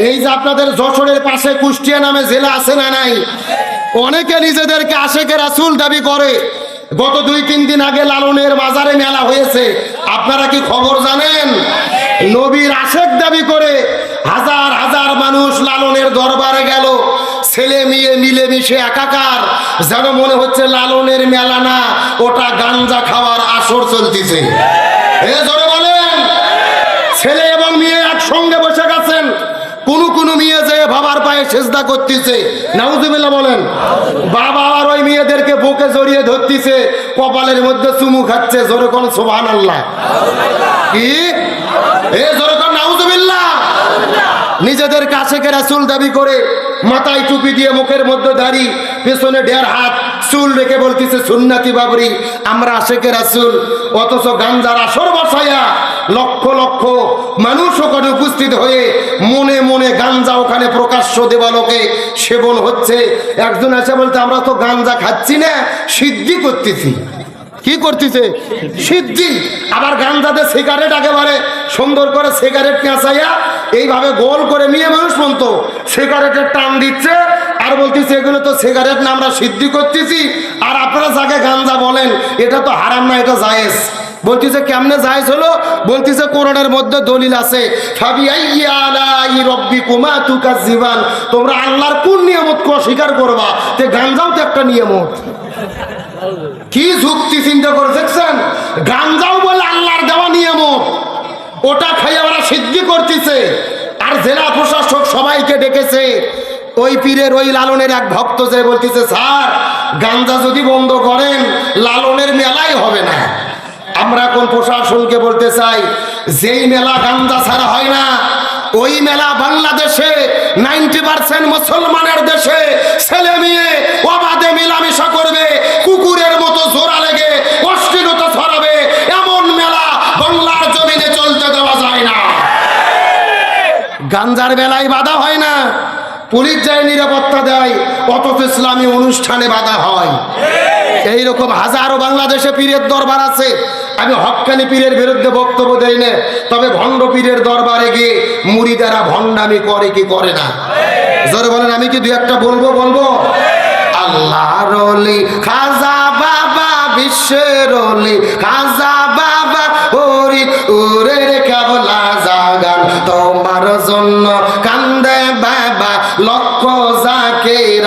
এই যে আপনাদের যশোরের পাশে কুষ্টিয়া নামে জেলা আছে না নাই, অনেকে নিজেদেরকে আশেকে রাসূল দাবি করে। গত 2-3 দিন আগে লালনের মাজারে মেলা হয়েছে, আপনারা কি খবর জানেন? নবীর আশেক দাবি করে হাজার হাজার মানুষ লালনের দরবারে গেল। ছেলে মেয়ে মিলেমিশে একাকার, যেন মনে হচ্ছে লালনের মেলা না, ওটা গাঞ্জা খাওয়ার আসর চলতেছে। জোরে বলেন। ছেলে এবং মেয়ে একসঙ্গে বসে গেছেন। কোন মেয়ে যে বাবার পায়ে সেজদা করতেছে, নাউজুবিল্লাহ বলেন। বাবা আর ওই মেয়েদেরকে বুকে জড়িয়ে ধরতেছে, কপালের মধ্যে চুমু খাচ্ছে। জোরে কোন সুবহানাল্লাহ। কি জোরে কোন নাউজুবিল্লাহ। নিজেদের আশেকে রাসূল দাবি করে মাথায় টুপি দিয়ে, মুখের মধ্যে দাড়ি, পেছনে 1.5 হাত চুল রেখে বলতেছে সুন্নতি বাবরি, আমরা আশেকে রাসূল। অথচ গাঞ্জার আসর বসায়া লক্ষ লক্ষ মানুষ ওখানে উপস্থিত হয়ে মনে মনে গাঞ্জা ওখানে প্রকাশ্য দেবালোকে সেবন হচ্ছে। একজন এসে বলতে, আমরা তো গাঞ্জা খাচ্ছি না, সিদ্ধি করতেছি। কি করতেছে? সিদ্ধি। আবার গাঞ্জাতে সিগারেট একেবারে সুন্দর করে সিগারেট পেঁচাইয়া এইভাবে গোল করে মেয়ে মানুষ মতো সিগারেটের টান দিচ্ছে আর বলতেছে এগুলো তো সিগারেট না, আমরা সিদ্ধি করতেছি। আর আপনারা যাকে গাঞ্জা বলেন এটা তো হারাম না, এটা জায়েজ। বলতেছে কেমনে জায়েজ হলো? বলতেছে কোরআনের মধ্যে দলিল আছে, ফাবিআইয়ি আলাই রাব্বিকুমা তুকাজ্জিবান, তোমরা আল্লাহর কোন নিয়ামতকে অস্বীকার করবা? তে গাঞ্জাও তো একটা নিয়ামত। কি যুক্তি চিন্তা করে দেখছেন? গাঞ্জাও বলে আল্লাহর দেওয়া নিয়ামত, ওটা খাইয়া ওরা সিদ্ধি করতেছে। আর জেলা প্রশাসক সবাইকে ডেকেছে। ওই পীরের ওই লালনের এক ভক্ত যে বলতেছে, স্যার গাঞ্জা যদি বন্ধ করেন লালনের মেলাই হবে না। আমরা কোন প্রশাসনকে বলতে চাই, যেই মেলা গাঞ্জা ছাড়া হয় না, ওই মেলা বাংলাদেশে 90% মুসলমানের দেশে ছেলে মেয়ে অবাধে মেলামেশা করবে, কুকুরের মতো জোড়া লেগে অশ্লীলতা ছড়াবে, এমন মেলা বাংলার জমিনে চলতে দেওয়া যায় না। গাঞ্জার বেলায় বাধা হয় না, পুলিশ যায় নিরাপত্তা দেয়, অথচ ইসলামী অনুষ্ঠানে বাধা হয়। এইরকম হাজারো বাংলাদেশে পীরের দরবার আছে। আমি হক্কানি পীরের বিরুদ্ধে বক্তব্য দেই না, তবে ভণ্ড পীরের দরবারে গিয়ে মুরিদারা ভণ্ডামি করে কি করে না? জোরে বলেন। আমি কি 2-1টা বলবো? আল্লাহর ওলি খাজা বাবা, বিশ্বের ওলি খাজা বাবা, ওরে ওরে কেবলা জাগান তোমার জন্য কান্দে বাবা, লক্ষ জাকির।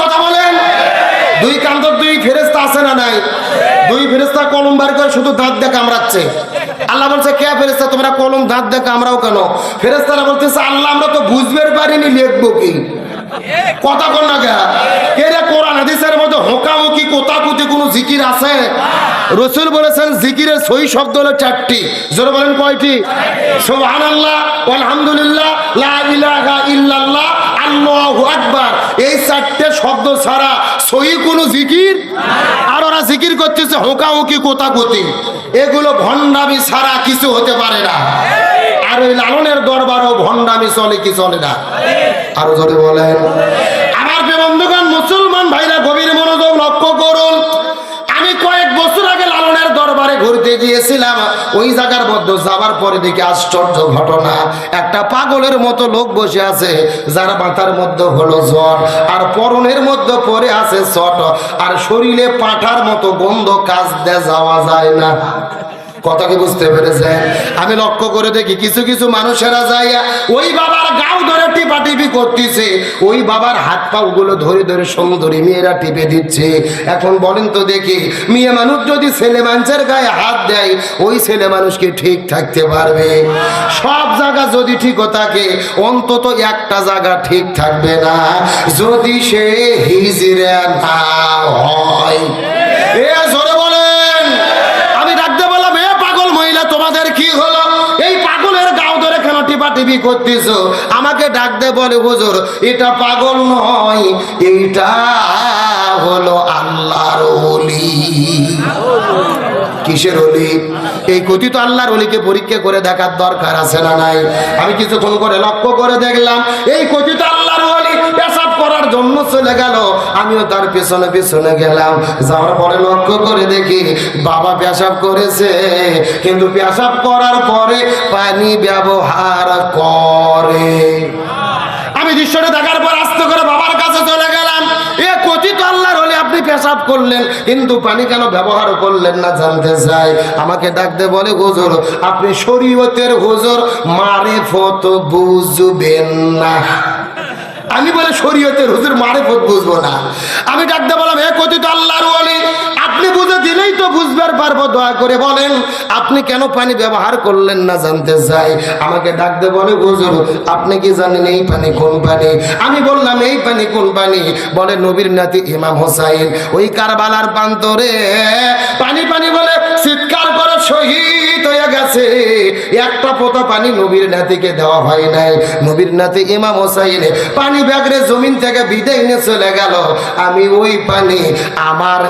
কথা বলেন। 2 কান্দর 2 ফেরেশতা আছে না নাই? 2 ফেরেশতা কলম বার করে শুধু দাঁত দিয়ে কামড়াচ্ছে। আল্লাহ বলছে, কে ফেরেশতা তোমরা কলম দাঁত দিয়ে কামড়াও কেন? ফেরেশতারা বলতেছে, আল্লাহ আমরা তো বুঝবার পারিনি, লিখবো কি? কথা কোন না কে রে? কোরআন হাদিসের মধ্যে হোকামুখি কোতাকুতি কোন জিকির আছে? রাসূল বলেছেন জিকিরের সহি শব্দ হলো 4টি। জোরে বলেন কয়টি? সুবহানাল্লাহ, আলহামদুলিল্লাহ, লা ইলাহা ইল্লাল্লাহ, আল্লাহু আকবার। এই 4টে শব্দ ছাড়া সহি কোনো জিকির। আর ওরা জিকির করতেছে হোকামুখি কোতাকুতি, এগুলো ভণ্ডামি ছাড়া কিছু হতে পারে না। আর ওই লালনের দরবারও ভণ্ডামি চলে কি চলে না? আরো জোরে বলেন। আমার বন্ধুগণ, মুসলমান ভাইরা গভীর মনোযোগ লক্ষ্য করুন। আমি কয়েক বছর আগে লালনের দরবারে ঘুরতে গিয়েছিলাম। ওই জায়গার মধ্যে যাবার পরে দেখি আশ্চর্য ঘটনা। একটা পাগলের মতো লোক বসে আছে, যার মাথার মধ্যে হলো জ্বর, আর পরনের মধ্যে পরে আছে চট, আর শরীরে পাঁঠার মতো গন্ধ, কাজ দিয়ে যাওয়া যায় না। কথা কি বুঝতে পেরেছেন? আমি লক্ষ্য করে দেখি কিছু কিছু মানুষেরা যাইয়া ওই বাবার গাও ধরে টিপাটিপি করতেছে, ওই বাবার হাত পা গুলো ধরে ধরে সুন্দরী মেয়েরা টিপে দিচ্ছে। এখন বলেন তো দেখি, মেয়ে মানুষ যদি ছেলে মানুষের গায়ে হাত দেয়, ওই ছেলে মানুষকে ঠিক থাকতে পারবে? সব জায়গা যদি ঠিক থাকে, অন্তত একটা জায়গা ঠিক থাকবে না, যদি সে হিজড়া না হয়। জোরে বলেন। আমি ডাকতে বললাম, পাগল মহিলা তোমাদের কি হলো? এই পাগলের গাও ধরে কেন টিপাটিপি করতেছ? আমাকে ডাকতে বলে, হুজুর এটা পাগল নয়, এইটা হলো আল্লাহর ওলি। কিসের ওলি? এই কথিত আল্লাহর ওলিকে পরীক্ষা করে দেখার দরকার আছে না নাই? আমি কিছুক্ষণ করে লক্ষ্য করে দেখলাম, এই কথিত আল্লাহর ওলি পেশাব করার করার জন্য চলে গেল, আমিও তার পেছনে পেছনে গেলাম। যাওয়ার পরে লক্ষ্য করে দেখি বাবা পেশাব করেছে, কিন্তু পেশাব করার পরে পানি ব্যবহার করে। আমি দৃশ্যটা দেখার পর আস্তে করে বাবার কাছে চলে গেলাম। এ কথিত আল্লাহর হলে আপনি পেশাব করলেন, কিন্তু পানি কেন ব্যবহার করলেন না জানতে চাই। আমাকে ডাকতে বলে, হুজুর আপনি শরীয়তের হুজুর, মারিফত বুঝবেন না। আমি বলে শরীয়তের হুজুর, মারিফত বুঝবো না। আমি ডাকতে বললাম, এ কথিত আল্লাহর ওলি, আপনি বুঝে দিলেই তো বুঝবার পারবো, দয়া করে বলেন আপনি কেন পানি ব্যবহার করলেন না জানতে চাই। আমাকে ডাকতে বলে, হুজুর আপনি কি জানেন এই পানি কোন পানি? আমি বললাম, এই পানি কোন পানি? বলে নবীর নাতি ইমাম হোসাইন ওই কারবালার প্রান্তরে পানি পানি বলে চিৎকার করে শহীদ হয়ে গেছে। একটা ফোঁটা পানি নবীর নাতিকে দেওয়া হয় নাই। নবীর নাতি ইমাম হোসাইন পানি ব্যাগরে জমিন থেকে বিদায় নিয়ে চলে গেল। আমি ওই পানি আমার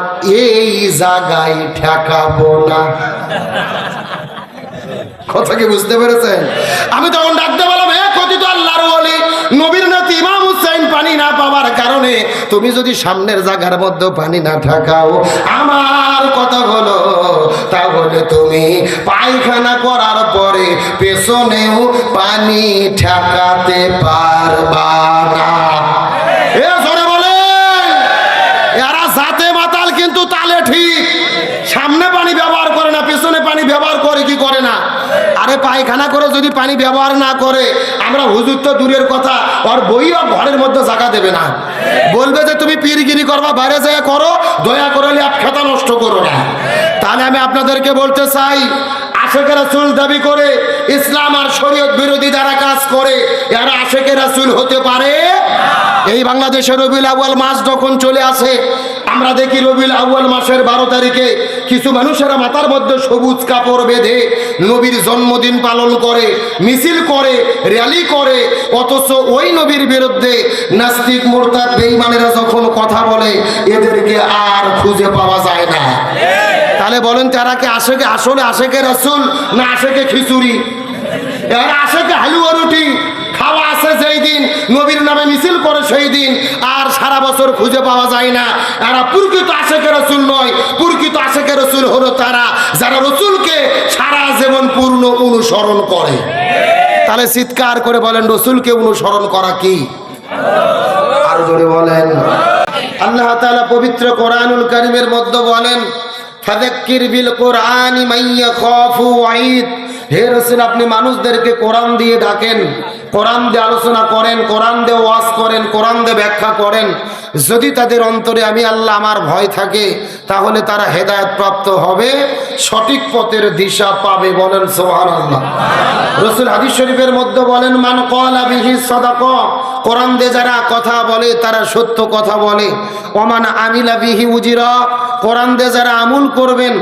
এই জায়গায় ঠেকাবো না। কথা কি বুঝতে পেরেছেন? আমি তখন ডাকতে বললাম, হে কথিত আল্লাহর ওলি, নবীর নাতি ইমাম হুসাইন পানি না পাওয়ার কারণে তুমি যদি সামনের জায়গার মধ্যে পানি না ঠেকাও, আমার কথা হলো তাহলে তুমি পায়খানা করার পরে পেছনেও পানি ঠেকাতে পারবা না। এ জোরে বলেন, এরা জাতে মাতাল কিন্তু তালে ঠিক। সামনে পানি ব্যবহার করে না, পেছনে পানি ব্যবহার করে কি করে না? আরে পায়খানা করে যদি পানি ব্যবহার না করে, আমরা হুজুর তো দূরের কথা, আর বইও ঘরের মধ্যে জায়গা দেবে না। বলবে যে তুমি পীরগিরি করবা, বাইরে যায় করো, দয়া করে ল্যাপ খাতা নষ্ট করো না। তাহলে আমি আপনাদেরকে বলতে চাই, আশেকে রাসূল দাবি করে ইসলাম আর শরীয়ত বিরোধী যারা কাজ করে, এরা আশেকে রাসূল হতে পারে। এই বাংলাদেশে রবিউল আউয়াল মাস যখন চলে আসে, আমরা দেখি রবিউল আউয়াল মাসের 12 তারিখে কিছু মানুষেরা মাথার মধ্যে সবুজ কাপড় বেঁধে নবীর জন্মদিন পালন করে, মিছিল করে, র্যালি করে, অথচ ওই নবীর বিরুদ্ধে নাস্তিক মুরতাদ বেঈমানেরা যখন কথা বলে, এদেরকে আর খুঁজে পাওয়া যায় না। তাহলে বলেন তারা কি আশেকে আসলে আশেকে রাসূল না আশেকে খিচুড়ি? এরা আশেকে হালুয়া রুটি খাওয়া আছে যেই দিন, নবীর নামে মিছিল করে সেই দিন, আর সারা বছর খুঁজে পাওয়া যায় না। এরা প্রকৃত আশেকে রাসূল নয়। প্রকৃত আশেকে রাসূল হলো তারা যারা রাসূলকে সারা জীবন পূর্ণ অনুসরণ করে। তাহলে চিৎকার করে বলেন, রাসূলকে অনুসরণ করা কি? আর জোরে বলেন। আল্লাহ তাআলা পবিত্র কোরআনুল কারীমের মধ্যে বলেন, ফাযাক্কির বিল কোরআনি মান ইয়াখাফু ওয়াঈদ। হে রাসূল, আপনি মানুষদেরকে কোরআন দিয়ে ডাকেন, কোরআন দিয়ে আলোচনা করেন, কোরআন দিয়ে ওয়াজ করেন, কোরআন দিয়ে ব্যাখ্যা করেন। যদি তাদের অন্তরে আমি আল্লাহ আমার ভয় থাকে, তাহলে তারা হেদায়েত প্রাপ্ত হবে, সঠিক পথের দিশা পাবে। বলেন সুবহানাল্লাহ। রাসূল হাদিস শরীফের মধ্যে বলেন, মান ক্বালা বিহি সাদাকা। কোরআন দিয়ে যারা কথা বলে তারা সত্য কথা বলে। ওমান আমিলা বিহি উজিরা। কোরআন দিয়ে যারা আমল করবেন,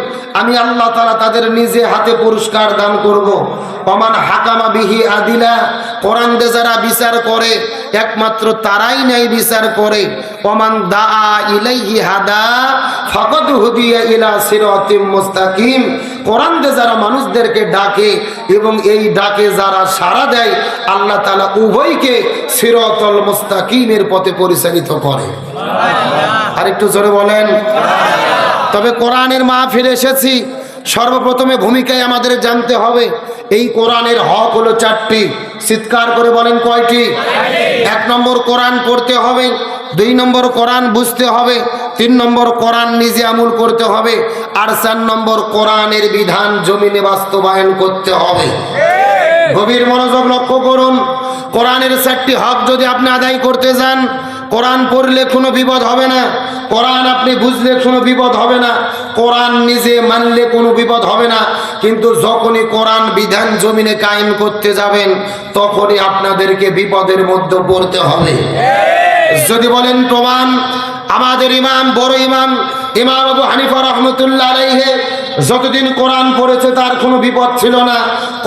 আমি আল্লাহ তাআলা তাদের নিজে হাতে পুরস্কার দান করব। ওমান হাকামা বিহি আদিলা। কোরআন দিয়ে যারা বিচার করে, একমাত্র তারাই ন্যায় বিচার করে। ওমান দাআ ইলাইহি হাদা ফাকাদ হুদিয়া ইলা সিরাতিম মুস্তাকিম। কোরআন দিয়ে যারা মানুষদেরকে ডাকে এবং এই ডাকে যারা সাড়া দেয়, আল্লাহ তাআলা উভয়কে সিরাতুল মুস্তাকিমের পথে পরিচালিত করে। আর একটু জোরে বলেন। তবে কোরআনের মাহফিলে এসেছি, সর্বপ্রথমে ভূমিকায় আমাদের জানতে হবে, এই কোরআনের হক হলো 4টি। চিৎকার করে বলেন কয়টি? 1 নম্বর কোরআন পড়তে হবে, 2 নম্বর কোরআন বুঝতে হবে, 3 নম্বর কোরআন নিজে আমল করতে হবে, আর 4 নম্বর কোরআনের বিধান জমিনে বাস্তবায়ন করতে হবে। গভীর মনোযোগ লক্ষ্য করুন। কোরআনের 4টি হক যদি আপনি আদায় করতে যান, কোরআন পড়লে কোনো বিপদ হবে না, কোরআন আপনি বুঝলে কোনো বিপদ হবে না, কোরআন নিজে মানলে কোনো বিপদ হবে না। কিন্তু যখনই কোরআন বিধান জমিনে কায়েম করতে যাবেন, তখনই আপনাদেরকে বিপদের মধ্যে পড়তে হবে। যদি বলেন প্রমাণ, আমাদের ইমাম, বড় ইমাম আবু হানিফা রাহমাতুল্লাহ আলাইহি যতদিন কোরআন পড়েছে তার কোনো বিপদ ছিল না,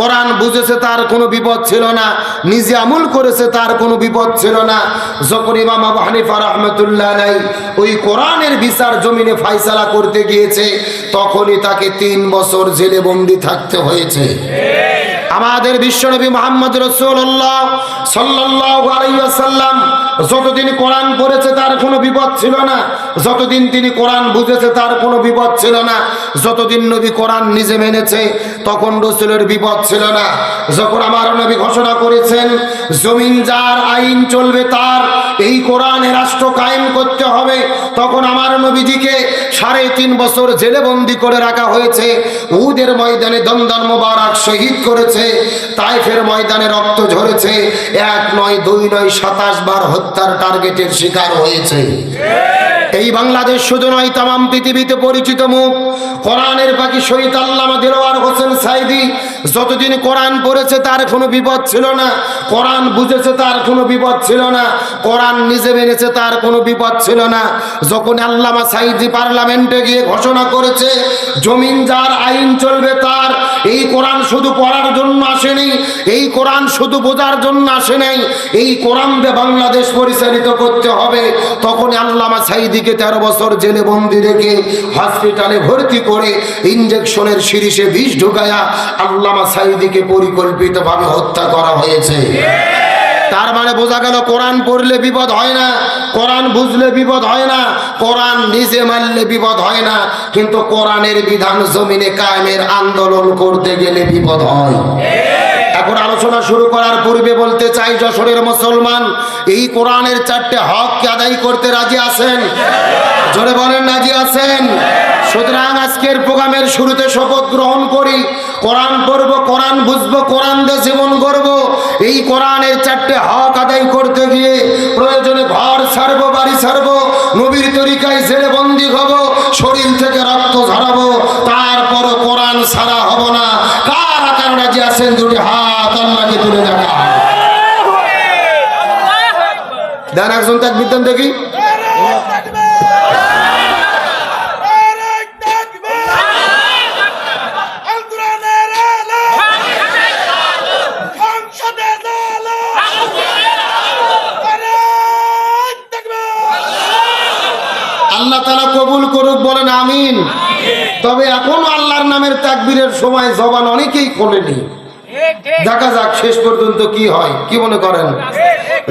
কোরআন বুঝেছে তার কোনো বিপদ ছিল না, নিজে আমল করেছে তার কোনো বিপদ ছিল না। যখন ইমাম আবু হানিফা রাহমাতুল্লাহ আলাইহি ওই কোরআনের বিচার জমিনে ফয়সালা করতে গিয়েছে, তখনই তাকে 3 বছর জেলে বন্দী থাকতে হয়েছে। আমাদের বিশ্বনবী মুহাম্মদ রাসূলুল্লাহ সাল্লাল্লাহু আলাইহি ওয়াসাল্লাম যতদিন কোরআন পড়েছে তার কোনো বিপদ ছিল না, যতদিন তিনি কোরআন বুঝেছে তার কোনো বিপদ ছিল না, যতদিন নবী কোরআন নিজে মেনেছে তখন রাসূলের বিপদ ছিল না। যখন আমার নবী ঘোষণা করেছেন জমিন যার আইন চলবে তার, এই কোরআনে রাষ্ট্র কায়েম করতে হবে, তখন আমার নবীজিকে 3.5 বছর জেলে বন্দী করে রাখা হয়েছে। উহুদের ময়দানে দমদম মোবারক শহীদ করেছে, তাইফের ময়দানে রক্ত ঝরেছে, 1 নয় 2 নয় 27 বার হত্যার টার্গেটের শিকার হয়েছে। এই বাংলাদেশ শুধু নয়, তামাম পৃথিবীতে পরিচিত মুখ কোরআনের পাখি শহীদ আল্লামা দিলওয়ার হোসেন সাইদি যতদিন কোরআন পড়েছে তার কোনো বিপদ ছিল না, কোরআন বুঝেছে তার কোনো বিপদ ছিল না, কোরআন নিজে মেনেছে তার কোনো বিপদ ছিল না। যখন আল্লামা সাইদি পার্লামেন্টে গিয়ে ঘোষণা করেছে জমিন যার আইন চলবে তার, এই কোরআন শুধু পড়ার জন্য আসেনি, এই কোরআন শুধু বোঝার জন্য আসে নাই, এই কোরআন দিয়ে বাংলাদেশ পরিচালিত করতে হবে, তখন আল্লামা সাইদিকে 13 বছর জেলে বন্দি রেখে হসপিটালে ভর্তি করে ইনজেকশনের শিরিষে বিষ ঢুকায়া আল্লামা সাইদিকে পরিকল্পিতভাবে হত্যা করা হয়েছে। তার মানে বোঝা গেল কোরআন পড়লে বিপদ হয় না, কোরআন বুঝলে বিপদ হয় না, কোরআন নিজে মানলে বিপদ হয় না, কিন্তু কোরআনের বিধান জমিনে কায়েমের আন্দোলন করতে গেলে বিপদ হয়। এখন আলোচনা শুরু করার পূর্বে বলতে চাই, যশোরের মুসলমান এই কোরআনের 4টে হককে আদায় করতে রাজি আছেন? জোরে বলেন রাজি আছেন? সুতরাং আজকের প্রোগ্রামের শুরুতে শপথ গ্রহণ করি, কোরআন পড়ব, কোরআন বুঝবো, কোরআন দিয়ে জীবন গড়ব। এই কোরআনের 4টে হক আদায় করতে গিয়ে প্রয়োজনে ঘর ছাড়বো, বাড়ি ছাড়বো, নবীর তরিকায় জেলে বন্দী হব, শরীর থেকে রক্ত ঝরাবো, তারপরও কোরআন ছাড়া হব না। কারা কারা রাজি আছেন? দুটি হাত আল্লাহকে তুলে দেখা দেন, একজন তাকবীর দেন দেখি। আল্লাহ তাআলা কবুল করুক, বলেন আমিন। তবে এখনো আল্লাহর নামের তাকবীরের সময় জবান অনেকেই খোলেনি, দেখা যাক শেষ পর্যন্ত কি হয়। কি মনে করেন?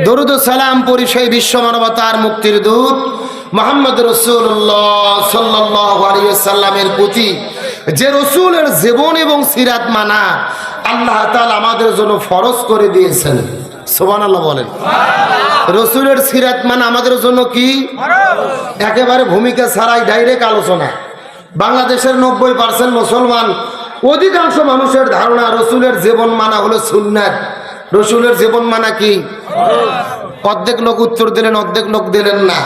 দরুদ ও সালাম পড়ি সেই বিশ্ব মানবতার মুক্তির দূত মুহাম্মদ রাসূলুল্লাহ সাল্লাল্লাহু আলাইহি ওয়াসাল্লামের প্রতি, যে রাসূলের জীবন এবং সিরাত মানা আল্লাহ তাআলা আমাদের জন্য ফরজ করে দিয়েছেন। সুবহানাল্লাহ বলেন। রাসূলের সিরাত মানা আমাদের জন্য কি? একেবারে ভূমিকা ছাড়াই ডাইরেক্ট আলোচনা। বাংলাদেশের 90% মুসলমান, অধিকাংশ মানুষের ধারণা রাসূলের জীবন মানা হলো সুন্নাত। রাসূলের জীবন মানা কি? অর্ধেক লোক উত্তর দিলেন, অর্ধেক লোক দিলেন না।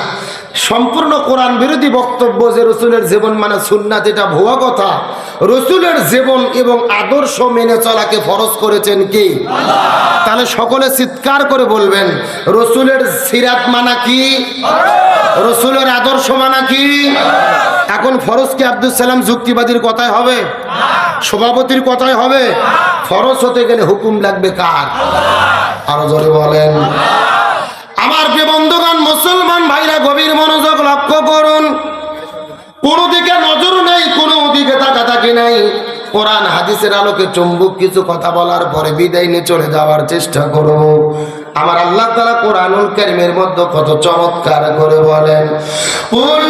সম্পূর্ণ কোরআন বিরোধী বক্তব্য যে রাসূলের জীবন মানা সুন্নাত, এটা ভুয়া কথা। রাসূলের জীবন এবং আদর্শ মেনে চলাকে ফরজ করেছেন কে? তাহলে সকলে চিৎকার করে বলবেন রাসূলের সিরাত মানা কি? রাসূলের আদর্শ মানা কি? এখন ফরজ কি আব্দুল সালাম যুক্তিবাদীর কথায় হবে? সভাপতির কথায় হবে? ফরজ হতে গেলে হুকুম লাগবে কার? আরো জোরে বলেন। আমার প্রিয় বন্ধুগণ, মুসলমান ভাইরা গভীর মনোযোগ লক্ষ্য করুন। কোনো দিকে নজর নেই, কোনো দিকে তাকাতাকি নাই। কোরআন হাদিসের আলোকে চুম্বক কিছু কথা বলার পরে বিদায় নিয়ে চলে যাওয়ার চেষ্টা করব। আমার আল্লাহ তাআলা কোরআনুল কারীমের মধ্যে কত চমৎকার করে বলেন, কুল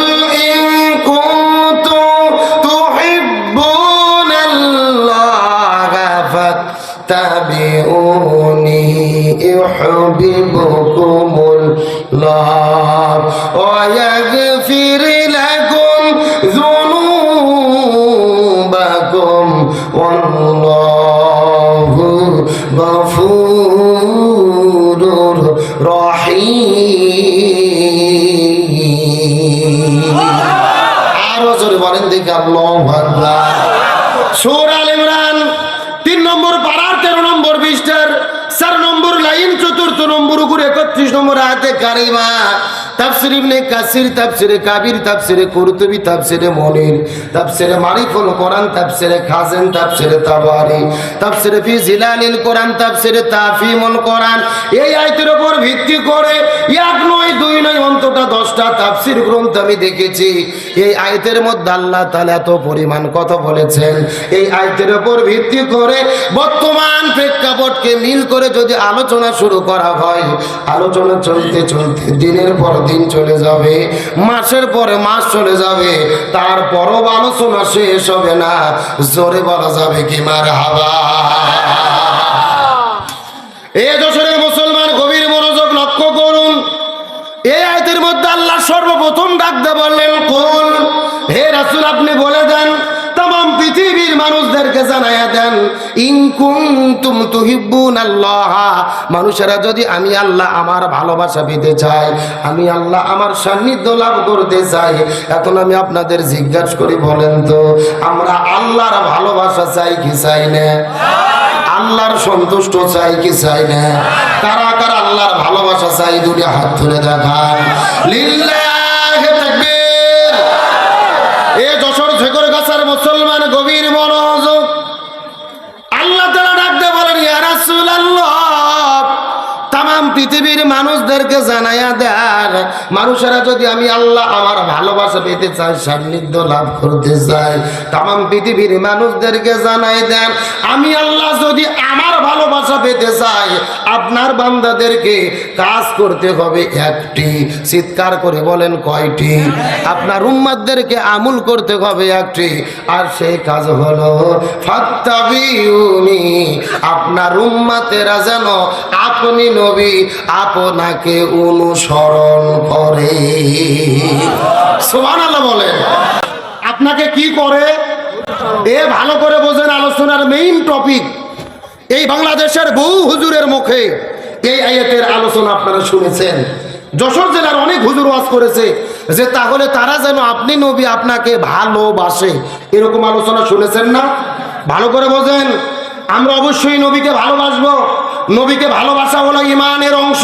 ইন কুনতুম তুহিব্বুনাল্লাহা ফাত্তাবিউনি ইউহিব্বুকুমুল্লাহ ওয়া ইয়াগফির লাকুম যুনুবাকুম ওয়াল্লাহু গফুরুর রহিম। আরো জোরে বলেন দেখি আল্লাহু আকবার। সূরা আল ইমরান 3 নম্বর পারার 13 নম্বর পৃষ্ঠার 4 নম্বর লাইন 4th নম্বর উপর 31 নম্বর আয়াতে কারিমা। তাফসির ইবনে কাসির, তাফসিরে কাবির, তাফসিরে কুরতুবী, তাফসিরে মনির, তাফসিরে মারিফুল কোরআন, তাফসিরে খাজেন, তাফসিরে তাবারি, তাফসিরে ফি জিলালিল কোরআন, তাফসিরে তাফহিমুল কোরআন। এই আয়াতের উপর ভিত্তি করে এক নয় দুই নয় অন্তত 10টা তাফসির গ্রন্থ আমি দেখেছি। এই আয়াতের মধ্যে আল্লাহ তাআলা এত পরিমাণ কথা বলেছেন। এই আয়াতের উপর ভিত্তি করে বর্তমান প্রেক্ষাপটকে মিল করে যদি আলোচনা শুরু করা হয়, আলোচনা চলতে চলতে দিনের পর দিন চলে যাবে, মাসের পরে মাস চলে যাবে, তারপরও আলোচনা শেষ হবে না। জোরে বলা যাবে কি মারহাবা। এই যশোরের মুসলমান গভীর মনোযোগ লক্ষ্য করুন। এই আয়াতের মধ্যে আল্লাহ সর্বপ্রথম ডাক দিয়ে বললেন, কুল, হে রাসূল আপনি বলে দেন, तमाम পৃথিবীর মানুষদেরকে জানায়া দেন, ইন কুনতুম তুহিব্বুনাল্লাহ, মানুষেরা যদি আমি আল্লাহ আমার ভালোবাসা পেতে চাই, আমি আল্লাহ আমার সান্নিধ্য লাভ করতে চাই, এখন আমি আপনাদের জিজ্ঞাসা করি, বলেন তো আমরা আল্লাহর ভালোবাসা চাই কি চাই না? আল্লাহর সন্তুষ্ট চাই কি চাই না? কারা কারা আল্লাহর ভালোবাসা চাই? দুটি হাত তুলে দেখান। লিল্লাহি তাকবীর। এ যশোর ঝেকরগাছার মুসলমান গভীর মনোযোগ। আল্লাহ তাআলা ডাক দিয়ে বলেন, ইয়া রাসূলুল্লাহ, तमाम পৃথিবীর মানুষদেরকে জানায়া দেন, মানুষেরা যদি আমি আল্লাহ আমার ভালোবাসা পেতে চাই, সান্নিধ্য লাভ করতে চাই, तमाम পৃথিবীর মানুষদেরকে জানাই দেন, আমি আল্লাহ যদি আমার ভালোবাসা পেতে চাই, আপনার বান্দাদেরকে কাজ করতে হবে একটি। চিৎকার করে বলেন কয়টি? আপনার উম্মতদেরকে আমল করতে হবে একটি, আর সেই কাজ হলো ফাত্তাবিউনি, আপনার উম্মতেরা যেন আপনি নবী আপনাকে অনুসরণ করে। সুবহানাল্লাহ বলেন। আপনাকে কি করে? এ ভালো করে বোঝেন, আলোচনার মেইন টপিক। এই বাংলাদেশের বহু হুজুরের মুখে এই আয়াতের আলোচনা আপনারা শুনেছেন। যশোর জেলার অনেক হুজুর ওয়াজ করেছে যে তাহলে তারা যেন আপনি নবী আপনাকে ভালোবাসে, এরকম আলোচনা শুনেছেন না? ভালো করে বোঝেন, আমরা অবশ্যই নবীকে ভালোবাসবো। নবীকে ভালোবাসা হলো ঈমানের অংশ।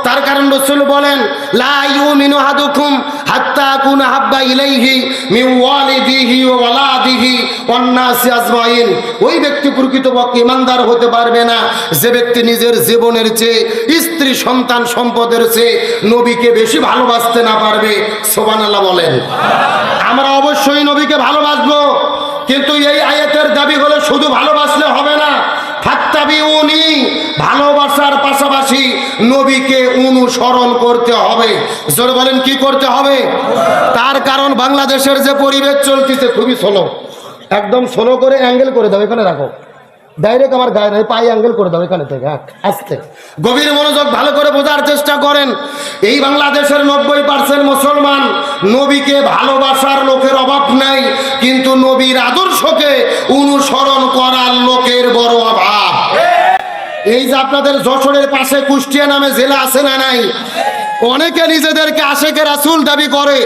তার কারণ রাসূল বলেন, লা ইউমিনু আহাদুকুম হাত্তা আকুনা হাব্বা ইলাইহি মিন ওয়ালিদিহি ওয়া ওয়ালাদিহি ওয়ান নাসি আজমাইন। ওই ব্যক্তি প্রকৃতপক্ষে ঈমানদার হতে পারবে না যে ব্যক্তি নিজের জীবনের চেয়ে, স্ত্রী সন্তান সম্পদের চেয়ে নবীকে বেশি ভালোবাসতে না পারবে। সুবহানাল্লাহ বলেন। আমরা অবশ্যই নবীকে ভালোবাসবো, কিন্তু এই আয়াতের দাবি হলো শুধু ভালোবাসলে হবে না, ফাত্তাবিউনি, ভালোবাসার পাশাপাশি নবীকে অনুসরণ করতে হবে। জোরে বলেন কি করতে হবে? তার কারণ বাংলাদেশের যে পরিবেশ চলতেছে খুবই স্লো, একদম স্লো করে অ্যাঙ্গেল করে দাও, এখানে রাখো, ডাইরেক্ট আমার গায়ে নয়, পায়ে অ্যাঙ্গেল করে দাও এখানে থেকে, আস্তে। গভীর মনোযোগ ভালো করে বোঝার চেষ্টা করেন। এই বাংলাদেশের 90% মুসলমান নবীকে ভালোবাসার লোকের অভাব নাই, কিন্তু নবীর আদর্শকে অনুসরণ করার লোকের বড় অভাব। এই যে আপনাদের যশোরের পাশে কুষ্টিয়া নামে জেলা আছে না নাই, অনেকে নিজেদেরকে আশেকে রাসূল দাবি করে।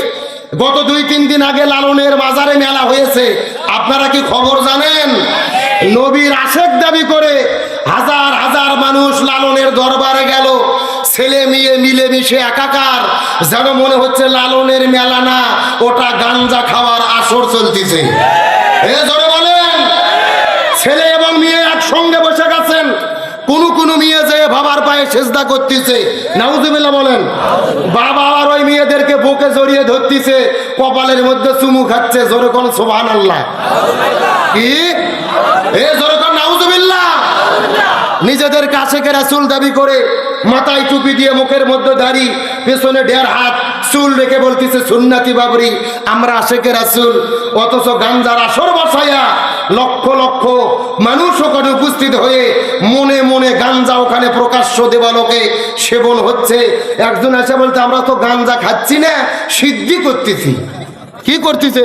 গত 2-3 দিন আগে লালনের মাজারে মেলা হয়েছে, আপনারা কি খবর জানেন? নবীর আশেক দাবি করে হাজার হাজার মানুষ লালনের দরবারে গেল, ছেলে মেয়ে মিলেমিশে একাকার, যেন মনে হচ্ছে লালনের মেলা না, ওটা গাঞ্জা খাওয়ার আসর চলতেছে। এ জোরে বলেন। ছেলে এবং মেয়ে একসঙ্গে বসে গেছেন, কোন মেয়ে যে বাবার পায়ে সেজদা করতেছে, নাউজুবিল্লাহ বলেন। বাবা আর ওই মেয়েদেরকে বুকে জড়িয়ে ধরতেছে, কপালের মধ্যে চুমু খাচ্ছে। জোরে কোন সুবহানাল্লাহ। কি এ জোরে কোন নাউজুবিল্লাহ। নিজেদের আশেকে রাসূল দাবি করে মাথায় টুপি দিয়ে, মুখের মধ্যে দাড়ি, পেছনে 1.5 হাত চুল রেখে বলতেছে সুন্নতি বাবরি, আমরা আশেকে রাসূল। অথচ গাঞ্জার আসর বসায়া লক্ষ লক্ষ মানুষ ওখানে উপস্থিত হয়ে মনে মনে গাঞ্জা ওখানে প্রকাশ্য দেবালোকে সেবন হচ্ছে। একজন এসে বলতে, আমরা তো গাঞ্জা খাচ্ছি না, সিদ্ধি করতেছি। কি করতেছে?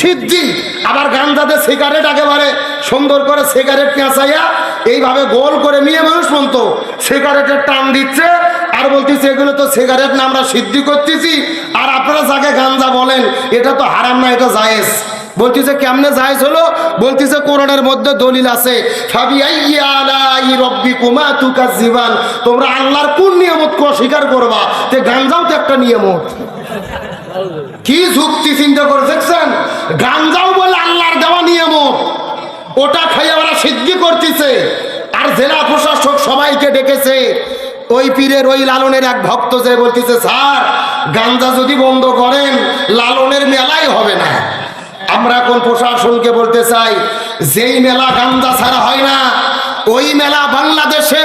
সিদ্ধি। আবার গাঞ্জাতে সিগারেট একেবারে সুন্দর করে সিগারেট পেঁচাইয়া এইভাবে গোল করে মেয়ে মানুষ মতো সিগারেটের টান দিচ্ছে, আর বলতেছে এগুলো তো সিগারেট না, আমরা সিদ্ধি করতেছি। আর আপনারা যাকে গাঞ্জা বলেন, এটা তো হারাম না, এটা জায়েজ। বলতেছে কেমনে জায়েজ হলো? বলতেছে কোরআনের মধ্যে দলিল আছে, ফাবিআইয়ি আলাই রাব্বিকুমা তুকাজ্জিবান, তোমরা আল্লাহর কোন নিয়ামতকে অস্বীকার করবা? তে গাঞ্জাও তো একটা নিয়ামত। কি যুক্তি চিন্তা করে দেখছেন? গাঞ্জাও বলে আল্লাহর দেওয়া নিয়ামত, ওটা খাইয়ে ওরা সিদ্ধি করতেছে। আর জেলা প্রশাসক সবাইকে ডেকেছে। ওই পীরের ওই লালনের এক ভক্ত যে বলতেছে, স্যার গাঞ্জা যদি বন্ধ করেন লালনের মেলাই হবে না। আমরা এখন প্রশাসনকে বলতে চাই, যেই মেলা গাঞ্জা ছাড়া হয় না, ওই মেলা বাংলাদেশে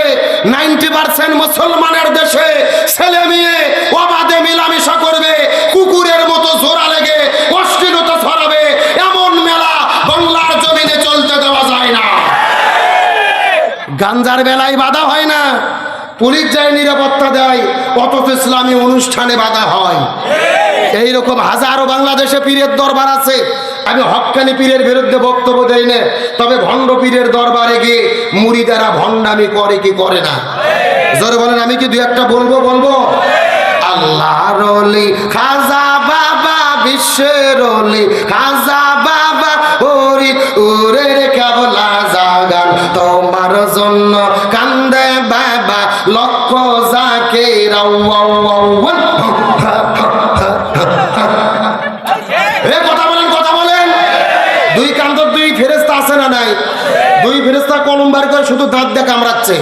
90% মুসলমানের দেশে ছেলে মেয়ে অবাধে মেলামেশা করবে, কুকুরের মতো জোড়া লেগে অশ্লীলতা ছড়াবে, এমন মেলা বাংলার জমিনে চলতে দেওয়া যায় না। গাঞ্জার বেলায় বাধা হয় না, পুলিশ যায় নিরাপত্তা দেয়, অথচ ইসলামী অনুষ্ঠানে বাধা হয়। এইরকম হাজারো বাংলাদেশে পীরের দরবার আছে। আমি হক্কানি পীরের বিরুদ্ধে বক্তব্য দেই না, তবে ভণ্ড পীরের দরবারে গিয়ে মুরিদারা ভণ্ডামি করে কি করে না? জোরে বলেন, আমি কি দুই একটা বলবো? আল্লাহর ওলি খাজা বাবা, বিশ্বের ওলি খাজা বাবা, ওরে ওরে কেবলা জাগান তোমার জন্য কান্দে বাবা, লক্ষ জাকির কথা বলেন। দুই কান্দর দুই ফেরেশতা আছে না নাই? দুই ফেরেশতা কলম বার করে শুধু দাঁত দিয়ে কামড়াচ্ছে।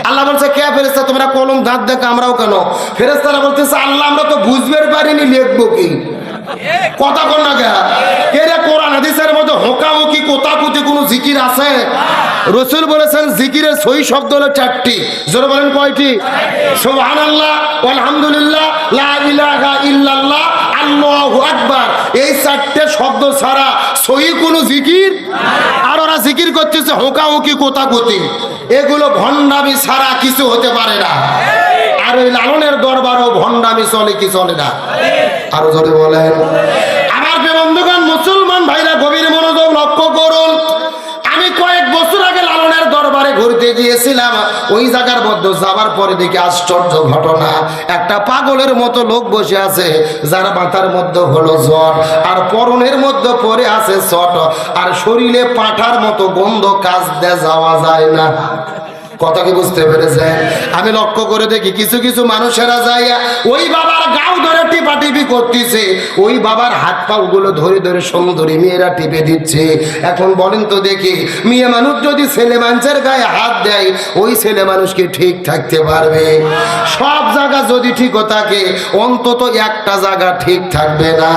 আল্লাহ বলছে, কে ফেরেশতা তোমরা কলম দাঁত দিয়ে কামড়াও কেন? ফেরেশতারা বলতেছে, আল্লাহ আমরা তো বুঝতে পারিনি, লিখবো কি? কথা কোন না কে রে? কোরআন হাদিসের মধ্যে হোকামুকি কোতাকুতি কোন জিকির আছে? রাসূল বলেছেন জিকিরের সহি শব্দ হলো 4টি। জোরে বলেন কয়টি? সুবহানাল্লাহ, আলহামদুলিল্লাহ, লা ইলাহা ইল্লাল্লাহ, আল্লাহু আকবার। এই 4টে শব্দ ছাড়া সহি কোনো জিকির। আর ওরা জিকির করতেছে হোকামুকি কোতাকুতি, এগুলো ভণ্ডামি ছাড়া কিছু হতে পারে না। আর ওই লালনের দরবারও ভণ্ডামি চলে কি চলে না? আরো জোরে বলেন। আমার বন্ধুগণ, মুসলমান ভাইরা গভীর মনোযোগ লক্ষ্য করুন। আমি কয়েক বছর আগে লালনের দরবারে ঘুরতে গিয়েছিলাম। ওই জায়গার মধ্যে যাবার পরে দেখি আশ্চর্য ঘটনা, একটা পাগলের মতো লোক বসে আছে, যার মাথার মধ্যে হলো জ্বর, আর পরনের মধ্যে পরে আছে চট, আর শরীরে পাঠার মতো গন্ধ, কাজ দিয়ে যাওয়া যায় না। কথা কি বুঝতে পেরেছেন? আমি লক্ষ্য করে দেখি কিছু কিছু মানুষেরা যাইয়া ওই বাবার গাও ধরে টিপাটিপি করতেছে, ওই বাবার হাত পা গুলো ধরে ধরে সুন্দরী মেয়েরা টিপে দিচ্ছে। এখন বলেন তো দেখি, মেয়ে মানুষ যদি ছেলে মানুষের গায়ে হাত দেয়, ওই ছেলে মানুষকে ঠিক থাকতে পারবে? সব জায়গা যদি ঠিক থাকে, অন্তত একটা জায়গা ঠিক থাকবে না,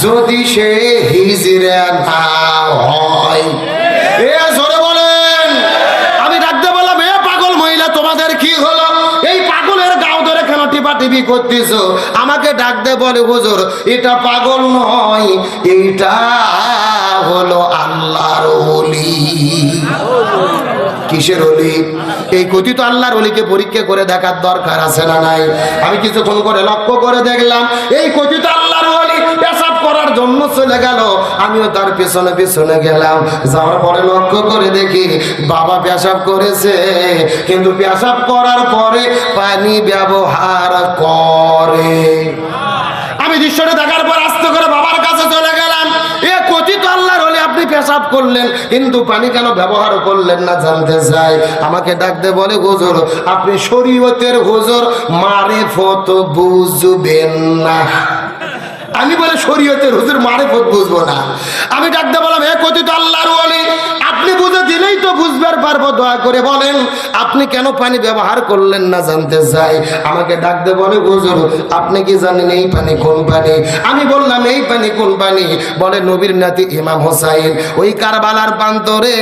যদি সে হিজড়া না হয়। এ জোরে বলেন। আমি ডাকতে বললাম, এ পাগল মহিলা, তোমাদের কি হলো? এই পাগলের গাও ধরে কেন টিপাটিপি করতেছ? আমাকে ডাকতে বলে, হুজুর এটা পাগল নয়, এইটা হলো আল্লাহর ওলি। কিসের ওলি? এই কথিত আল্লাহর ওলিকে পরীক্ষা করে দেখার দরকার আছে না নাই? আমি কিছুক্ষণ করে লক্ষ্য করে দেখলাম, এই কথিত আল্লাহর ওলি পেশাব করার জন্য চলে গেল, আমিও তার পেছনে পেছনে গেলাম। যাওয়ার পরে লক্ষ্য করে দেখি বাবা পেশাব করেছে, কিন্তু পেশাব করার পরে পানি ব্যবহার করে। আমি দৃশ্যটা দেখার পর আস্তে করে বাবার কাছে চলে গেলাম। এ কথিত আল্লাহর ওলি, আপনি পেশাব করলেন কিন্তু পানি কেন ব্যবহার করলেন না জানতে চাই। আমাকে ডাকতে বলে, হুজুর আপনি শরীয়তের হুজুর, মারিফত বুঝবেন না। আমি বলে শরীয়তের হুজুর, মারিফত বুঝবো না। আমি ডাকতে বললাম, হে কথিত আল্লাহর ওলি, আপনি বুঝে দিলেই তো বুঝবার পারবো, দয়া করে বলেন আপনি কেন পানি ব্যবহার করলেন না জানতে চাই। আমাকে ডাকতে বলে, হুজুর আপনি কি জানেন এই পানি কোন পানি? আমি বললাম, এই পানি কোন পানি? বলে নবীর নাতি ইমাম হোসাইন ওই কারবালার প্রান্তরে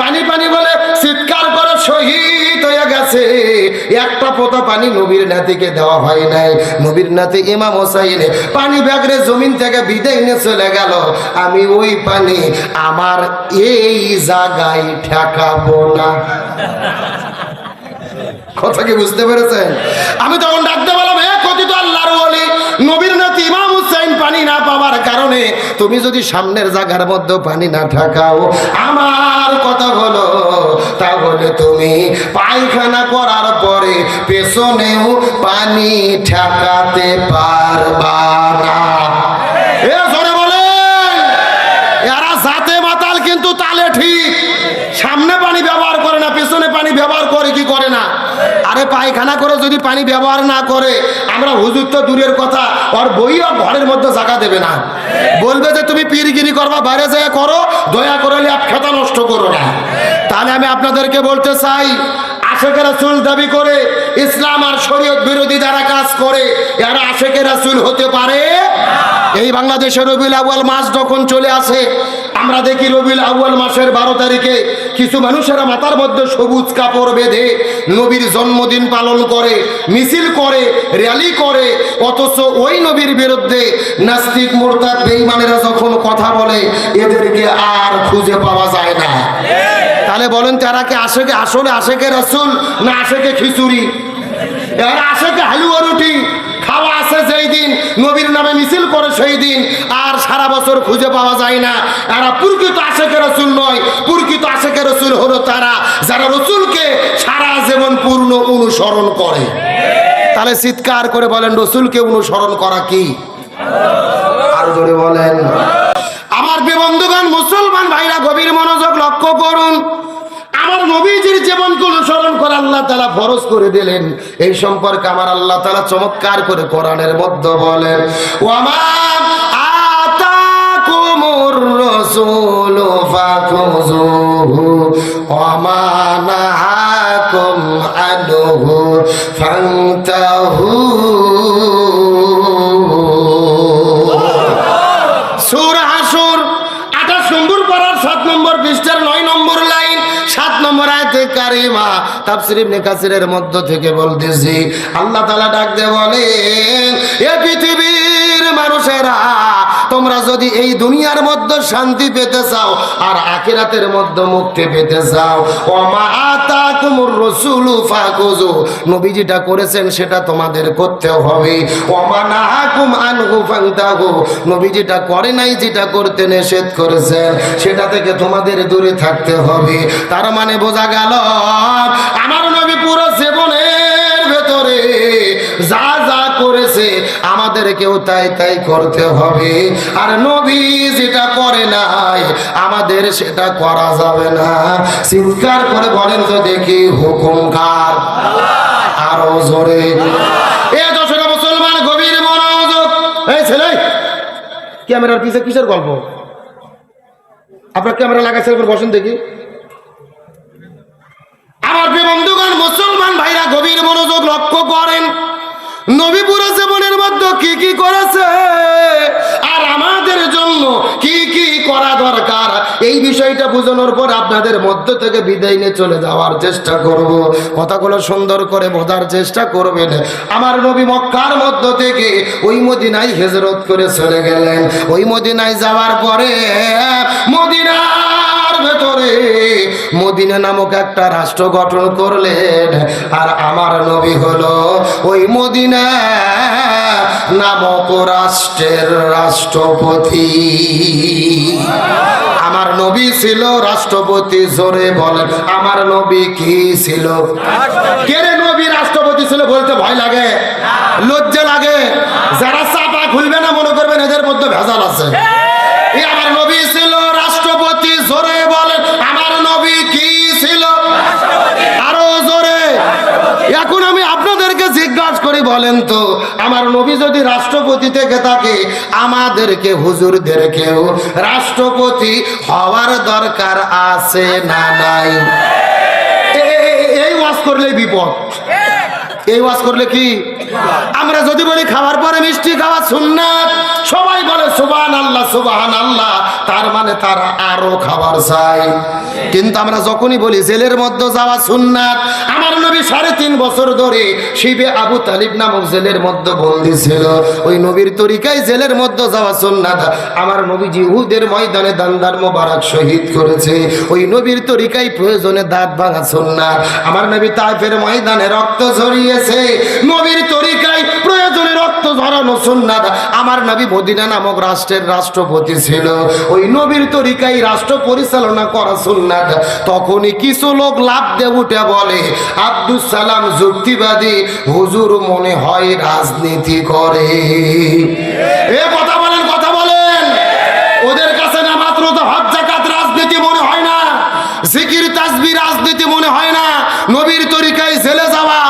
পানি পানি বলে চিৎকার করে শহীদ হয়ে গেছে। একটা ফোঁটা পানি নবীর নাতিকে দেওয়া হয় নাই। নবীর নাতি ইমাম হোসাইন পানি ব্যাগরে জমিন থেকে বিদায় নিয়ে চলে গেল। আমি ওই পানি আমার এই জায়গায় ঠেকাবো না। কথা কি বুঝতে পেরেছেন? আমি তখন ডাকতে বললাম, হে কথিত আল্লাহর ওলি, নবীর নাতি ইমাম হুসাইন পানি না পাওয়ার কারণে তুমি যদি সামনের জায়গার মধ্যে পানি না ঠেকাও, আমার কথা হলো তাহলে তুমি পায়খানা করার পরে পেছনেও পানি ঠেকাতে পারবা না। এ জোরে বলেন। আরে পায়খানা করে যদি পানি ব্যবহার না করে, আমরা হুজুর তো দূরের কথা, আর বইও ঘরের মধ্যে জায়গা দেবে না, বলবে যে তুমি পীরগিরি করবা, বাইরে যায় করো, দয়া করে ল্যাপ খাতা নষ্ট করো না। তাহলে আমি আপনাদেরকে বলতে চাই, আশেকে রাসূল দাবি করে ইসলাম আর শরীয়ত বিরোধী যারা কাজ করে, এরা আশেকে রাসূল হতে পারে। এই বাংলাদেশে রবিউল আউয়াল মাস যখন চলে আসে, আমরা দেখি রবিউল আউয়াল মাসের 12 তারিখে কিছু মানুষেরা মাথার মধ্যে সবুজ কাপড় বেঁধে নবীর জন্মদিন পালন করে, মিছিল করে, র্যালি করে, অথচ ওই নবীর বিরুদ্ধে নাস্তিক মুরতাদ বেঈমানেরা যখন কথা বলে, এদেরকে আর খুঁজে পাওয়া যায় না। তাহলে বলেন তারা কি আসলে আশেকে রাসূল না আশেকে খিচুড়ি? এরা আশেকে হালুয়া রুটি খাওয়া আছে যেই দিন, নবীর নামে মিছিল করে সেই দিন, আর সারা বছর খুঁজে পাওয়া যায় না। এরা প্রকৃত আশেকে রাসূল নয়, প্রকৃত আশেকে রাসূল হলো তারা যারা রাসূলকে সারা জীবন পূর্ণ অনুসরণ করে। তাহলে চিৎকার করে বলেন, রাসূলকে অনুসরণ করা কি? আরো জোরে বলেন। আমার বন্ধুগণ, মুসলমান ভাইরা, গভীর মনোযোগ লক্ষ্য করুন। আমার নবীজির জীবনকে অনুসরণ করে আল্লাহ তাআলা ফরজ করে দিলেন। এই সম্পর্কে আমার আল্লাহ তাআলা চমৎকার করে কোরআনের মধ্যে বলেন, ওয়ামা আতাকুমুর রাসূলু ফাখুযুহু ওয়ামা নাহাকুম আনহু ফান্তাহু। সূরা হাসর 28 নম্বর পারার 7 নম্বর পৃষ্ঠার 9 নম্বর লাইন, 7 নম্বর আয়াতে কারিমা। তাফসীর ইবনে কাসিরের মধ্য থেকে বলতেছি, আল্লাহ তাআলা ডাক দিয়ে বলেন, এ পৃথিবীর মানুষেরা, তোমরা যদি এই দুনিয়ার মধ্যে শান্তি পেতে চাও আর আখিরাতের মধ্যে মুক্তি পেতে চাও, ওমা আতাকুমুর রাসূলু ফাখুযু, নবী যেটা করেছেন সেটা তোমাদের করতে হবে। ওমা নাহাকুম আনহু ফান্তাহু, নবী যেটা করে নাই, যেটা করতে নিষেধ করেছেন সেটা থেকে তোমাদের দূরে থাকতে হবে। তার মানে বোঝা গেল, আমার নবী পুরো জীবনের ভেতরে যা যা করেছে আমাদেরকেও তাই তাই করতে হবে। আর নবী যেটা করে নাই আমাদের সেটা করা যাবে না। চিৎকার করে বলেন তো দেখি, হুকুম কার? আরো জোরে। এ দশটা মুসলমান, গভীর মনোযোগ। এই ছেলে, ক্যামেরার পিছে কিসের গল্প? আপনার ক্যামেরা লাগাইছে, বসেন দেখি। আমার বন্ধুগণ, মুসলমান ভাইরা, গভীর মনোযোগ লক্ষ্য করেন। নবী পুরো জীবনের মধ্যে কি কি করেছে আর আমাদের জন্য কি কি করা দরকার, এই বিষয়টা বোঝানোর পর আপনাদের মধ্য থেকে বিদায় নিয়ে চলে যাওয়ার চেষ্টা করব। কথাগুলো সুন্দর করে বোঝার চেষ্টা করবেন। আমার নবী মক্কার মধ্য থেকে ওই মদিনায় হিজরত করে চলে গেলেন। ওই মদিনায় যাওয়ার পরে মদিনার ভেতরে মদিনা নামক একটা রাষ্ট্র গঠন করলেন। আর আমার নবী হলো ওই মদিনা নামক রাষ্ট্রের রাষ্ট্রপতি। আমার নবী ছিল রাষ্ট্রপতি। জোরে বলেন, আমার নবী কি ছিল? কে রে নবী রাষ্ট্রপতি ছিল বলতে ভয় লাগে, লজ্জা লাগে? যারা চাপা খুলবে না মনে করবেন এদের মধ্যে ভেজাল আছে। আমার নবী ছিল রাষ্ট্রপতি। জোরে বলেন, আমার নবী কি ছিল? আরো জোরে। এখন আমি আপনাদেরকে জিজ্ঞাসা করি, বলেন তো, আমার নবী যদি রাষ্ট্রপতি থেকে থাকে, আমাদেরকে হুজুরদেরকেও রাষ্ট্রপতি হওয়ার দরকার আছে না নাই? এই ওয়াজ করলে বিপদ। এই ওয়াজ করলে কি? আমরা যদি বলি খাওয়ার পরে মিষ্টি খাওয়া সুন্নাত, সবাই বলে সুবহানাল্লাহ সুবহানাল্লাহ, তার মানে তারা আরো খাবার চায়। কিন্তু আমরা যখনই বলি জেলের মধ্যে যাওয়া সুন্নাত, আমার নবী 3.5 বছর ধরে শিবে আবু তালিব নামক জেলের মধ্যে বন্দী ছিল। ওই নবীর তরিকায় জেলের মধ্যে যাওয়া সুন্নাত। আমার নবীজি উহুদের ময়দানে দান্দার মোবারক শহীদ করেছে। ওই নবীর তরিকায় প্রয়োজনে দাঁত ভাঙা সুন্নাত। আমার নবী তায়েফের ময়দানে রক্ত ঝরিয়েছে। নবীর তরিকায় প্রয়োজনে রক্ত ঝরানো সুন্নাত। আমার নবী মদিনা নামক রাষ্ট্রের রাষ্ট্রপতি ছিল। ওই নবীর তরিকায় রাষ্ট্র পরিচালনা করা সুন্নাত। তখনই কিছু লোক লাফ দিয়ে উঠে বলে, আব্দুল সালাম যুক্তিবাদী, হুজুর মনে হয় রাজনীতি করে। এ কথা বলেন, কথা বলেন। ওদের কাছে না মাত্র তো হজ যাকাত রাজনীতি মনে হয় না, জিকির তাসবিহ রাজনীতি মনে হয় না, নবীর তরিকায় জেলে যাওয়া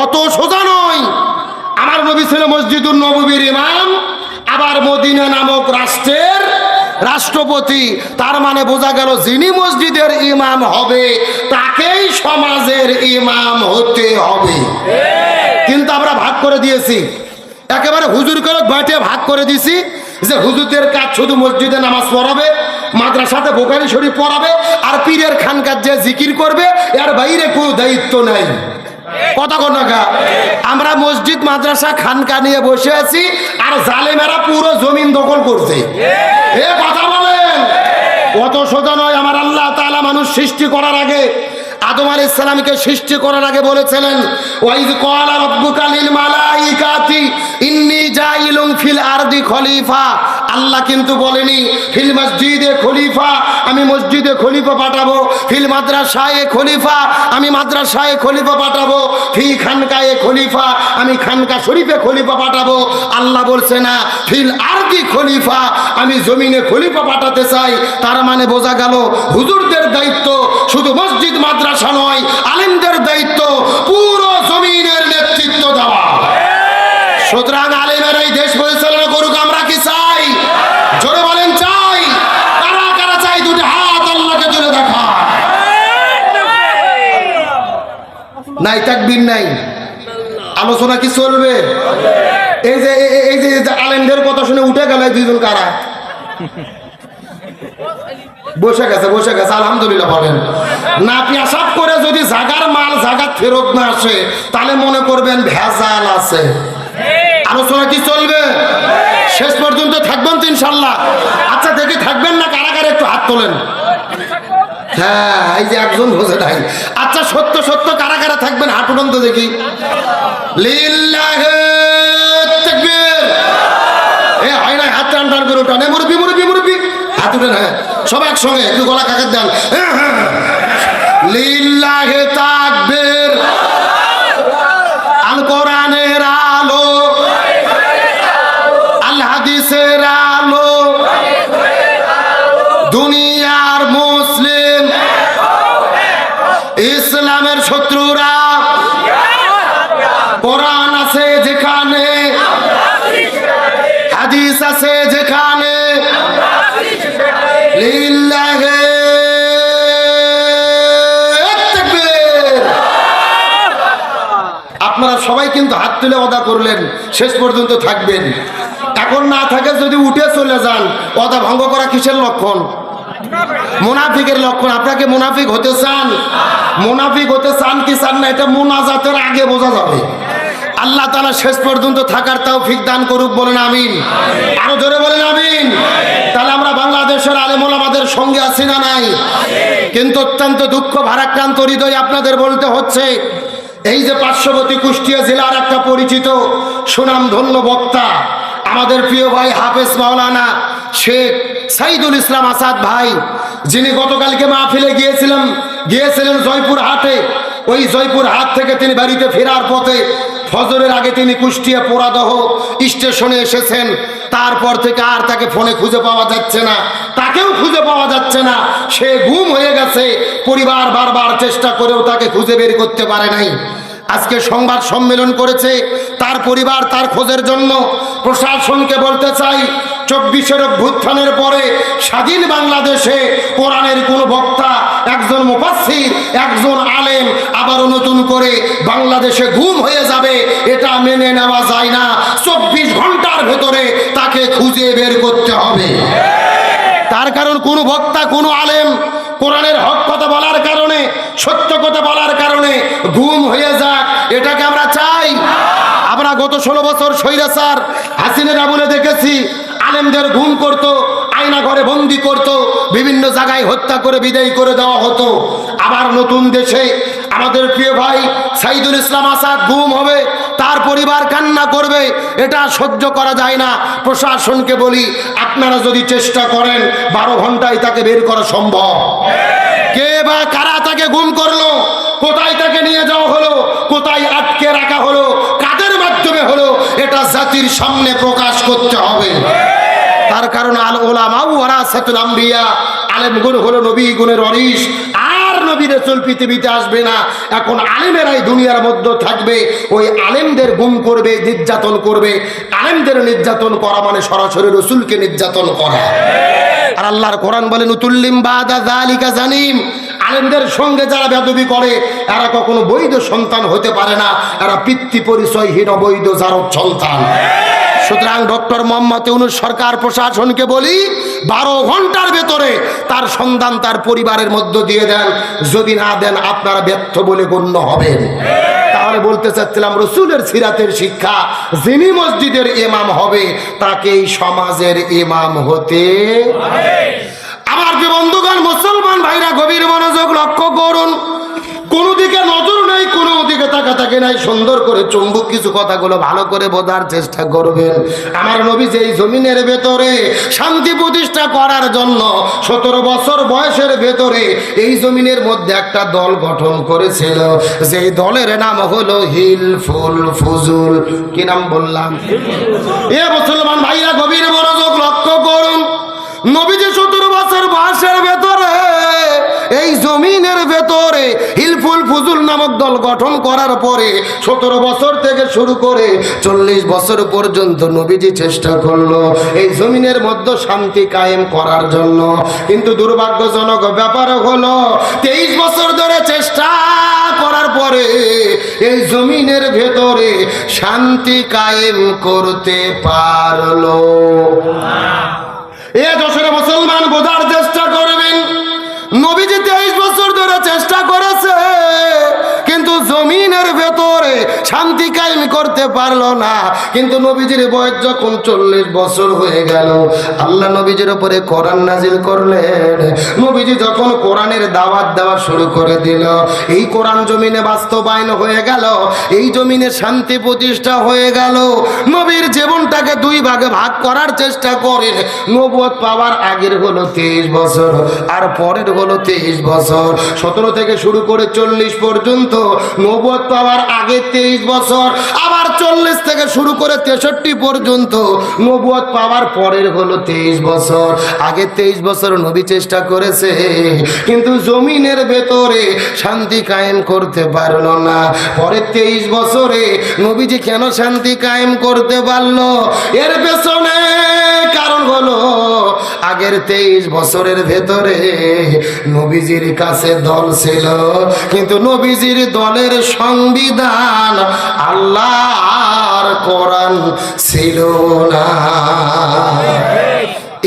অত সোজা নয়। আমার নবী ছিল মসজিদুল নববীর ইমাম, আবার মদিনা নামক রাষ্ট্রের রাষ্ট্রপতি। তার মানে বোঝা গেল যিনি মসজিদের ইমাম হবে তাকেই সমাজের ইমাম হতে হবে। কিন্তু আমরা ভাগ করে দিয়েছি, একেবারে হুজুর করে বাঁটে ভাগ করে দিছি যে হুজুরদের কাজ শুধু মসজিদে নামাজ পড়াবে, মাদ্রাসাতে বুখারী শরীফ পড়াবে, আর পীরের খানকার যে জিকির করবে এর বাইরে কোনো দায়িত্ব নাই। কথা কোন না, আমরা মসজিদ মাদ্রাসা খানকা নিয়ে বসে আছি আর জালেমেরা পুরো জমিন দখল করছে। এ কথা বলেন, অত সোজা নয়। আমার আল্লাহ তাআলা মানুষ সৃষ্টি করার আগে, আদম আলাইহিস সালামকে সৃষ্টি করার আগে বলেছিলেন, ওয়াইজ ক্বালা রাব্বুকা লিল মালাইকাতি ইন্নী জাইলুন ফিল আরদি খলিফা। আল্লাহ কিন্তু বলেনি ফিল মসজিদে খলিফা, আমি মসজিদে খলিফা পাঠাবো, ফিল মাদ্রাসায়ে খলিফা, আমি মাদ্রাসায়ে খলিফা পাঠাবো, ফি খানকায়ে খলিফা, আমি খানকা শরীফে খলিফা পাঠাবো। আল্লাহ বলছে না ফিল আরদি খলিফা, আমি জমিনে খলিফা পাঠাতে চাই। তার মানে বোঝা গেল হুজুরদের দায়িত্ব শুধু মসজিদ মাদ্রাসা নয়, আলেমদের দায়িত্ব পুরো জমিনের নেতৃত্ব দেওয়া। সুতরাং আলেমেরা এই দেশ পরিচালনা করুক, আমরা কি চাই? জোরে বলেন চাই। কারা কারা চাই? দুটি হাত আল্লাহকে তুলে দেখা। নাই তাকবীর নাই, আলোচনা কি চলবে? এই যে এই যে আলেমদের কথা শুনে উঠে গেল দুইজন, কারা? বসে গেছে, বসে গেছে, আলহামদুলিল্লাহ বলেন না। পেশাব করে যদি জাগার মাল জাগাত ফেরত না আসে তাহলে মনে করবেন ভেজাল আছে। আলোচনা কি চলবে? শেষ পর্যন্ত থাকবেন তো ইনশাল্লাহ? আচ্ছা দেখি থাকবেন না কারা কারা, একটু হাত তোলেন। হ্যাঁ, এই যে একজন বোঝে নাই। আচ্ছা সত্য সত্য কারা কারা থাকবেন, হাত উঠান তো দেখি। লিল্লাহি তাকবীর। এ হয় না, হাত টান টান করে উঠান। মুরব্বি মুরব্বি মুরব্বি হাত উঠেন। হ্যাঁ সব একসঙ্গে একটু গলা কাকার দেন। লিল্লাহি তাকবীর। আল কোরআনের আলো, আল হাদিসের আলো, দুনিয়ার মুসলিম, ইসলামের শত্রুরা, কোরআন আছে যেখানে, হাদিস আছে যেখানে, লিল্লাহি তাকবীর। আপনারা সবাই কিন্তু হাত তুলে ওয়াদা করলেন শেষ পর্যন্ত থাকবেন। এখন না থাকে যদি উঠে চলে যান, ওয়াদা ভঙ্গ করা কিসের লক্ষণ? মুনাফিকের লক্ষণ। আপনাকে মুনাফিক হতে চান? মুনাফিক হতে চান কি চান না, এটা মুনাজাতের আগে বোঝা যাবে। আল্লাহ তাআলা শেষ পর্যন্ত থাকার তৌফিক দান করুক, বলেন আমিন। আরো জোরে বলেন আমিন। তাহলে আমরা বাংলাদেশের আলেম ওলামাদের সঙ্গে আছি না নাই? কিন্তু অত্যন্ত দুঃখ ভারাক্রান্ত হৃদয় আপনাদের বলতে হচ্ছে, এই যে পার্শ্ববর্তী কুষ্টিয়া জেলার একটা পরিচিত সুনামধন্য বক্তা আমাদের প্রিয় ভাই হাফেজ মাওলানা শেখ সাইদুল ইসলাম আসাদ ভাই, যিনি গতকালকে মাহফিলে গিয়েছিলেন জয়পুর হাটে। ওই জয়পুর হাট থেকে তিনি বাড়িতে ফেরার পথে ফজরের আগে তিনি কুষ্টিয়া পোড়াদহ স্টেশনে এসেছেন। তারপর থেকে আর তাকে ফোনে খুঁজে পাওয়া যাচ্ছে না, তাকেও খুঁজে পাওয়া যাচ্ছে না। সে গুম হয়ে গেছে। পরিবার বারবার চেষ্টা করেও তাকে খুঁজে বের করতে পারে নাই। আজকে সংবাদ সম্মেলন করেছে তার পরিবার তার খোঁজের জন্য। প্রশাসনকে বলতে চাই, 24-এর অভ্যুত্থানের পরে স্বাধীন বাংলাদেশে কোরআনের কোন বক্তা, একজন মুফাসসির, একজন আলেম আবারও নতুন করে বাংলাদেশে গুম হয়ে যাবে, এটা মেনে নেওয়া যায় না। 24 ঘন্টার ভেতরে তাকে খুঁজে বের করতে হবে। তার কারণ কোন বক্তা, কোন আলেম কোরআনের হক কথা বলার কারণে, সত্য কথা বলার কারণে গুম হয়ে যাক, এটাকে আমরা চাই? আমরা গত 16 বছর স্বৈরাচার হাসিনার আমলে দেখেছি আলেমদের গুম করত, আয়না ঘরে বন্দি করত, বিভিন্ন জায়গায় হত্যা করে বিদায় করে দেওয়া হতো। আবার নতুন দেশে আমাদের প্রিয় ভাই সাইদুল ইসলাম আসাদ গুম হবে, তার পরিবার কান্না করবে, এটা সহ্য করা যায় না। প্রশাসনকে বলি, আপনারা যদি চেষ্টা করেন 12 ঘন্টায় তাকে বের করা সম্ভব। কে বা কারা তাকে গুম করলো, কোথায় তাকে নিয়ে যাওয়া হলো, কোথায় আটকে রাখা হলো, কাদের মাধ্যমে হলো, এটা জাতির সামনে প্রকাশ করতে হবে। তার কারণ আল উলামা ওয়ারাসাতুল আম্বিয়া, আলেমগুণ হলো নবী গুণের ওয়ারিস। আর নবী রাসূল পৃথিবীতে আসবে না, এখন আলেমেরাই দুনিয়ার মধ্যে থাকবে। ওই আলেমদের গুম করবে, নির্যাতন করবে। আলেমদের নির্যাতন করা মানে সরাসরি রাসূলকে নির্যাতন করা। আর আল্লাহর কোরআন বলেন উতুল্লিম বাদা যালিকা জানিম, আলেমদের সঙ্গে যারা বেয়াদবি করে এরা কখনো বৈধ সন্তান হতে পারে না, এরা পিতৃ পরিচয়হীন অবৈধ জারদ সন্তান। সুতরাং ডক্টর মোহাম্মদ ইউনূস সরকার প্রশাসনকে বলি 12 ঘন্টার ভেতরে তার সন্ধান তার পরিবারের মধ্য দিয়ে দেন, যদি না দেন আপনারা ব্যর্থ বলে গণ্য হবেন। তাহলে বলতে চাচ্ছিলাম রাসূলের সিরাতের শিক্ষা, যিনি মসজিদের ইমাম হবে তাকে এই সমাজের ইমাম হতে হবে। আমার যে বন্ধুগণ মুসলমান ভাইরা গভীর মনোযোগ লক্ষ্য করুন, কোন দিকে নজর নাই, কোন দিকে তাকাতাকি নাই, সুন্দর করে চুম্বক কিছু কথাগুলো ভালো করে বোঝার চেষ্টা করবেন। আমার নবী যেই জমিনের ভেতরে শান্তি প্রতিষ্ঠা করার জন্য 17 বছর বয়সের ভেতরে এই জমিনের মধ্যে একটা দল গঠন করেছিল, যেই দলের নাম হলো হিলফুল ফুজুল। কি নাম বললাম? এ মুসলমান ভাইরা গভীর মনোযোগ লক্ষ্য করুন, নবীজি 17 বছর বয়সের ভেতরে এই জমিনের ভেতরে হিলফুল ফুজুল নামক দল গঠন করার পরে 17 বছর থেকে শুরু করে 40 বছর পর্যন্ত নবীজি চেষ্টা করলো এই জমিনের মধ্যে শান্তি কায়েম করার জন্য। কিন্তু দুর্ভাগ্যজনক ব্যাপার হলো 23 বছর ধরে চেষ্টা করার পরে এই জমিনের ভেতরে শান্তি কায়েম করতে পারলো না। এ দশরে মুসলমান বোঝার চেষ্টা করবেন, নবীজি 23 বছর ধরে চেষ্টা করেছে কিন্তু জমিনের ভেতরে শান্তি কায়েম করতে পারলো না। কিন্তু নবীজির বয়স যখন 40 বছর হয়ে গেল, আল্লাহ নবীজির উপরে কোরআন নাজিল করলেন। নবীজি যখন কোরআনের দাওয়াত দেওয়া শুরু করে দিল, এই কোরআন জমিনে বাস্তবায়ন হয়ে গেল, এই জমিনে শান্তি প্রতিষ্ঠা হয়ে গেল। নবীর জীবনটাকে 2 ভাগে ভাগ করার চেষ্টা করেন। নবুয়ত পাওয়ার আগের হলো 23 বছর আর পরের হলো 23 বছর। 17 থেকে শুরু করে 40 পর্যন্ত নবুয়ত পাওয়ার আগে 23 বছর, আবার 40 থেকে শুরু করে 63 পর্যন্ত নবুয়ত পাওয়ার পরের হলো 23 বছর। আগে 23 বছর নবী চেষ্টা করেছে কিন্তু জমিনের ভেতরে শান্তি কায়েম করতে পারলো না। পরের 23 বছরে নবীজি কেন শান্তি কায়েম করতে পারলো? এর পেছনে কারণ হলো আগের 23 বছরের ভেতরে নবীজির কাছে দল ছিল, কিন্তু নবীজির দলের সংবিধান আল্লাহর কোরআন ছিল না।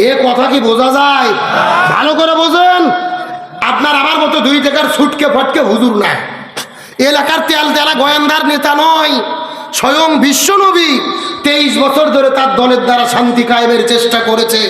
এ কথা কি বোঝা যায়? ভালো করে বোঝেন। আপনার আমার মতো 2 টাকার ছুটকে ফটকে হুজুর না, এলাকার তেল তেলা গোয়েন্দার নেতা নয়, স্বয়ং বিশ্বনবী 23 বছর ধরে তার দলের দ্বারা শান্তি কায়েমের চেষ্টা করেছে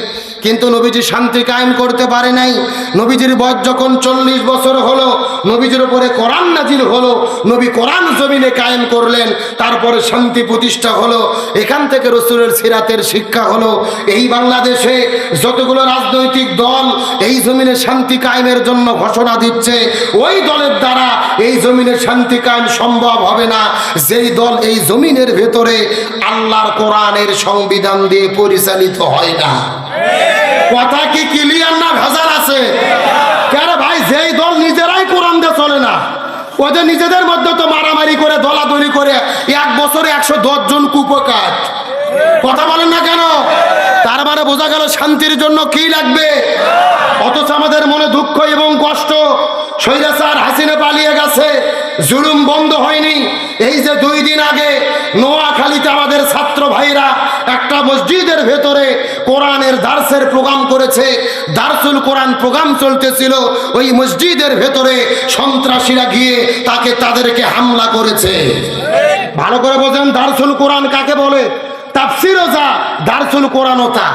কিন্তু নবীজি শান্তি কায়েম করতে পারে নাই। নবীজির বয়স যখন 40 বছর হলো, নবীজির উপরে কোরআন নাজিল হলো, নবী কোরআন জমিনে কায়েম করলেন, তারপরে শান্তি প্রতিষ্ঠা হলো। এখান থেকে রাসূলের সিরাতের শিক্ষা হলো এই বাংলাদেশে যতগুলো রাজনৈতিক দল এই জমিনে শান্তি কায়েমের জন্য ঘোষণা দিচ্ছে, ওই দলের দ্বারা এই জমিনে শান্তি কায়েম সম্ভব হবে না যেই দল এই জমিনের ভেতরে আল্লাহর কোরআনের সংবিধান দিয়ে পরিচালিত হয় না। কথা কি ক্লিয়ার না ভেজাল আছে? কেন ভাই, যেই দল নিজেরাই কোরআন দিয়ে চলে না, ওদের নিজেদের মধ্যে তো মারামারি করে দলাদলি করে 1 বছরে 110 জন কুপকার। কথা বলেন না কেন? তার মানে বোঝা গেল শান্তির জন্য কি লাগবে। অথচ আমাদের মনে দুঃখ এবং কষ্ট, স্বৈরাচার হাসিনা পালিয়ে গেছে, জুলুম বন্ধ হয়নি। এই যে 2 দিন আগে নোয়াখালীতে আমাদের ছাত্র ভাইরা একটা মসজিদের ভেতরে কোরআনের দার্সের প্রোগ্রাম করেছে, দার্সুল কোরআন প্রোগ্রাম চলতেছিল, ওই মসজিদের ভেতরে সন্ত্রাসীরা গিয়ে তাদেরকে হামলা করেছে। ভালো করে বোঝেন দার্সুল কোরআন কাকে বলে, তাফসীরও যা, দার্সুল কোরআনও তা।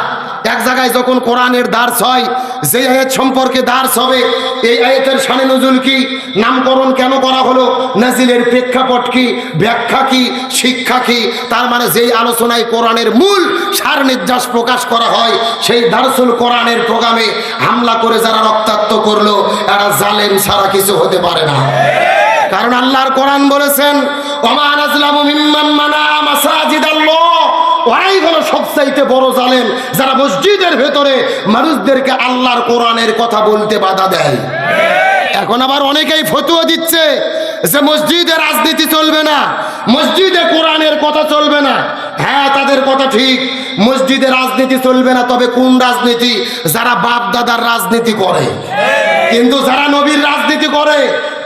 এক জায়গায় যখন কোরআনের দার্স হয়, যে আয়াত সম্পর্কে দার্স হবে, এই আয়াতের শানে নজুল কি, নামকরণ কেন করা হলো, নাজিলের প্রেক্ষাপট কি, ব্যাখ্যা কি, শিক্ষা কি, তার মানে যেই আলোচনায় কোরআনের মূল সার নির্যাস প্রকাশ করা হয়, সেই দার্সুল কোরআনের প্রোগ্রামে হামলা করে যারা রক্তাক্ত করলো, এরা জালেম ছাড়া কিছু হতে পারে না। কারণ আল্লাহর কোরআন বলেছেন ওমা নাজলামু মিম্মান মানা মাসাজিদাল্লাহ, ওরাই হলো সবচাইতে বড় জালেম যারা মসজিদের ভেতরে মানুষদেরকে আল্লাহর কোরআনের কথা বলতে বাধা দেয়। এখন আবার অনেকেই ফতোয়া দিচ্ছে যে মসজিদে রাজনীতি চলবে না, মসজিদে কোরআনের কথা চলবে না। হ্যাঁ, তাদের কথা ঠিক, মসজিদে রাজনীতি চলবে না, তবে কোন রাজনীতি? যারা বাপ দাদার রাজনীতি করে। কিন্তু যারা নবীর রাজনীতি করে,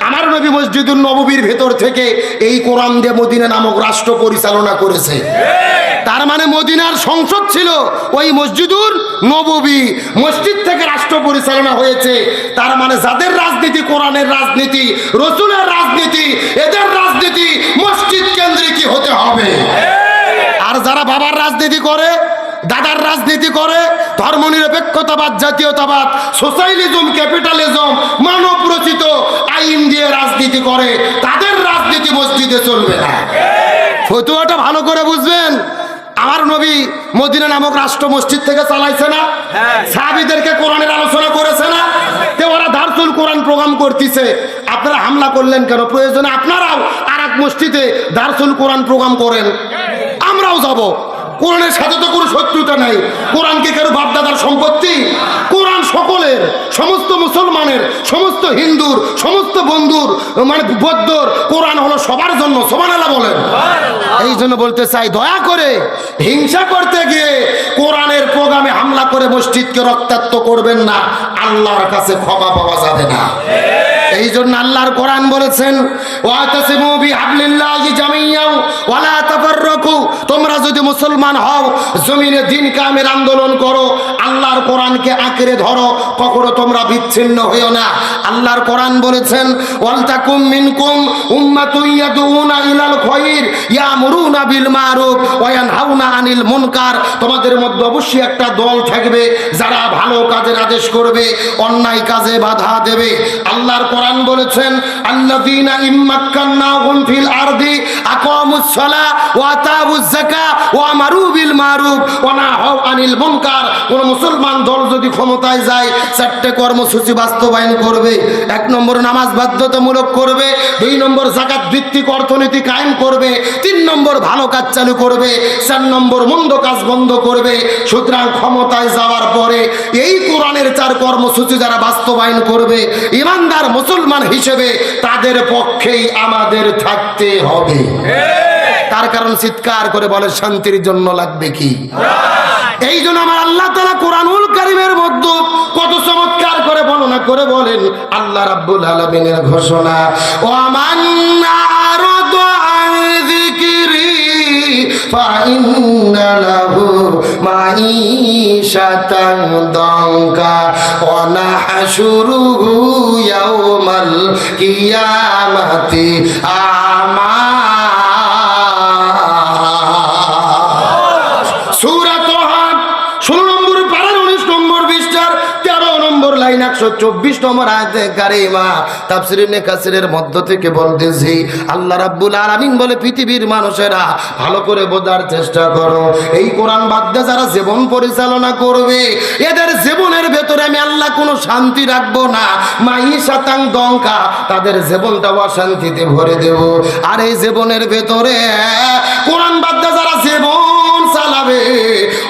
আমার নবী মসজিদুল নববীর ভেতর থেকে এই কোরআন দিয়ে মদিনা নামক রাষ্ট্র পরিচালনা করেছে। তার মানে মদিনার সংসদ ছিল ওই মসজিদুল নববী, মসজিদ থেকে রাষ্ট্র পরিচালনা হয়েছে। তার মানে যাদের রাজনীতি কোরআনের রাজনীতি, রসুলের রাজনীতি, এদের রাজনীতি মসজিদ কেন্দ্রিকই হতে হবে। আর যারা বাবার রাজনীতি করে, দাদার রাজনীতি করে, ধর্মনিরপেক্ষতাবাদ, জাতীয়তাবাদ, সোশ্যালিজম, ক্যাপিটালিজম, মানব রচিত আইন দিয়ে রাজনীতি করে, তাদের রাজনীতি মসজিদে চলবে না। ফতোয়াটা ভালো করে বুঝবেন। আমার নবী মদিনা নামক রাষ্ট্র মসজিদ থেকে চালাইছে না? সাহাবীদেরকে কোরআনের আলোচনা করেছে না? তে ওরা দারসুল কোরআন প্রোগ্রাম করতেছে, আপনারা হামলা করলেন কেন? প্রয়োজনে আপনারাও আর এক মসজিদে দারসুল কোরআন প্রোগ্রাম করেন, আমরাও যাব। কোরআনের সাথে তো কোনো শত্রুতা নাই। কোরআন কি কারো বাপদাদার সম্পত্তি? কোরআন সকলের, সমস্ত মুসলমানের, সমস্ত হিন্দুর, সমস্ত বন্ধুর, মানে বৌদ্ধর। কোরআন হলো সবার জন্য। সুবহানাল্লাহ বলেন। এই জন্য বলতে চাই, দয়া করে হিংসা করতে গিয়ে কোরআনের প্রোগ্রামে হামলা করে মসজিদকে রক্তাক্ত করবেন না, আল্লাহর কাছে ক্ষমা পাওয়া যাবে না। এই জন্য আল্লাহর কোরআন বলেছেন, ওয়াতাসিমু বিহাবলিল্লাহি জামিয়াও ওয়ালা তাফাররাকু, তোমরা যদি মুসলমান হও, জমিনে দ্বীন কায়েমের আন্দোলন করো, আল্লাহর কোরআনকে আঁকড়ে ধরো, কখনো তোমরা বিচ্ছিন্ন হইও না। আল্লাহর কোরআন বলেছেন, ওয়ালতাকুম মিনকুম উম্মাতুন ইয়াদউনা ইলাল খায়র ইয়ামুরুনা বিল মারুফ ওয়া ইয়ানহাউনা আনিল মুনকার, তোমাদের মধ্যে অবশ্যই একটা দল থাকবে যারা ভালো কাজের আদেশ করবে, অন্যায় কাজে বাধা দেবে। আল্লাহর কোরআন বলেছেন, আল্লাযীনা ইম্মাক্কান্নাহুম ফিল আরদি আকামুস সালাহ ওয়া আতাউজ যাকাত ওয়া আমারু বিল মারুফ ওয়া নাহাউ আনিল মুনকার। কোন মুসলমান দল যদি ক্ষমতায় যায়, চারটি কর্মসূচি বাস্তবায়ন করবে। 1 নম্বর নামাজ বাধ্যতামূলক করবে, 2 নম্বর যাকাত ভিত্তিক অর্থনীতি কায়েম করবে, 3 নম্বর ভালো কাজ চালু করবে, 4 নম্বর মন্দ কাজ বন্ধ করবে। সুতরাং ক্ষমতায় যাওয়ার পরে এই কোরআনের 4 কর্মসূচি যারা বাস্তবায়ন করবে, ইমানদার মুসলমান হিসেবে তাদের পক্ষেই আমাদের থাকতে হবে। তার কারণ চিৎকার করে বলে, শান্তির জন্য লাগবে কি? এই জন্য আমার আল্লাহ তাআলা কোরআনুল কারীমের মধ্যে কত চমৎকার করে বর্ণনা করে বলেন, আল্লাহ রাব্বুল আলামিনের ঘোষণা, ওয়া মান আরাদা আন যিকরি ফাইন্না লাহু মাঈশাতান দাঙ্কা ওয়া নাহশুরুহু ইয়াওমাল কিয়ামাতি আমা। সূরা তাহা 16 নম্বর পারার 19 নম্বর পৃষ্ঠার 13 নম্বর লাইন 124 নম্বর আয়াতে কারিমা তাফসীর ইবনে কাসিরের মধ্য থেকে বলতেছি, আল্লাহ রাব্বুল আলামিন বলে, পৃথিবীর মানুষেরা ভালো করে বোঝার চেষ্টা করো, এই কোরআন বাদ দিয়ে যারা জীবন পরিচালনা করবে, এদের জীবনের ভেতরে আমি আল্লাহ কোনো শান্তি রাখবো না। মাঈশাতান দঙ্কা, তাদের জীবনটা অশান্তিতে ভরে দেব। আর এই জীবনের ভেতরে কোরআন বাদ দিয়ে যারা জীবন চালাবে,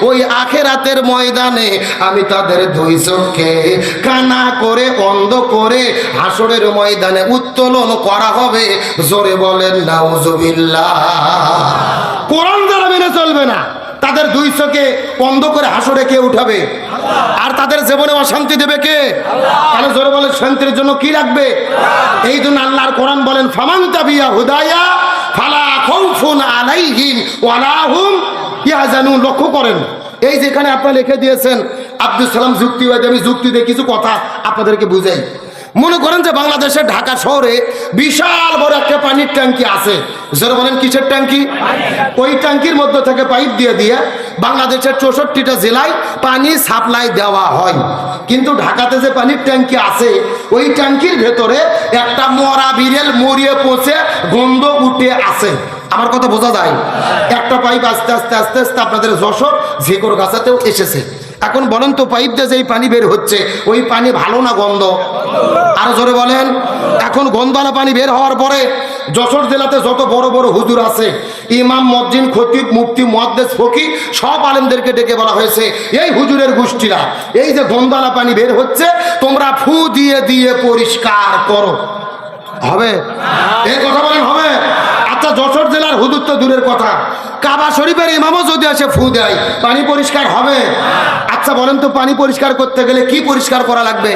ওই আখিরাতের ময়দানে আমি তাদের 2 চোখকে কানা করে, অন্ধ করে হাসরের ময়দানে উত্তোলন করা হবে। জোরে বলেন নাউজুবিল্লাহ। কোরআন যারা মেনে চলবে না, তাদের 2 চোখে অন্ধ করে হাসরে কে উঠাবে? আর তাদের জীবনে অশান্তি দেবে কে? তাহলে জোরে বলেন, শান্তির জন্য কি রাখবে? এই জন্য আল্লাহর কোরআন বলেন, ফামান তাবিয়া হুদায়া ফালা খাউফুন আলাইহিম ওয়ালা হুম ইয়াহজানুন। লক্ষ্য করেন, এই যেখানে আপনারা লিখে দিয়েছেন আব্দুল সালাম যুক্তিবাদী, আমি যুক্তি দিয়ে কিছু কথা আপনাদেরকে বুঝাই। মনে করেন যে বাংলাদেশের ঢাকা শহরে বিশাল বড় একটা পানির ট্যাঙ্কি আছে। যারা বলেন কিসের ট্যাঙ্কি? ওই ট্যাঙ্কির মধ্যে থেকে পাইপ দিয়ে দিয়ে বাংলাদেশের 64টা জেলায় পানি সাপ্লাই দেওয়া হয়। কিন্তু ঢাকাতে যে পানির ট্যাঙ্কি আছে, ওই ট্যাঙ্কির ভেতরে একটা মরা বিড়েল মরিয়ে পচে গন্ধ উঠে আছে। আমার কথা বোঝা যায়? একটা পাইপ আস্তে আস্তে আস্তে আস্তে আপনাদের যশোর ঝেকর গাছাতেও এসেছে। এখন বলেন তো, পাইপ দিয়ে যেই পানি বের হচ্ছে, ওই পানি ভালো না গন্ধ? আরো জোরে বলেন। এখন গন্ধওয়ালা পানি বের হওয়ার পরে যশোর জেলাতে যত বড় বড় হুজুর আছে, ইমাম, মসজিদ, খতিব, মুফতি, মুহাদ্দিস, ফকি, সব আলেমদেরকে ডেকে বলা হয়েছে, এই হুজুরের গোষ্ঠীরা এই যে গন্দালা পানি বের হচ্ছে তোমরা ফু দিয়ে দিয়ে পরিষ্কার করো। হবে? এই কথা বলেন হবে? আচ্ছা, যশোর জেলার হুজুর তো দূরের কথা, কাবা শরীফের ইমামও যদি আসে ফু দেয়, পানি পরিষ্কার হবে? আচ্ছা বলেন তো, পানি পরিষ্কার করতে গেলে কি পরিষ্কার করা লাগবে?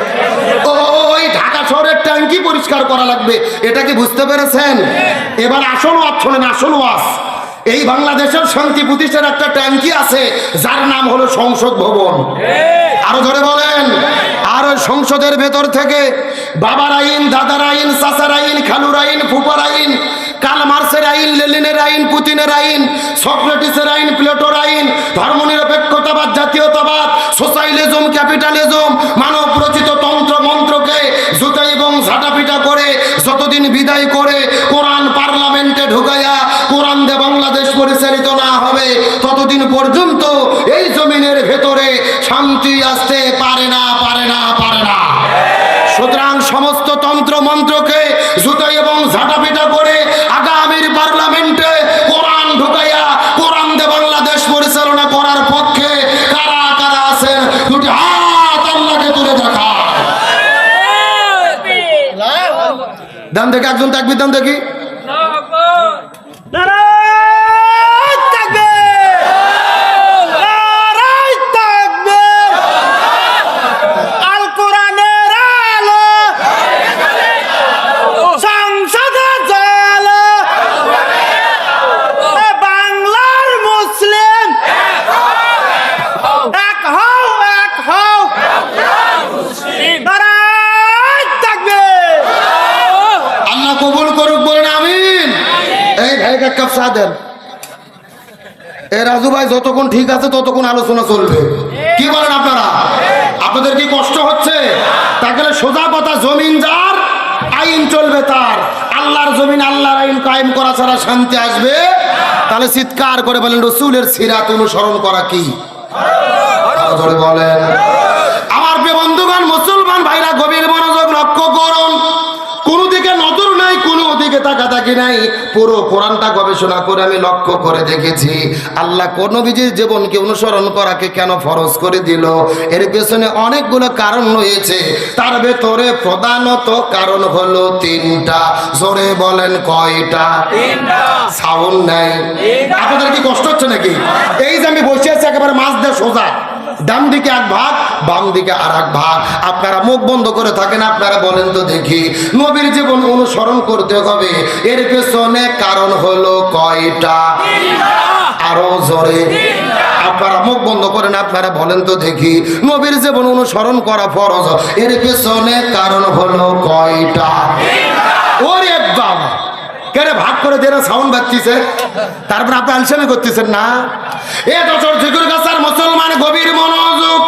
ওই ঢাকা শহরের ট্যাঙ্কি পরিষ্কার করা লাগবে। এটা কি বুঝতে পেরেছেন? এবার আসল ওয়াজ শোনেন, আসল ওয়াজ। এই বাংলাদেশের শান্তি প্রতিষ্ঠার একটা ট্যাঙ্কি আছে যার নাম হলো সংসদ ভবন। আরো ধরে বলেন। আর ওই সংসদের ভেতর থেকে বাবার আইন, দাদার আইন, চাচার আইন, খালুর আইন, ফুপার আইন, কার্ল মার্ক্সের আইন, লেনিনের আইন, পুতিনের আইন, সক্রেটিসের আইন, প্লেটোর আইন, ধর্মনিরপেক্ষতাবাদ, জাতীয়তাবাদ, সোশ্যালিজম, ক্যাপিটালিজম, মানব রচিত তন্ত্র মন্ত্রকে জুতা এবং ঝাঁটাপিটা করে যতদিন বিদায় করে কোরআন পার্লামেন্টে ঢুকাইয়া কোরআন দিয়ে বাংলাদেশ পরিচালিত না হবে ততদিন পর্যন্ত এই জমিনের ভেতরে শান্তি আসতে পারে না, পারে না, পারে না। সুতরাং সমস্ত তন্ত্র মন্ত্রকে জুতা এবং ঝাঁটাপিটা করে আগামীর পার্লামেন্টে কোরআন ঢুকাইয়া কোরআন দিয়ে বাংলাদেশ পরিচালনা করার পক্ষে কারা কারা আছেন দুটি হাত আল্লাহকে তুলে দেখা। দান দেখে একজন তাকবীর দান দেখি। রাজু ভাই যতক্ষণ ঠিক আছে ততক্ষণ আলোচনা চলবে। কি বলেন আপনারা? আপনাদের কি কষ্ট হচ্ছে? তাহলে সোজা কথা, জমিন যার, আইন চলবে তার। আল্লাহর জমিন, আল্লাহর আইন কায়েম করা ছাড়া শান্তি আসবে? তাহলে চিৎকার করে বলেন রাসূলের সিরাত অনুসরণ করা কি? জোরে বলেন। আমার প্রিয় বন্ধুগণ, মুসলমান ভাইরা, গভীর মনোযোগ লক্ষ্য করুন। কোনো দিকে নজর নাই, কোনো দিকে তাকাতাকি নাই। পুরো কোরআনটা গবেষণা করে আমি লক্ষ্য করে দেখেছি আল্লাহ কোন নবীজির জীবনকে অনুসরণ করাকে কেন ফরজ করে দিল। এর পেছনে অনেকগুলো কারণ রয়েছে, তার ভেতরে প্রধানত কারণ হলো তিনটা। জোরে বলেন কয়টা? সাউন্ড নাই। আপনাদের কি কষ্ট হচ্ছে নাকি? এই যে আমি বসে আছি একেবারে মাঝ দিয়ে সোজা, ডান দিকে এক ভাগ, বাম দিকে আর এক ভাগ। আপনারা মুখ বন্ধ করে থাকেন, আপনারা বলেন তো দেখি, নবীর জীবন অনুসরণ করতে হবে, এর পেছনে কারণ হলো কয়টা? আরো জোরে। আপনারা মুখ বন্ধ করেন, আপনারা বলেন তো দেখি, নবীর জীবন অনুসরণ করা ফরজ, এর পেছনে কারণ হলো কয়টা? ওরে বাবা, কেন ভাগ করে দেন? সাউন্ড বাজতিছে, তারপর আপনি আলসামি করতেছেন না? এ দশর ঝিকুর গাছার মুসলমান, গভীর মনোযোগ।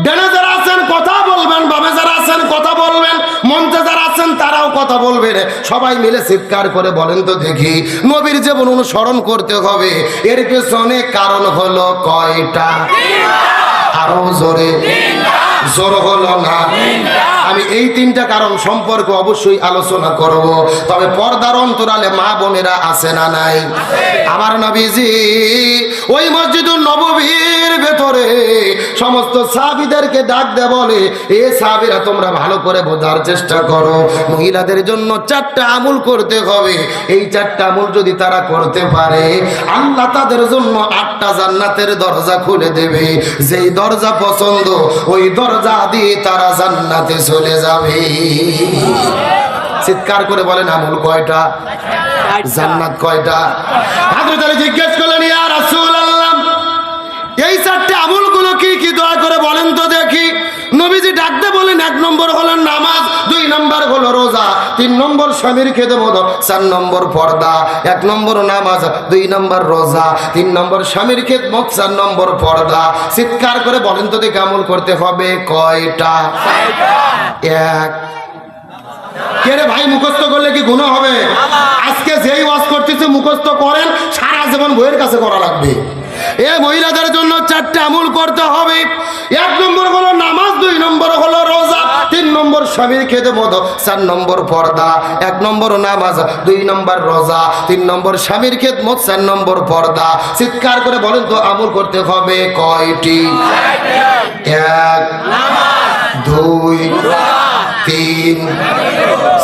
ডানে যারা আছেন কথা বলবেন, বামে যারা আছেন কথা বলবেন, মঞ্চে যারা আছেন তারাও কথা বলবেন। সবাই মিলে চিৎকার করে বলেন তো দেখি, নবীর জীবন অনুসরণ করতে হবে, এর পেছনে কারণ হলো কয়টা? আরো জোরে। জোর হলো না? আমি এই তিনটা কারণ সম্পর্কে অবশ্যই আলোচনা করব, তবে পর্দার অন্তরালে মা বোনেরা আছে না নাই? আমার নবীজি ওই মসজিদুল নববীর ভেতরে সমস্ত সাহাবীদেরকে ডাক দেয়, বলে এ সাহাবীরা তোমরা ভালো করে বোঝার চেষ্টা করো, মহিলাদের জন্য 4টা আমল করতে হবে। এই 4টা আমল যদি তারা করতে পারে, আল্লাহ তাদের জন্য 8টা জান্নাতের দরজা খুলে দেবে। যেই দরজা পছন্দ ওই দরজা দিয়ে তারা জান্নাতে চলে যাবে। চিৎকার করে বলেন আমল কয়টা? জান্নাত কয়টা? হযরত আলী জিজ্ঞেস করলেন, ইয়া রাসূলুল্লাহ, এই 4টা আমলগুলো কি কি? দয়া করে বলেন তো দেখি। নবীজি ডাকতে বলেন, 1 নম্বর হলো নামাজ, 2 নম্বর হলো রোজা, 3 নম্বর স্বামীর খেদমত, 4 নম্বর পর্দা। 1 নম্বর নামাজ, 2 নম্বর রোজা, 3 নম্বর স্বামীর খেদমত, 4 নম্বর পর্দা। চিৎকার করে বলেন তো দেখি আমল করতে হবে কয়টা? 1। কে রে ভাই, মুখস্থ করলে কি গুনাহ হবে? আজকে যেই ওয়াজ করতেছে মুখস্থ করেন, সারা জীবন বইয়ের কাছে করা লাগবে। এ মহিলাদের জন্য 4টা আমল করতে হবে। 1 নম্বর হলো নামাজ, 2 নম্বর হলো রোজা, 3 নম্বর নম্বর স্বামীর খেদমত, 4 নম্বর পর্দা, 1 নম্বর নামাজ, 2 নম্বর রোজা, 3 নম্বর স্বামীর খেদমত, 4 নম্বর পর্দা। চিৎকার করে বলেন তো আমল করতে হবে কয়টি? 1, 2, 3,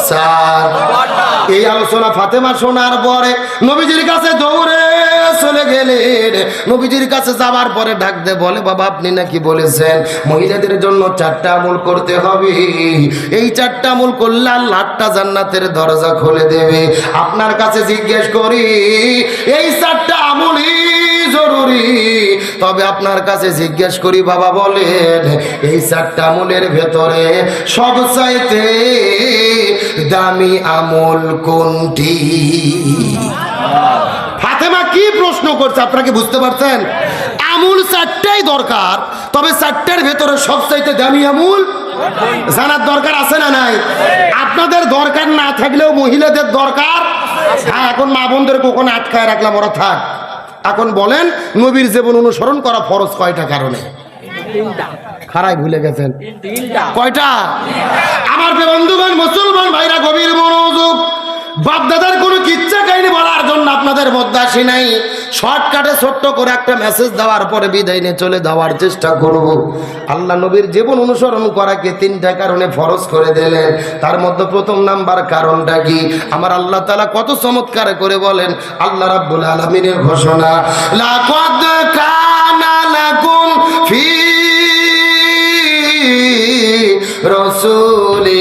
4। এই আলোচনা ফাতেমা শোনার পরে নবীজির কাছে দৌড়ে চলে গেলেন। নবীজির কাছে যাওয়ার পরে ডাক দে বলে, বাবা আপনি নাকি বলেছেন মহিলাদের জন্য 4টা আমল করতে হবে, এই 4টা আমল করলে আল্লাহ 8টা জান্নাতের দরজা খুলে দেবে। আপনার কাছে জিজ্ঞেস করি এই 4টা আমলই জরুরি, তবে আপনার কাছে জিজ্ঞেস করি বাবা বলেন এই 4টা আমলের ভেতরে সবচাইতে দামি আমল কোনটি? ফাতেমা কি প্রশ্ন করছে আপনারা কি বুঝতে পারছেন? আমল 4টাই দরকার, তবে 4টার ভেতরে সবচাইতে দামি আমল জানার দরকার আছে না নাই? আপনাদের দরকার না থাকলেও মহিলাদের দরকার। হ্যাঁ, এখন মা বোনদের কখনো আটকায় রাখলাম, ওরা থাক। এখন বলেন নবীর জীবন অনুসরণ করা ফরজ কয়টা কারণে? খারাই ভুলে গেছেন কয়টা? আমার বন্ধুগণ মুসলমান ভাইরা গভীর মনোযোগ। বাপ দাদার কোনো কিচ্ছা কাহিনী বলার জন্য আপনাদের মধ্যে আসি নাই। শর্টকাটে ছোট্ট করে একটা মেসেজ দেওয়ার পরে বিদায় নিয়ে চলে যাওয়ার চেষ্টা করব। আল্লাহ নবীর জীবন অনুসরণ করাকে 3টা কারণে ফরজ করে দিলেন। তার মধ্যে প্রথম নাম্বার কারণটা কি? আমার আল্লাহ তাআলা কত চমৎকার করে বলেন, আল্লাহ রাব্বুল আলামিনের ঘোষণা, লাকাদ কানা লাকুম ফি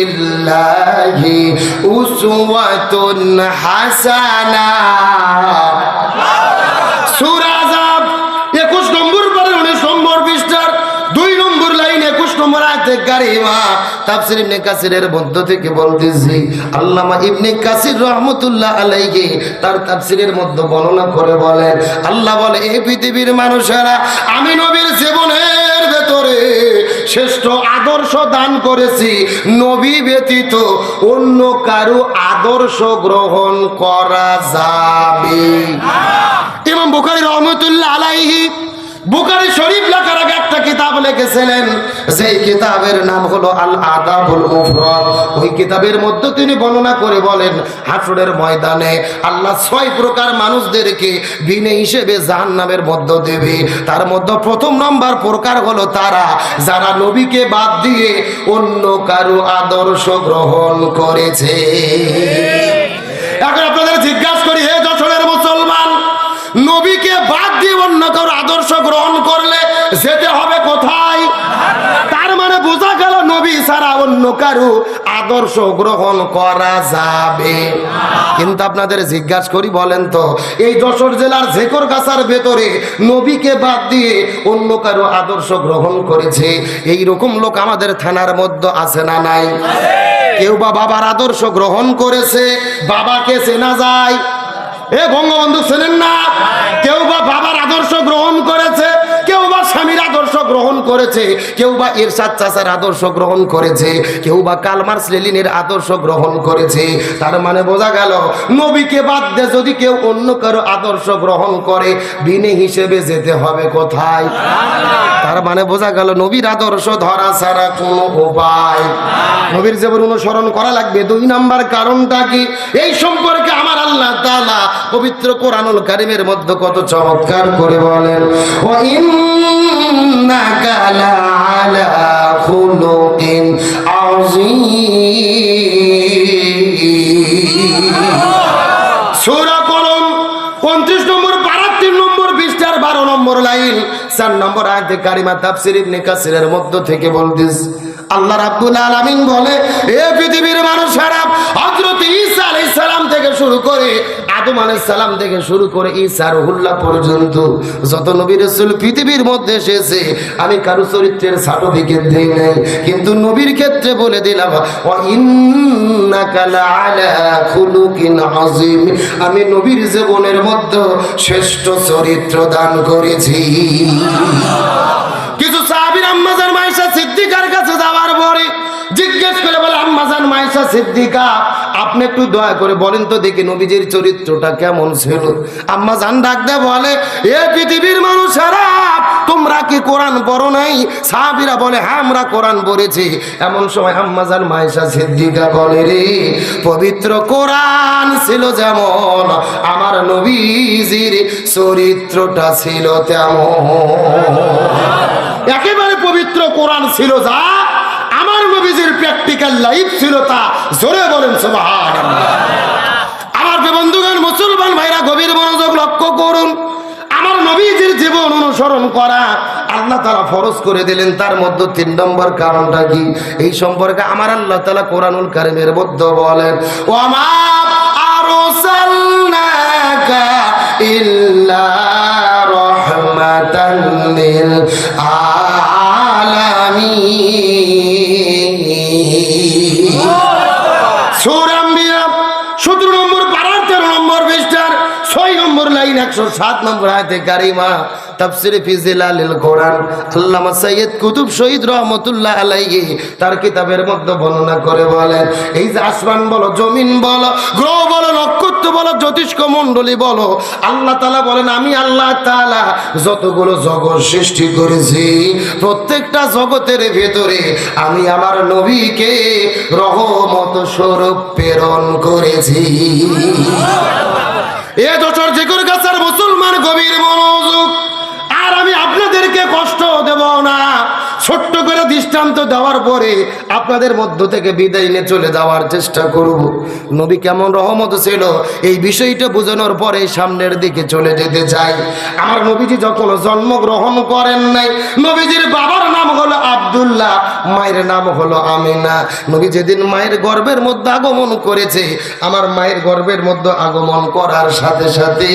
রাসূলিল্লাহি উসওয়াতুন হাসানাহ। সূরা আযাব 21 নম্বর পরে 19 নম্বর পৃষ্ঠার 2 নম্বর লাইন 21 নম্বর আয়াতে কারিমা। তাফসীর ইবনে কাসিরের মধ্য থেকে বলতেছি, আল্লামা ইবনে কাসির রাহমাতুল্লাহ আলাইহি তার তাফসীরের মধ্যে বর্ণনা করে বলেন, আল্লাহ বলে এই পৃথিবীর মানুষেরা আমি নবীর জীবনের ভেতরে শ্রেষ্ঠ আদর্শ দান করেছি, নবী ব্যতীত অন্য কারো আদর্শ গ্রহণ করা যাবে। ইমাম বুখারী রাহমাতুল্লাহ আলাইহি বুখারী শরীফ লেখার আগে একটা কিতাব লিখেছিলেন, সেই কিতাবের নাম হলো আল আদাবুল মুফরাদ। ওই কিতাবের মধ্যে তিনি বর্ণনা করে বলেন, হাসরের ময়দানে আল্লাহ 6 প্রকার মানুষদেরকে বিনে হিসেবে জাহান্নামের মধ্যে দেবে। তার মধ্যে প্রথম নম্বর প্রকার হলো তারা যারা নবীকে বাদ দিয়ে অন্য কারো আদর্শ গ্রহণ করেছে। এখন আপনাদের জিজ্ঞাসা করি, হে যশোরের মুসলমান, নবীকে বাদ দিয়ে অন্য কারো আদর্শ গ্রহণ করলে যেতে হবে কোথায়? তার মানে বোঝা গেল নবী ছাড়া অন্য কারো আদর্শ গ্রহণ করা যাবে। কিন্তু আপনাদের জিজ্ঞাসা করি, বলেন তো এই যশোর জেলার ঝেকরগাছার ভেতরে নবীকে বাদ দিয়ে অন্য কারো আদর্শ গ্রহণ করেছে এই রকম লোক আমাদের থানার মধ্যে আছে না নাই? কেউ বা বাবার আদর্শ গ্রহণ করেছে, বাবাকে চেনা যায়। এ বঙ্গবন্ধু চেনেন না? কেউ বা বাবার আদর্শ গ্রহণ করেছে, কেউ বা স্বামীর আদর্শ গ্রহণ করেছে, কেউ বা এরশাদ চাচার আদর্শ গ্রহণ করেছে, কেউ বা কার্ল মার্কস লেনিনের আদর্শ গ্রহণ করেছে। তার মানে বোঝা গেল নবীকে বাদ দিয়ে যদি কেউ অন্য কারো আদর্শ গ্রহণ করে বিনে হিসেবে যেতে হবে কোথায়? তার মানে বোঝা গেল নবীর আদর্শ ধরা ছাড়া কোনো উপায়, নবীর জীবন অনুসরণ করা লাগবে। 2 নাম্বার কারণটা কি? এই সম্পর্কে আমার আল্লাহ তাআলা পবিত্র কোরআনুল কারীমের মধ্যে কত চমৎকার করে বলেন, ওয়া ইন্নাকা লাআলা খুলুকিন আযীম। সূরা কলম 35 নম্বর পারা 3 নম্বর পৃষ্ঠার 12 নম্বর লাইন 4 নম্বর আয়াতে কারিমা। তাফসীর ইবনে কাসিরের মধ্য থেকে বলতেছে, আল্লাহ রাব্বুল আলামিন বলে, এ পৃথিবীর মানুষেরা হযরত ঈসা আলাইহিস সালাম থেকে শুরু করে আদম আলাইহিস সালাম থেকে শুরু করে ঈসা রুহুল্লাহ পর্যন্ত যত নবী রাসূল পৃথিবীর মধ্যে এসেছে আমি কারো চরিত্রের সার্টিফিকেট দেই নাই, কিন্তু নবীর ক্ষেত্রে বলে দিলাম, ওয়া ইন্নাকা লাআলা খুলুকিন আযীম। আমি নবীর জীবনের মধ্যে শ্রেষ্ঠ চরিত্র দান করেছি। কিছু সাহাবীর আম্মাজান মাইশা সিদ্দিকার কাছে যাওয়ার পরে জিজ্ঞেস করে বলে, আম্মাজান মাইশা সিদ্দিকা আপনি একটু দয়া করে বলেন তো দেখি নবীজির চরিত্রটা কেমন ছিল। আম্মাজান ডাক দেয় বলে, এ পৃথিবীর মানুষেরা তোমরা তোমরা কি কোরআন পড়ো নাই? সাহাবীরা বলে হ্যাঁ আমরা কোরআন পড়েছি। এমন সময় আম্মা জান মায়েশা সিদ্দিকা বলে রে পবিত্র কোরআন ছিল যেমন আমার নবীজির চরিত্রটা ছিল তেমন। একেবারে পবিত্র কোরআন ছিল যা, আমার নবীজির প্র্যাকটিক্যাল লাইফ ছিল তা। জোরে বলেন সুবহানাল্লাহ। আমার বন্ধুগণ, মুসলমান ভাইরা গভীর মনোযোগ লক্ষ্য করুন। আমার নবীজির জীবন অনুসরণ করা আল্লাহ তাআলা ফরজ করে দিলেন। তার মধ্যে 3 নম্বর কারণটা কি? এই সম্পর্কে আমার আল্লাহ তাআলা কোরআনুল কারীমের মধ্যে বলেন, ওয়া মা আরসালনাকা ইল্লা রাহমাতাল লিল আলামিন। সূরা আম্বিয়া 17 নম্বর পারার 13 নম্বর পৃষ্ঠার 6 নম্বর লাইন 107 নম্বর আয়াতে কারিমা, তাফসীরে ফি জিলালিল কোরআন, আল্লামা সাইয়্যিদ কুতুব শহীদ রহমাতুল্লাহ আলাইহি তার কিতাবের মধ্যে বর্ণনা করে বলেন, এই যে আসমান বলো, জমিন বলো, গ্রহ বলো, নক্ষত্র বলো, জ্যোতিষ্ক মণ্ডলী বলো, আল্লাহ তাআলা বলেন আমি আল্লাহ তাআলা যতগুলো জগৎ সৃষ্টি করেছি প্রত্যেকটা জগতের ভেতরে আমি আমার নবীকে রহমত স্বরূপ প্রেরণ করেছি। এ দোষর জিকির গাছের মুসলমান গভীর মনোযোগ। আর আমি আপনাদেরকে কষ্ট দেব না। ছোট্ট করে দৃষ্টান্ত দেওয়ার পরে আপনাদের মধ্য থেকে বিদায় নিয়ে চলে যাওয়ার চেষ্টা করব। নবী কেমন রহমত ছিল এই বিষয়টা বোঝানোর পরে সামনের দিকে চলে যেতে চাই। আমার নবীজি যখন জন্মগ্রহণ করেন নাই, নবীজির বাবার নাম হলো আব্দুল্লাহ, মায়ের নাম হলো আমিনা। নবী যেদিন মায়ের গর্ভের মধ্যে আগমন করেছে, আমার মায়ের গর্ভের মধ্যে আগমন করার সাথে সাথে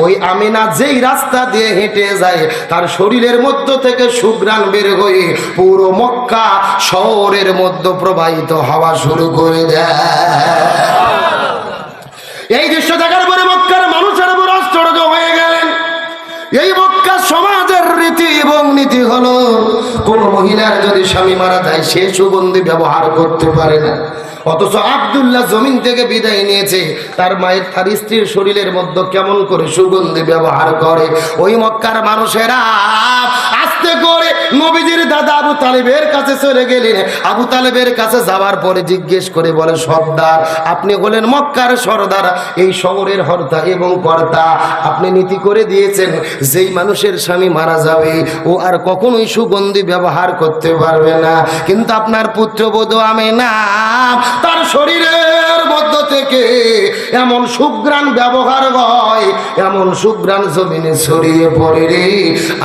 ওই আমিনা যেই রাস্তা দিয়ে হেঁটে যায় তার শরীরের মধ্য থেকে সুঘ্রাণ বের হয়ে পুরো মক্কা শহরের মধ্যে প্রবাহিত হওয়া শুরু করে দেয়। এই দৃশ্য দেখার পরে মক্কার মানুষের উপর আশ্চর্য হয়ে গেলেন। এই মক্কা সমাজের রীতি এবং নীতি হলো কোন মহিলার যদি স্বামী মারা যায় সে সুগন্ধি ব্যবহার করতে পারে না। অথচ আব্দুল্লাহ জমিন থেকে বিদায় নিয়েছে, তার মায়ের তার স্ত্রীর শরীরের মধ্যে কেমন করে সুগন্ধি ব্যবহার করে। ওই মক্কার মানুষেরা আস্তে করে নবীজির দাদা আবু তালেবের কাছে চলে গেলেন। আবু তালেবের কাছে যাওয়ার পরে জিজ্ঞেস করে বলে, সর্দার আপনি হলেন মক্কার সর্দার, এই শহরের হর্তা এবং কর্তা, আপনি নীতি করে দিয়েছেন যেই মানুষের স্বামী মারা যাবে ও আর কখনোই সুগন্ধি ব্যবহার করতে পারবে না, কিন্তু আপনার পুত্রবধূ আমিনা তার শরীরের মধ্য থেকে এমন সুঘ্রাণ ব্যবহার হয়, এমন সুঘ্রাণ জমিনে ছড়িয়ে পড়ে রে,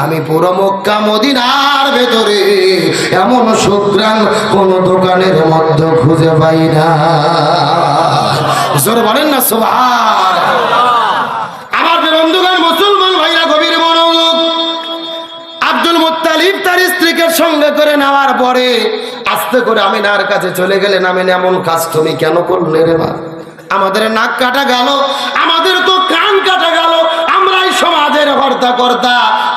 আমি পুরো মক্কা মদিনার ভেতরে এমন সুঘ্রাণ কোন দোকানের মধ্যে খুঁজে পাই না। জোরে বলেন না সুবহানাল্লাহ। আমার বন্ধুগণ, মুসলমান ভাইরা গভীর মনোযোগ। আব্দুল মুত্তালিব তার স্ত্রীকে সঙ্গে করে নেওয়ার পরে আস্তে করে আমিনার কাছে চলে গেলেন। আমিনা এমন কাজ তুমি কেন করলে রে মা? আমাদের নাক কাটা গেল, আমাদের তো কান কাটা গেল, আমরাই সমাজের হর্তা কর্তা,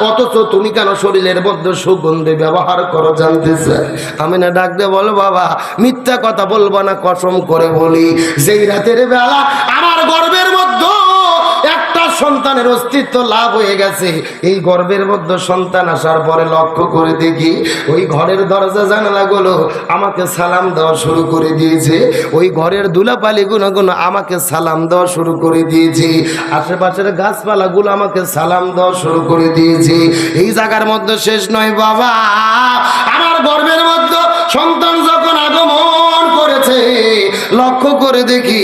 অথচ তুমি কেন শরীরের মধ্যে সুগন্ধি ব্যবহার করো জানতে চাই। আমিনা ডাক দিয়ে বলো, বাবা মিথ্যা কথা বলবো না, কসম করে বলি যেই রাতের বেলা আমার গর্ভের মধ্যে একটা সন্তানের অস্তিত্ব লাভ হয়ে গেছে, এই গর্ভের মধ্যে সন্তান আসার পরে লক্ষ্য করে দেখি ওই ঘরের দরজা জানালাগুলো আমাকে সালাম দেওয়া শুরু করে দিয়েছে, ওই ঘরের দুলাপালি গুলো আমাকে সালাম দেওয়া শুরু করে দিয়েছে, আশেপাশের গাছপালাগুলো আমাকে সালাম দেওয়া শুরু করে দিয়েছে। এই জায়গার মধ্যে শেষ নয় বাবা, আমার গর্ভের মধ্যে সন্তান যখন আগমন করেছে লক্ষ্য করে দেখি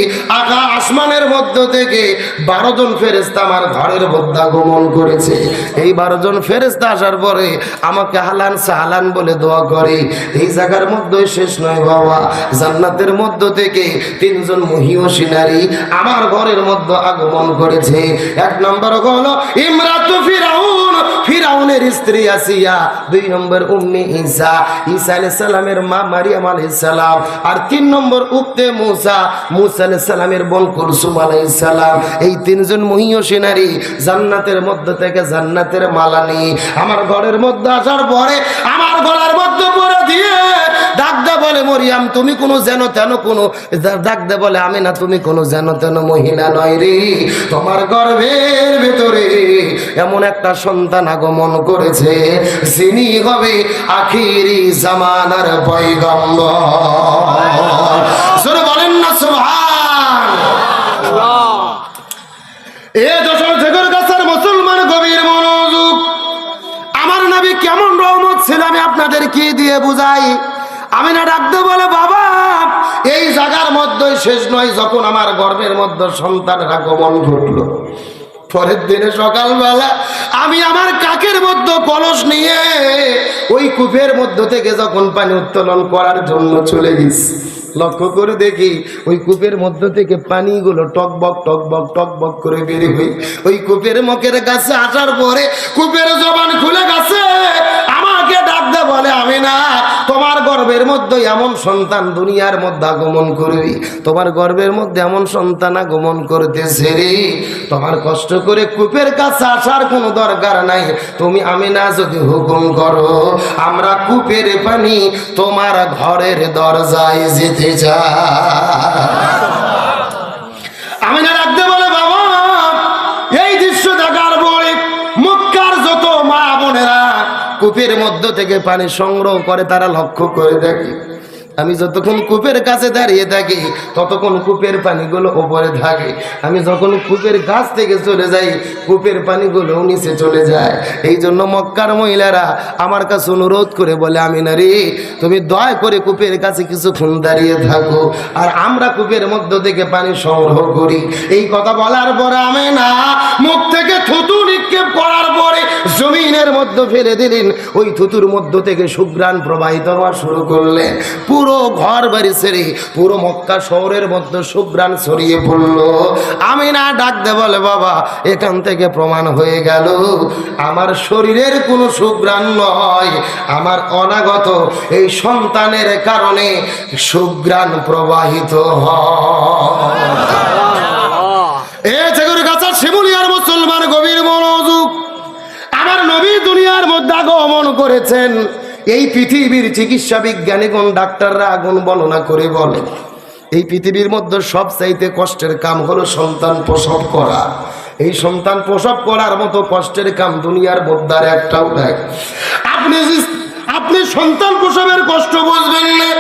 আসমানের মধ্য থেকে 12 জন ফেরেশতা আমার ঘরের মধ্যে আগমন করেছে। এই 12 জন ফেরেশতা আসার পরে আমাকে হালান সাহালান বলে দোয়া করে। এই জায়গার মধ্যে শেষ নয় বাবা, জান্নাতের মধ্য থেকে 3 জন মহিয়সী নারী আমার ঘরের মধ্যে আগমন করেছে। 1 নম্বর হলো ইমরাতু ফিরাউন, ফিরাউনের স্ত্রী আসিয়া। 2 নম্বর উম্মে ঈসা, ঈসা আলাইহিস সালামের মা মারিয়াম আলাইহিস সালাম। আর 3 নম্বর উক্তে মুসা, মুসা আলাইহিস সালামের বোন কুলসুম আলাইহিস সালাম। এই 3 জন মহিয়সী নারী জান্নাতের মধ্য থেকে জান্নাতের মালা নিয়ে আমার ঘরের মধ্যে আসার পরে আমার গলার মধ্যে পরে দিয়ে ডাক দে বলে, মরিয়াম তুমি কোনো যেন তেন কোনো, ডাক দে বলে আমিনা তুমি কোনো যেন তেন মহিলা নয় রে, তোমার গর্ভের ভেতরে এমন একটা সন্তান আগমন করেছে যিনি হবে আখিরি জামানার পয়গম্বর। জোরে বলেন না সুবহানাল্লাহ। এ যশোর ঝেকর গাছের মুসলমান গভীর মনোযোগ। আমার নবী কেমন রহমত ছিল আমি আপনাদের কি দিয়ে বুঝাই। আমি না ডাকতে বলে বাবা এই জায়গার মধ্যে শেষ নয়, যখন আমার গর্ভের মধ্যে সন্তানের আগমন ঘটলো পরের দিনে সকালবেলা আমি আমার কাকের মধ্যে কলস নিয়ে ওই কূপের মধ্য থেকে যখন পানি উত্তোলন করার জন্য চলে গেছি, লক্ষ্য করে দেখি ওই কূপের মধ্য থেকে পানিগুলো টকবক টকবক টকবক করে বেরিয়ে হই ওই কূপের মুখের কাছে আসার পরে কূপের জবান খুলে গেছে। আমাকে ডাকতে বলে আমি না তোমার গর্ভের মধ্যে এমন সন্তান দুনিয়ার মধ্যে আগমন করবি, তোমার গর্ভের মধ্যে এমন সন্তান আগমন করতেছে রে, তোমার কষ্ট করে কূপের কাছে আসার কোনো দরকার নাই, তুমি আমি না যদি হুকুম করো আমরা কূপের পানি তোমার ঘরের দরজায় যেতে আমি না রাখতে বলে বাবা এই দৃশ্য দেখার পরে মক্কার যত মা বোনেরা কূপের মধ্য থেকে পানি সংগ্রহ করে তারা লক্ষ্য করে দেখে আমি যতক্ষণ কূপের কাছে দাঁড়িয়ে থাকি ততক্ষণ কূপের পানিগুলো উপরে থাকে, আমি যখন কূপের কাছ থেকে চলে যাই কূপের পানিগুলো নিচে চলে যায়। এই জন্য মক্কার মহিলারা আমার কাছে অনুরোধ করে বলে আমি না রে তুমি দয়া করে কূপের কাছে কিছুক্ষণ দাঁড়িয়ে থাকো আর আমরা কূপের মধ্য থেকে পানি সংগ্রহ করি। এই কথা বলার পরে আমি না মুখ থেকে থুতু নিক্ষেপ করার পরে জমিনের মধ্যে ফেলে দিলেন, ওই থুতুর মধ্য থেকে সুঘ্রাণ প্রবাহিত হওয়া শুরু করলেন, পুরো ঘর বাড়ি ছেড়ে পুরো মক্কা শহরের মধ্যে সুঘ্রাণ ছড়িয়ে পড়লো। আমি না ডাকতে বলে বাবা এখান থেকে প্রমাণ হয়ে গেল আমার শরীরের কোনো সুঘ্রাণ নয়, আমার অনাগত এই সন্তানের কারণে সুঘ্রাণ প্রবাহিত হয়। এ ঝেকর গাছের শিমুলিয়ার মুসলমান গভীর মনোযোগ। আমার নবী দুনিয়ার মধ্যে আগমন করেছেন, এই পৃথিবীর চিকিৎসা বিজ্ঞানীগণ ডাক্তাররা আগুন বর্ণনা করে বলে এই পৃথিবীর মধ্যে সবচাইতে কষ্টের কাম হলো সন্তান প্রসব করা। এই সন্তান প্রসব করার মতো কষ্টের কাম দুনিয়ার মধ্যে আর একটাও নাই। আপনি সন্তান প্রসবের কষ্ট বুঝবেন না,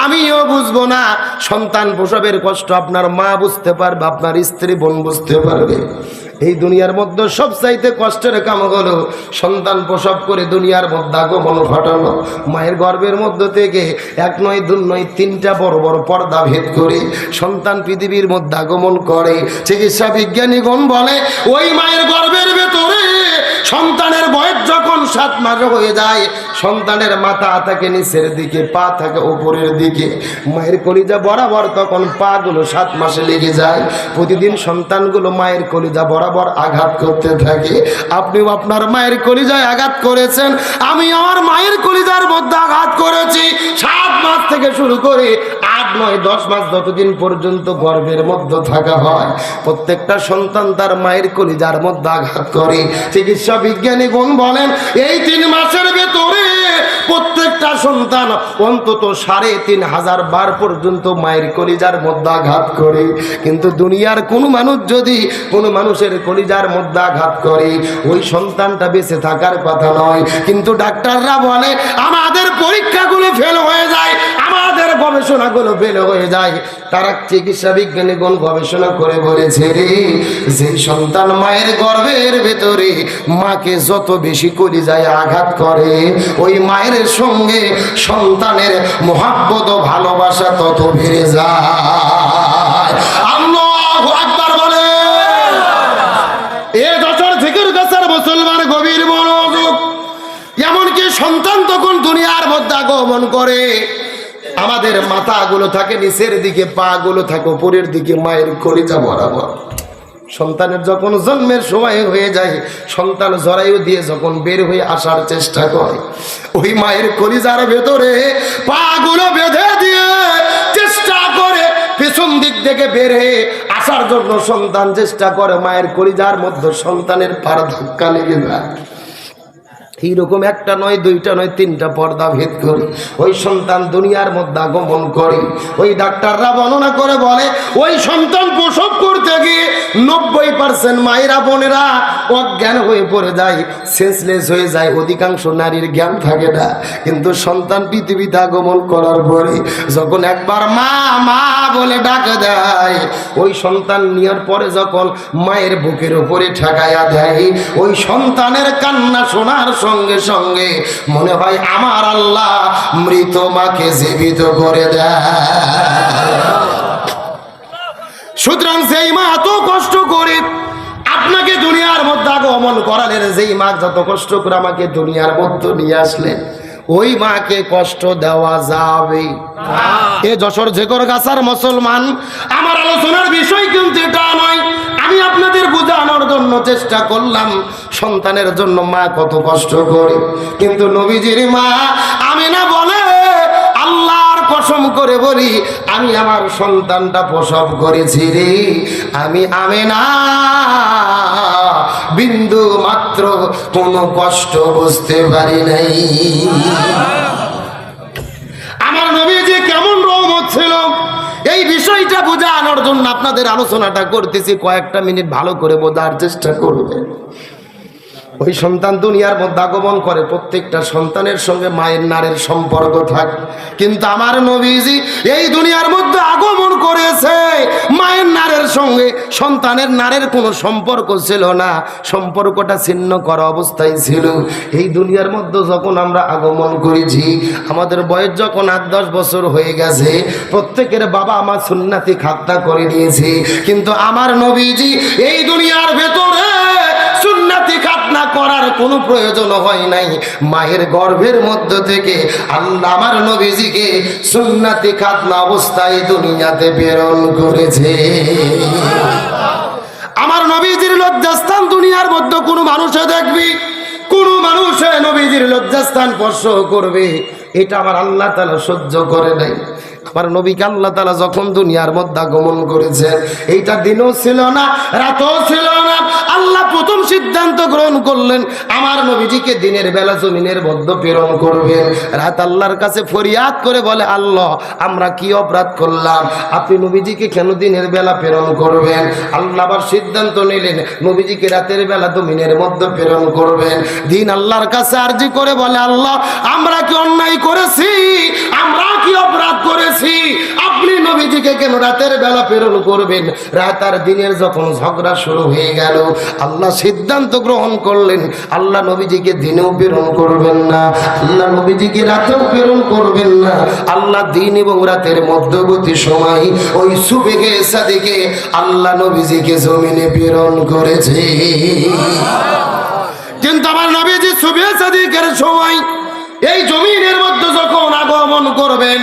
আমিও বুঝবো না। সন্তান প্রসবের কষ্ট আপনার মা বুঝতে পারবে, আপনার স্ত্রী বোন বুঝতে পারবে। এই দুনিয়ার মধ্যে সবচাইতে কষ্টের কাম হলো সন্তান প্রসব করে দুনিয়ার মধ্যে আগমন ঘটানো। মায়ের গর্ভের মধ্য থেকে এক নয় দুই নয় তিনটা বড় বড় পর্দা ভেদ করে সন্তান পৃথিবীর মধ্যে আগমন করে। চিকিৎসা বিজ্ঞানীগণ বলে ওই মায়ের গর্ভের ভেতরে সন্তানের বয়স যখন 7 মাস হয়ে যায় সন্তানের মাথা থাকে নিচের দিকে, পা থাকে উপরের দিকে, মায়ের কলিজা বরাবর তখন পা গুলো 7 মাসে লেগে যায়। প্রতিদিন সন্তানগুলো মায়ের কলিজা বরাবর আঘাত করতে থাকে। আপনিও আপনার মায়ের কলিজায় আঘাত করেছেন, আমি আমার মায়ের কলিজার মধ্যে আঘাত করেছি। 7 মাস থেকে শুরু করে 8, 9, 10 মাস যতদিন পর্যন্ত গর্ভের মধ্যে থাকা হয় প্রত্যেকটা সন্তান তার মায়ের কলিজার মধ্যে আঘাত করে। চিকিৎসা বিজ্ঞানীগণ বলেন এই 3 মাসের ভেতরে প্রত্যেকটা সন্তান অন্তত 3500 বার পর্যন্ত মায়ের কলিজার মধ্যে আঘাত করে। কিন্তু দুনিয়ার কোনো মানুষ যদি কোনো মানুষের কলিজার মধ্যে আঘাত করে ওই সন্তানটা বেঁচে থাকার কথা নয়। কিন্তু ডাক্তাররা বলে আমাদের পরীক্ষাগুলো ফেল হয়ে যায়, আমাদের গবেষণাগুলো ফেল হয়ে যায়। তারা চিকিৎসা বিজ্ঞানীগণ গবেষণা করে বলেছে রে যে সন্তান মায়ের গর্ভের ভেতরে মাকে যত বেশি কলিজায় আঘাত করে ওই মায়ের সঙ্গে সন্তানের মহাব্বত ও ভালোবাসা তত বেড়ে যায়। আল্লাহু আকবার বলে। এ যশোর ঝিকির গাছের মুসলমান গভীর মনোযোগ। এমনকি সন্তান তখন দুনিয়ার মধ্যে আগমন করে আমাদের মাথাগুলো থাকে নিচের দিকে, পা গুলো থাকে উপরের দিকে, মায়ের কলিজা বরাবর। সন্তানের যখন জন্মের সময় হয়ে যায় সন্তান জরায়ু দিয়ে যখন বের হয়ে আসার চেষ্টা করে ওই মায়ের কলিজার ভেতরে পা গুলো বেঁধে দিয়ে চেষ্টা করে পেছন দিক থেকে বের হয়ে আসার জন্য সন্তান চেষ্টা করে, মায়ের কলিজার মধ্যে সন্তানের পার ধাক্কা লেগে যায়। এইরকম একটা নয়, দুইটা নয়, তিনটা পর্দা ভেদ করে ওই সন্তান দুনিয়ার মধ্যে আগমন করে। ওই ডাক্তাররা বর্ণনা করে বলে, ওই সন্তান প্রসব করতে গিয়ে 90% মায়েরা বোনেরা অজ্ঞান হয়ে পড়ে যায়, সেন্সলেস হয়ে যায়। অধিকাংশ নারীর জ্ঞান থাকে না। কিন্তু সন্তান পৃথিবীতে আগমন করার পরে যখন একবার মা মা বলে ডাক দেয়, ওই সন্তান নেওয়ার পরে যখন মায়ের বুকের উপরে ঠেকাইয়া দেয়, ওই সন্তানের কান্না শোনার সঙ্গে সঙ্গে মনে হয় আমার আল্লাহ মৃত মাকে জীবিত করে দেয়। সুতরাং সেই মা এত কষ্ট করে আপনাকে দুনিয়ার মধ্যে আগমন করালেন, যেই মা যত কষ্ট করে আমাকে দুনিয়ার মধ্যে নিয়ে আসলেন, ওই মাকে কষ্ট দেওয়া যাবে? এ যশোর ঝেকরগাছার মুসলমান, আমার আলোচনার বিষয় কিন্তু এটা নয়। আমি আপনাদের বোঝানোর জন্য চেষ্টা করলাম সন্তানের জন্য মা কত কষ্ট করে। কিন্তু নবীজির মা আমিনা বলে, আল্লাহর কসম করে বলি, আমি আমার সন্তানটা প্রসব করেছি রে, আমি আমিনা বিন্দু মাত্র কোনো কষ্ট বুঝতে পারি নাই। আমার নবীজি কেমন রহমত ছিল, এই বিষয়টা বোঝানোর জন্য আপনাদের আলোচনাটা করতেছি। কয়েকটা মিনিট ভালো করে বোঝার চেষ্টা করবেন। ওই সন্তান দুনিয়ার মধ্যে আগমন করে, প্রত্যেকটা সন্তানের সঙ্গে মায়ের নারের সম্পর্ক থাকে। কিন্তু আমার নবীজি এই দুনিয়ার মধ্যে আগমন করেছে, মায়ের নারের সঙ্গে সন্তানের নারের কোনো সম্পর্ক ছিল না, সম্পর্কটা ছিন্ন করা অবস্থায় ছিল। এই দুনিয়ার মধ্যে যখন আমরা আগমন করেছি, আমাদের বয়স যখন 8-10 বছর হয়ে গেছে, প্রত্যেকের বাবা আমার সুন্নাতি খাতনা করে নিয়েছে। কিন্তু আমার নবীজি এই দুনিয়ার ভেতরে সুন্নাতি খাতনা করার কোনো প্রয়োজন হয় নাই। মায়ের গর্ভের মধ্য থেকে আল্লাহ আমার নবীজিকে সুন্নাতি খাতনা অবস্থায় দুনিয়াতে প্রেরণ করেছে। আমার নবীজির লজ্জাস্থান দুনিয়ার মধ্যে কোনো মানুষে দেখবি, কোন মানুষে নবীজির লজ্জাস্থান স্পর্শ করবে, এটা আমার আল্লাহ তাআলা সহ্য করে নাই। আমার নবীকে আল্লাহ তাআলা যখন দুনিয়ার মধ্যে আগমন করেছেন, এইটা দিনও ছিল না, রাতও ছিল না। আল্লাহ প্রথম সিদ্ধান্ত গ্রহণ করলেন, আমার নবীজিকে দিনের বেলা জমিনের মধ্যে প্রেরণ করবেন। রাত আল্লাহর কাছে ফরিয়াদ করে বলে, আল্লাহ আমরা কি অপরাধ করলাম, আপনি নবীজিকে কেন দিনের বেলা প্রেরণ করবেন? আল্লাহ আবার সিদ্ধান্ত নিলেন, নবীজিকে রাতের বেলা জমিনের মধ্যে প্রেরণ করবেন। দিন আল্লাহর কাছে আরজি করে বলে, আল্লাহ আমরা কি অন্যায় করেছি, আমরা কি অপরাধ করেছি, আপনি নবীজিকে কেন রাতের বেলা প্রেরণ করবেন? রাত আর দিনের যখন ঝগড়া শুরু হয়ে গেল, আল্লাহ সিদ্ধান্ত গ্রহণ করলেন, আল্লাহ নবীজিকে দিনেও প্রেরণ করবেন না, আল্লাহ নবীজিকে রাতেও প্রেরণ করবেন না। আল্লাহ দিন এবং রাতের মধ্যবর্তী সময় ওই সুবেগে সাদিকে আল্লাহ নবীজিকে জমিনে প্রেরণ করেছে। কিন্তু আমার নবীজি সুবেগে সাদিকের সময় এই জমিনের মধ্যে যখন আগমন করবেন,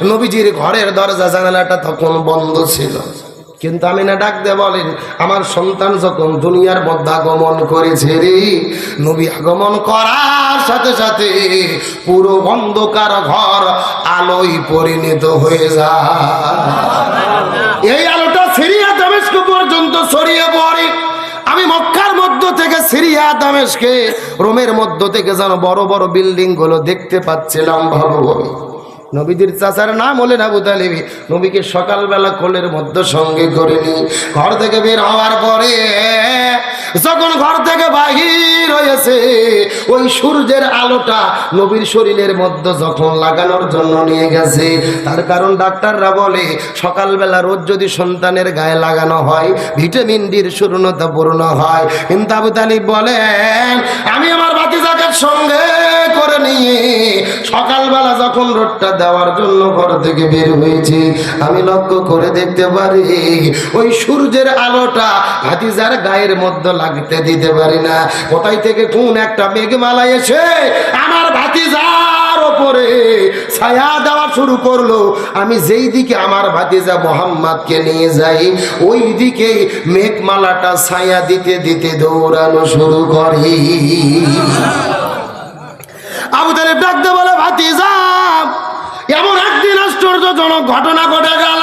নবীজির ঘরের দরজা জানালাটা তখন বন্ধ ছিল। কিন্তু আমিনা ডাক দিয়ে বলেন, আমার সন্তান যখন দুনিয়ার মধ্যে আগমন করেছে রে, নবী আগমন করার সাথে সাথে পুরো অন্ধকার ঘর আলোয় পরিণত হয়ে যায়। এই আলোটা সিরিয়া দামেস্ক পর্যন্ত ছড়িয়ে পড়ে। আমি মক্কার মধ্য থেকে সিরিয়া দামেস্কে, রোমের মধ্য থেকে যেন বড় বড় বিল্ডিং গুলো দেখতে পাচ্ছিলাম ভালোভাবে। নবীজির চাচার নাম হলেন আবু তালিব। নবীকে সকালবেলা কোলের মধ্যে সঙ্গে করে নি, ঘর থেকে বের হওয়ার পরে যখন ঘর থেকে বাহির হয়েছে, ওই সূর্যের আলোটা নবীর শরীরের মধ্যে যখন লাগানোর জন্য নিয়ে গেছে, তার কারণ ডাক্তাররা বলে সকালবেলা রোজ যদি সন্তানের গায়ে লাগানো হয়, ভিটামিন ডির শূন্যতা পূর্ণ হয়। কিন্তু আবু তালিব বলেন, আমি আমার ভাতিজাকে সঙ্গে করে নিয়ে সকালবেলা যখন রোদটা দেওয়ার জন্য ঘর থেকে বের হয়েছি, আমি লক্ষ্য করে দেখতে পারি ওই সূর্যের আলোটা ভাতিজার গায়ের মধ্যে লাগতে দিতে পারি না। কোথায় থেকে কোন একটা মেঘমালা এসে আমার ভাতিজার ওপরে ছায়া দেওয়া শুরু করলো। আমি যেই দিকে আমার ভাতিজা মোহাম্মদকে নিয়ে যাই, ওই দিকে মেঘমালাটা ছায়া দিতে দিতে দৌড়ানো শুরু করি। আবু তালেব ডাকতে বলে, ভাতিজা এমন একদিন আশ্চর্যজনক ঘটনা ঘটে গেল,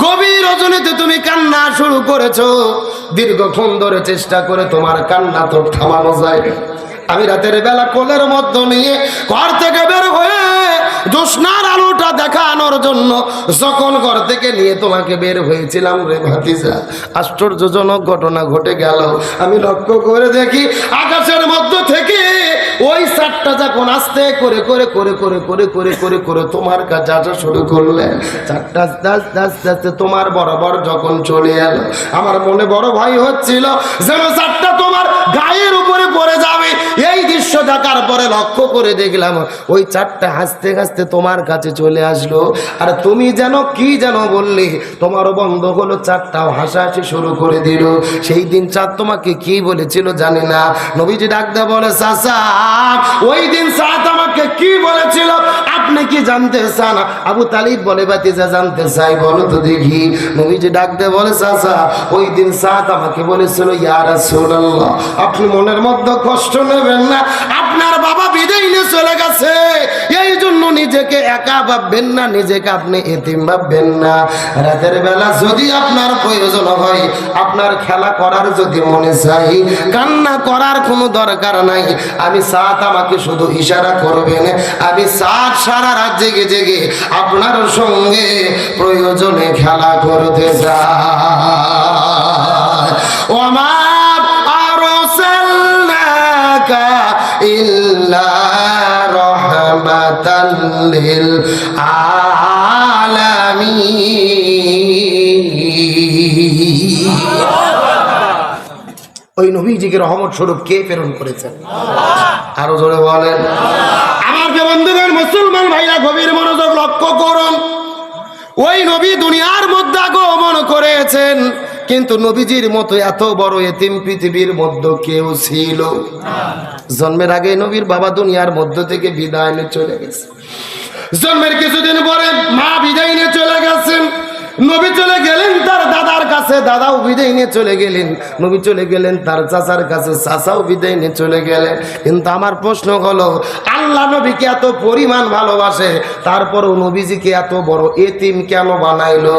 গভীর রজনীতে তুমি কান্না শুরু করেছো, দীর্ঘক্ষণ ধরে চেষ্টা করে তোমার কান্না তো থামানো যায়। আমি রাতের বেলা কোলের মধ্যে নিয়ে ঘর থেকে বের হয়ে জ্যোৎস্নার আলোটা দেখানোর জন্য যখন ঘর থেকে নিয়ে তোমাকে বের হয়েছিলাম রে ভাতিজা, আশ্চর্যজনক ঘটনা ঘটে গেল। আমি লক্ষ্য করে দেখি আকাশের মধ্য থেকে ওই চারটা যখন আস্তে করে করে করে করে করে করে করে করে তোমার কাছে আসা শুরু করলেন, চারটা আস্তে আস্তে আস্তে আস্তে তোমার বরাবর যখন চলে এলো, আমার মনে বড় ভয় হচ্ছিল যেন চারটা তোমার গায়ের উপরে পড়ে যাবে। এই দৃশ্য দেখার পরে লক্ষ্য করে দেখলাম ওই চারটা হাসতে হাসতে তোমার কাছে চলে আসলো। আর তুমি যেন কি যেন বললে, তোমারও বন্ধ হলো, চারটাও হাসাহাসি শুরু করে দিল। সেই দিন চাঁদ তোমাকে কি বলেছিল জানি না। নবীজি ডাকতে বলে চাচা, ওই দিন চাঁদ আমাকে কি বলেছিল আপনি কি জানতে চান? আবু তালিব বলে ভাতিজা জানতে চাই, বলো তো দেখি। নবীজি ডাকতে বলে চাচা, ওই দিন চাঁদ আমাকে বলেছিল ইয়া রাসূলুল্লাহ, আপনি মনের মধ্যে কষ্ট নেবেন না, আপনার বাবা বিদায় নিয়ে চলে গেছে, এই জন্য নিজেকে একা ভাববেন না, নিজেকে আপনি এতিম ভাববেন না। রাতের বেলা যদি আপনার প্রয়োজন হয়, আপনার খেলা করার যদি মনে চাই, কান্না করার কোনো দরকার নাই। আমি সাত আমাকে শুধু ইশারা করবেন, আমি সাত সারা রাত জেগে জেগে আপনার সঙ্গে প্রয়োজনে খেলা করতে চাই। ওমা আরসালনাকা ইল্লা রাহমাতাল লিল আলামিন। ওই নবীজিকে রহমত স্বরূপ কে প্রেরণ করেছেন? আরো জোরে বলেন। আমার যে বন্ধুগণ মুসলমান ভাইরা গভীর মনোযোগ লক্ষ্য করুন, ওই নবী দুনিয়ার মধ্যে আগমন করেছেন, কিন্তু নবীজির মতো এত বড় এতিম পৃথিবীর মধ্যে কেউ ছিল? জন্মের আগে নবীর বাবা দুনিয়ার মধ্য থেকে বিদায় নিয়ে চলে গেছে। জন্মের কিছুদিন পরে মা বিদায় নিয়ে চলে গেছেন। নবী চলে গেলেন তার দাদার কাছে, দাদাও বিদায় নিয়ে চলে গেলেন। নবী চলে গেলেন তার চাচার কাছে, চাচাও বিদায় নিয়ে চলে গেলেন। কিন্তু আমার প্রশ্ন হলো, আল্লাহ নবীকে এত পরিমাণ ভালোবাসে, তারপরও নবীজিকে এত বড় এতিম কেন বানাইলো?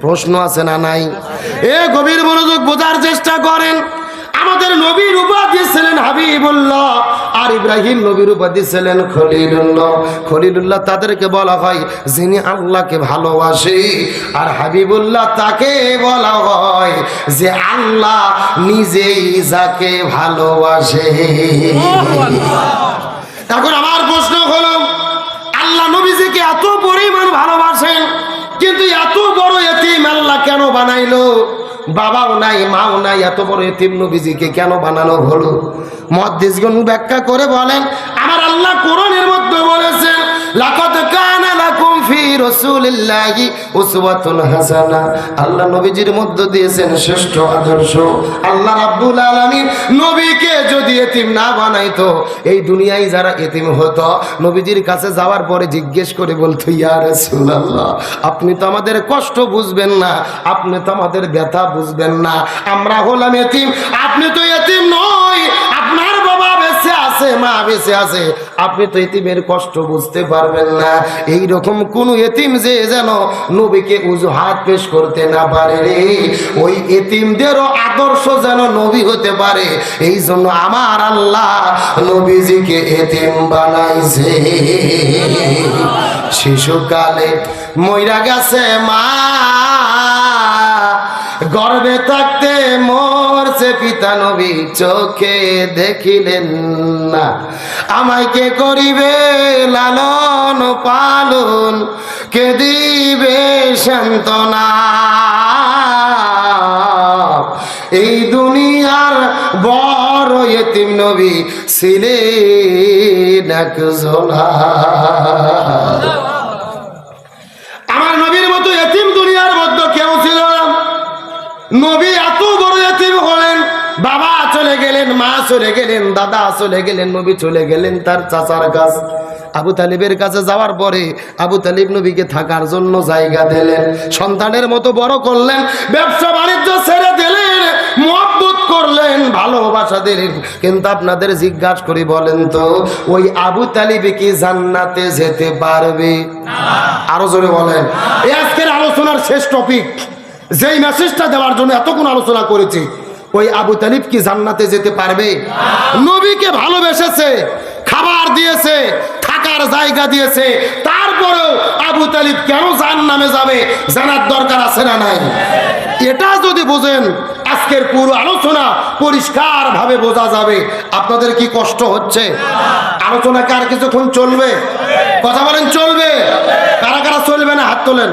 প্রশ্ন আছে না নাই? এ গভীর মনোযোগ বোঝার চেষ্টা করেন। আমাদের নবীর উপাধি ছিলেন হাবিবুল্লাহ, আর ইব্রাহিম নবীর উপাধি ছিলেন খলিলুল্লাহ। খলিলুল্লাহ তাদেরকে বলা হয় যিনি আল্লাহকে ভালোবাসে, আর হাবিবুল্লাহ তাকে বলা হয় যে আল্লাহ নিজেই যাকে ভালোবাসে। এখন আমার প্রশ্ন হলো, আল্লাহ নবীজিকে এত পরিমাণ ভালোবাসেন, কিন্তু এত বড় এতিম আল্লাহ কেন বানাইলো? বাবাও নাই, মাও নাই, এত বড় এতিম নবীজিকে কেন বানানো হলো? মুহাদ্দিসগণ ব্যাখ্যা করে বলেন, আমার আল্লাহ কোরআনের মধ্যে বলেছেন, লাকাদ কানা লাকুম ফি রাসূলিল্লাহি উসওয়াতুন হাসানা। আল্লাহ নবীজির মধ্যে দিয়েছেন শ্রেষ্ঠ আদর্শ। আল্লাহ রাব্বুল আলামিন নবীকে যদি এতিম না বানাইতো, এই দুনিয়ায় যারা এতিম হতো, নবীজির কাছে যাওয়ার পরে জিজ্ঞেস করে বলতো, ইয়া রাসূলুল্লাহ, আপনি তো আমাদের কষ্ট বুঝবেন না, আপনি তো আমাদের ব্যথা বুঝবেন না, আমরা হলাম এতিম, আপনি তো এতিম নয়, আপনার বাবা বেঁচে আছে, মা বেঁচে আছে, আপনি তো এতিমের কষ্ট বুঝতে পারবেন না। এই রকম কোন এতিম যে যেন নবীকে অজুহাত পেশ করতে না পারে রে, ওই এতিমদেরও আদর্শ যেন নবী হতে পারে, এই জন্য আমার আল্লাহ নবীজিকে এতিম বানাইছে। শিশুকালে মইরা গেছে মা, গর্ভে থাকতে মরছে পিতা, নবী চোখে দেখিলেন না, আমায় কে করিবে লালন পালন, কে দিবে সান্ত্বনা? এই দুনিয়ার বড় এতিম নবী ছিলেন একজন। আমার নবীর মতো এতিম দুনিয়ার মধ্যে কেউ ছিল না। নবী এত বড় এতিম হলেন, বাবা চলে গেলেন, মা চলে গেলেন, দাদা চলে গেলেন, নবী চলে গেলেন তার চাচার কাছে। আবু তালিবের কাছে যাওয়ার পরে আবু তালিব নবীকে থাকার জন্য জায়গা দিলেন, সন্তানের মতো বড় করলেন, ব্যবসা বাণিজ্য ছেড়ে দিলেন, মহব্বত করলেন, ভালোবাসা দিলেন। কিন্তু আপনাদের জিজ্ঞাসা করি বলেন তো, ওই আবু তালিব কি জান্নাতে যেতে পারবে? আরো জোরে বলেন। এই আজকের আলোচনার শেষ টপিক, যেই মেসেজটা দেওয়ার জন্য এতক্ষণ আলোচনা করেছি, ওই আবু তালিব কি জান্নাতে যেতে পারবে? নবীকে ভালোবেসেছে, খাবার দিয়েছে, থাকার জায়গা দিয়েছে, তারপরেও আবু তালিব কেন জাহান্নামে যাবে জানার দরকার আছে না নাই? এটা যদি বোঝেন আজকের পুরো আলোচনা পরিষ্কার ভাবে বোঝা যাবে। আপনাদের কি কষ্ট হচ্ছে? আলোচনা কি আর কিছুক্ষণ চলবে? কথা বলেন চলবে? কারা কারা চলবে না হাত তোলেন।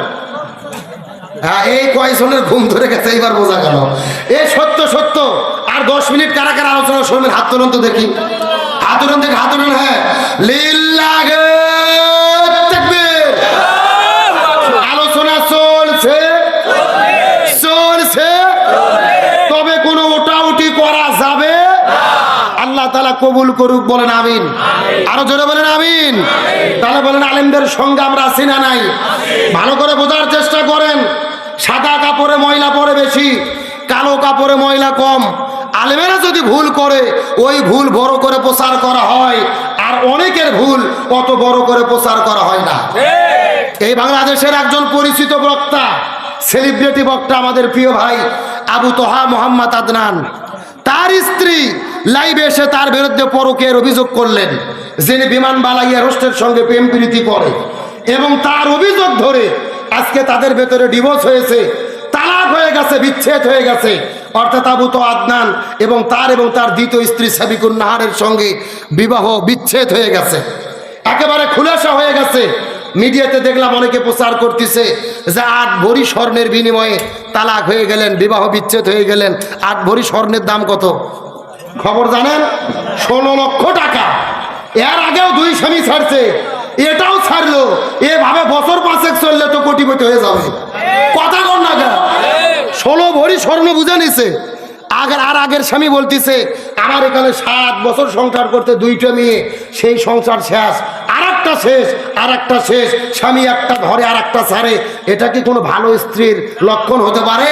হ্যাঁ, এই কয়েকজনের ঘুম ধরে গেছে, এইবার বোঝা গেল। এ সত্য সত্য। আর 10 মিনিট কারা কারা আলোচনা শুনবেন হাত তোলেন তো দেখি। হাত তোলেন দেখি, হাত তোলেন। হ্যাঁ, লিল্লাহি তাকবীর। আলোচনা চলছে চলছে, তবে কোনো ওটাউটি করা যাবে? আল্লাহ তাআলা কবুল করুক, বলেন আমিন। আরো জোরে বলেন আমিন। তাহলে বলেন আলেমদের সঙ্গে আমরা আছি না নাই? ভালো করে বোঝার চেষ্টা করেন। সাদা কাপড়ে ময়লা পড়ে বেশি, কালো কাপড়ে ময়লা কম। আলেমেরা যদি ভুল করে ওই ভুল বড় করে প্রচার করা হয়, আর অনেকের ভুল অত বড় করে প্রচার করা হয় না। এই বাংলাদেশের একজন পরিচিত বক্তা, সেলিব্রিটি বক্তা, আমাদের প্রিয় ভাই আবু তোহা মোহাম্মদ আদনান, তার স্ত্রী লাইভে এসে তার বিরুদ্ধে পরকীয়ার অভিযোগ করলেন, যিনি বিমান বালাইয়া রোস্টের সঙ্গে প্রেম প্রীতি করে, এবং তার অভিযোগ ধরে আজকে তাদের ভেতরে ডিভোর্স হয়েছে, তালাক হয়ে গেছে, বিচ্ছেদ হয়ে গেছে। অর্থাৎ আবু তো আদনান এবং তার দ্বিতীয় স্ত্রী সাবিকুন নাহারের সঙ্গে বিবাহ বিচ্ছেদ হয়ে গেছে, একেবারে খুলাসা হয়ে গেছে। মিডিয়াতে দেখলাম অনেকে প্রচার করতেছে যে 8 ভরি স্বর্ণের বিনিময়ে তালাক হয়ে গেলেন, বিবাহ বিচ্ছেদ হয়ে গেলেন। 8 ভরি স্বর্ণের দাম কত খবর জানেন? 16 লক্ষ টাকা। এর আগেও 2 স্বামী ছাড়ছে, এটাও ছাড়লো। এভাবে বছর 5 চললে তো কোটিপতি হয়ে যাবে। কথা কর না, 16 ভরি স্বর্ণ বুঝে নিছে। আগের স্বামী বলতেছে আমার এখানে 7 বছর সংসার করতে 2টা মেয়ে, সেই সংসার শেষ, আর একটা শেষ, আর একটা শেষ। স্বামী একটা ধরে আর একটা ছাড়ে। এটা কি কোনো ভালো স্ত্রীর লক্ষণ হতে পারে?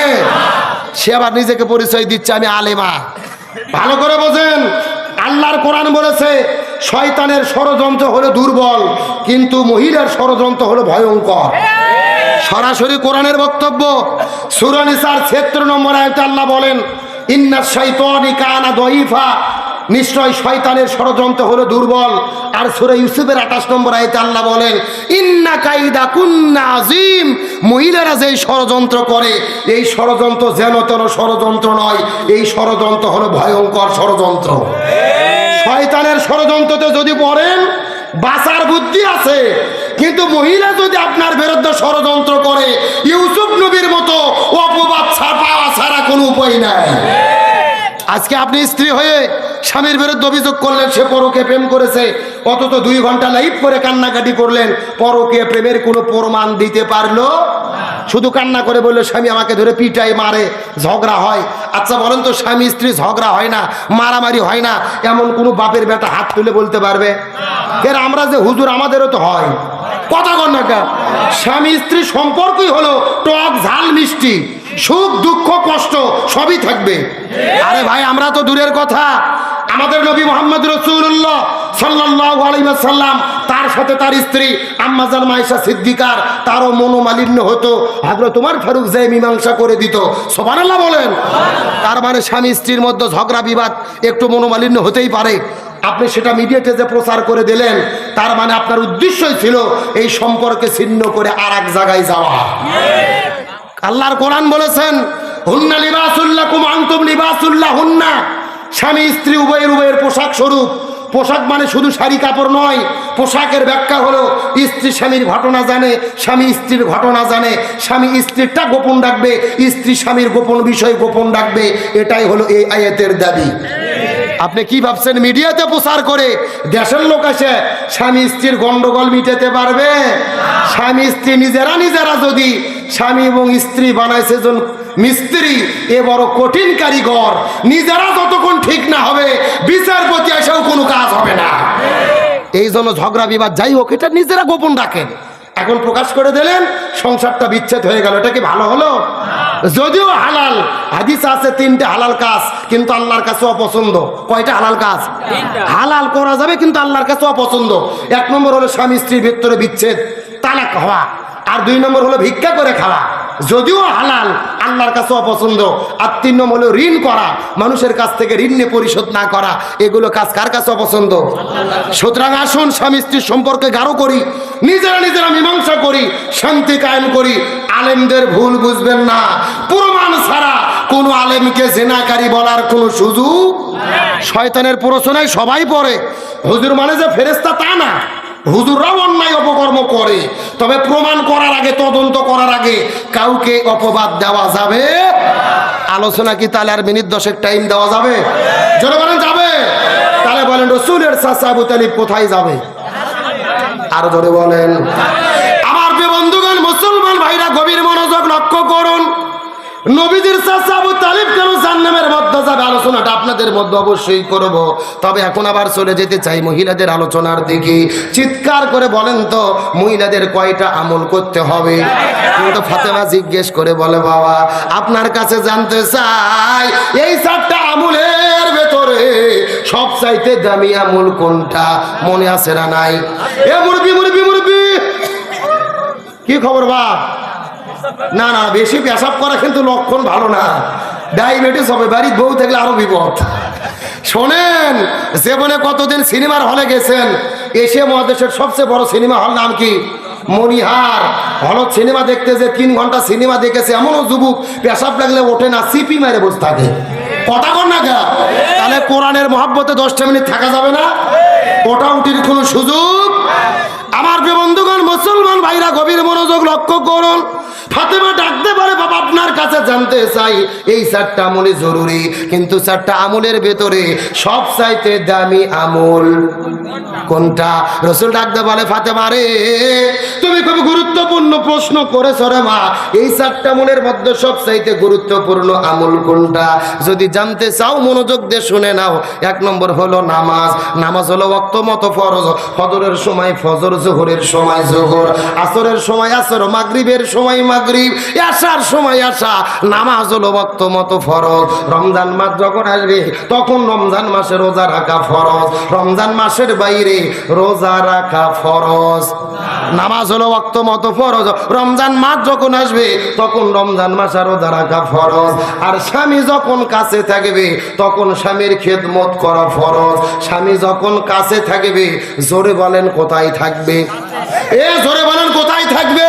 সে আবার নিজেকে পরিচয় দিচ্ছে আমি আলেমা। ভালো করে বোঝেন, আল্লাহর কোরআন বলেছে শয়তানের ষড়যন্ত্র হলো দুর্বল, কিন্তু মহিলার ষড়যন্ত্র হলো ভয়ঙ্কর। সরাসরি কোরআনের বক্তব্য। সূরা নিসার 76 নম্বর আয়াতে আল্লাহ বলেন ইন্নাশ শাইতানি কানা দাঈফা, নিশ্চয় শয়তানের ষড়যন্ত্র হলো দুর্বল। আর সূরা ইউসুফের 28 নম্বর আয়াতে আল্লাহ বলেন ইন্না কাইদা কুন্না আযীম, মহিলারা যেই ষড়যন্ত্র করে এই ষড়যন্ত্র যেন তেন ষড়যন্ত্র নয়, এই ষড়যন্ত্র হলো ভয়ঙ্কর ষড়যন্ত্র। শয়তানের ষড়যন্ত্রতে যদি পড়েন বাঁচার বুদ্ধি আছে, কিন্তু মহিলা যদি আপনার বিরুদ্ধে ষড়যন্ত্র করে ইউসুফ নবীর মতো অপবাদ পাওয়া ছাড়া কোনো উপায় নাই। আজকে আপনি স্ত্রী হয়ে স্বামীর বিরুদ্ধে অভিযোগ করলেন সে পরকীয়া প্রেম করেছে, অথচ 2 ঘন্টা লাইভ করে কান্নাকাটি করলেন, পরকীয়া প্রেমের কোনো প্রমাণ দিতে পারলো? শুধু কান্না করে বললো স্বামী আমাকে ধরে পিটাই মারে, ঝগড়া হয়। আচ্ছা বলেন তো, স্বামী স্ত্রী ঝগড়া হয় না, মারামারি হয় না, এমন কোনো বাপের বেটা হাত তুলে বলতে পারবে? এর আমরা যে হুজুর আমাদেরও তো হয়। কথা কন না, স্বামী স্ত্রী সম্পর্কই হলো টক ঝাল মিষ্টি, সুখ দুঃখ কষ্ট সবই থাকবে। আরে ভাই, আমরা তো দূরের কথা, আমাদের নবী মুহাম্মদ রাসূলুল্লাহ সাল্লাল্লাহু আলাইহি ওয়াসাল্লাম, তার সাথে তার স্ত্রী আম্মা জান মায়েশা সিদ্দিকার, তারও মনোমালিন্য হতো, হযরত ওমর ফারুক যে মীমাংসা করে দিত। সুবহানাল্লাহ বলেন। তার মানে স্বামী স্ত্রীর মধ্যে ঝগড়া বিবাদ একটু মনোমালিন্য হতেই পারে। আপনি সেটা মিডিয়াতে যে প্রচার করে দিলেন, তার মানে আপনার উদ্দেশ্যই ছিল এই সম্পর্কে ছিন্ন করে আর এক জায়গায় যাওয়া। আল্লাহর কোরআন বলেছেন হুন্না লিবাসুল লাকুম আনতুম লিবাসুল লাহুন্না, স্বামী স্ত্রী উভয়ের পোশাক স্বরূপ। পোশাক মানে শুধু শাড়ি কাপড় নয়, পোশাকের ব্যাখ্যা হলো স্ত্রী স্বামীর ঘটনা জানে, স্বামী স্ত্রীর ঘটনা জানে, স্বামী স্ত্রীরটা গোপন রাখবে, স্ত্রী স্বামীর গোপন বিষয় গোপন রাখবে। এটাই হলো এই আয়াতের দাবি। আপনি কি ভাবছেন মিডিয়াতে প্রচার করে দেশের লোক এসে স্বামী স্ত্রীর গন্ডগোল মিটাতে পারবে? স্বামী স্ত্রী নিজেরা যদি স্বামী এবং স্ত্রী বানাইছে জন মিস্ত্রি, এ বড় কঠিন কারিগর, নিজেরা যতক্ষণ ঠিক না হবে বিচারপতি এসেও কোনো কাজ হবে না। এই জন্য ঝগড়া বিবাদ যাই হোক এটা নিজেরা গোপন রাখেন। এখন প্রকাশ করে দিলেন, সংসারটা বিচ্ছেদ হয়ে গেল, এটা কি ভালো হলো? যদিও হালাল, হাদিস আছে 3টে হালাল কাজ, কিন্তু আল্লাহর কাছে অপছন্দ। কয়টা হালাল কাজ? হালাল করা যাবে কিন্তু আল্লাহর কাছে অপছন্দ। 1 নম্বর হলো স্বামী স্ত্রীর ভিতরে বিচ্ছেদ, তালাক হওয়া। আর 2 নম্বর হলো ভিক্ষা করে খাওয়া। যদিও হালাল, আল্লাহর কাছে অপছন্দ। আর 3 নম্বর হলো ঋণ করা, মানুষের কাছ থেকে ঋণ নিয়ে পরিশোধ না করা, এগুলো কাজ কার কাছে অপছন্দ? সুতরাং আসুন স্বামী স্ত্রীর সম্পর্কে গাঢ় করি, নিজেরা মীমাংসা করি, শান্তি কায়েম করি। আলেমদের ভুল বুঝবেন না, প্রমাণ ছাড়া কোন আলেমকে জিনাকারী বলার কোনো সুযোগ। শয়তানের প্ররোচনায় সবাই পড়ে, হুজুর মানে যে ফেরেশতা তা না, হুজুররাও অন্যায় অপকর্ম করে, তবে প্রমাণ করার আগে, তদন্ত করার আগে কাউকে অপবাদ দেওয়া যাবে। আলোচনা কি তাহলে আর মিনিট 10 টাইম দেওয়া যাবে? জোরে বলেন যাবে? তাহলে বলেন রসুলের চাচা আবু তালিব কোথায় যাবে? আরো জোরে বলেন। আমার প্রিয় বন্ধুগণ, মুসলমান ভাইরা গভীর মনোযোগ লক্ষ্য করুন। নবীজির চাচা আবু তালিব কেন জাহান্নামের মধ্যে যাবে, আলোচনাটা আপনাদের মধ্যে অবশ্যই করব। তবে এখন আবার চলে যেতে চাই মহিলাদের আলোচনার দিকে। চিৎকার করে বলেন তো, মহিলাদের কয়টা আমল করতে হবে? কিন্তু ফাতেমা জিজ্ঞেস করে বলে, বাবা আপনার কাছে জানতে চাই এই 4টা আমলের ভেতরে সবচাইতে দামি আমল কোনটা? মনে আছে না নাই? এ মুরবি কি খবর বাপ? না না, বেশি পেশাব করা কিন্তু লক্ষণ ভালো না, ডায়াবেটিস হবে, বাড়ির বউ থাকলে আরো বিপদ। শোনেন, জীবনে কতদিন সিনেমার হলে গেছেন? এশিয়া মহাদেশের সবচেয়ে বড় সিনেমা হল নাম কি? মনিহার। হলত সিনেমা দেখতে যে 3 ঘন্টা সিনেমা দেখেছে এমনও যুবক পেশাব লাগলে ওঠে না, সিপি মেরে বসে থাকে। কথা কর না গা? তাহলে কোরআনের মহব্বতে 10টা মিনিট থাকা যাবে না? ওটা উঠির কোনো সুযোগ? আমার প্রিয় বন্ধুগণ, মুসলমান ভাইরা গভীর মনোযোগ লক্ষ্য করুন। ফাতেমা ডাকতে পারে, বাবা আপনার কাছে জানতে চাই এই 4টা আমলই জরুরি, কিন্তু 4টা আমলের ভেতরে সবচাইতে দামি আমল কোনটা? রসুল ডাকতে বলে, ফাতেমা রে তুমি খুব গুরুত্বপূর্ণ প্রশ্ন করেছো রে মা, এই 4টা আমলের মধ্যে সবচাইতে গুরুত্বপূর্ণ আমল কোনটা? যদি জানতে চাও মনোযোগ দিয়ে শুনে নাও। 1 নম্বর হলো নামাজ। নামাজ হলো ওয়াক্ত মতো ফরজ। ফজরের সময় ফজর, যোহরের সময় যোহর, আসরের সময় আসর, মাগরিবের সময় মাগরিব, এশার সময় এশা। নামাজ হলো ওয়াক্ত মতো ফরজ। রমজান মাস যখন আসবে তখন রমজান মাসে রোজা রাখা ফরজ, রমজান মাসের বাইরে রোজা রাখা ফরজ। নামাজ হলো ওয়াক্ত মতো ফরজ। রমজান মাস যখন আসবে তখন রমজান মাসে রোজা রাখা ফরজ। আর স্বামী যখন কাছে থাকবে তখন স্বামীর খেদমত করা ফরজ। স্বামী যখন কাছে থাকবে, জোরে বলেন কোথায় থাকবে? জোরে বলেন কোথায় থাকবে?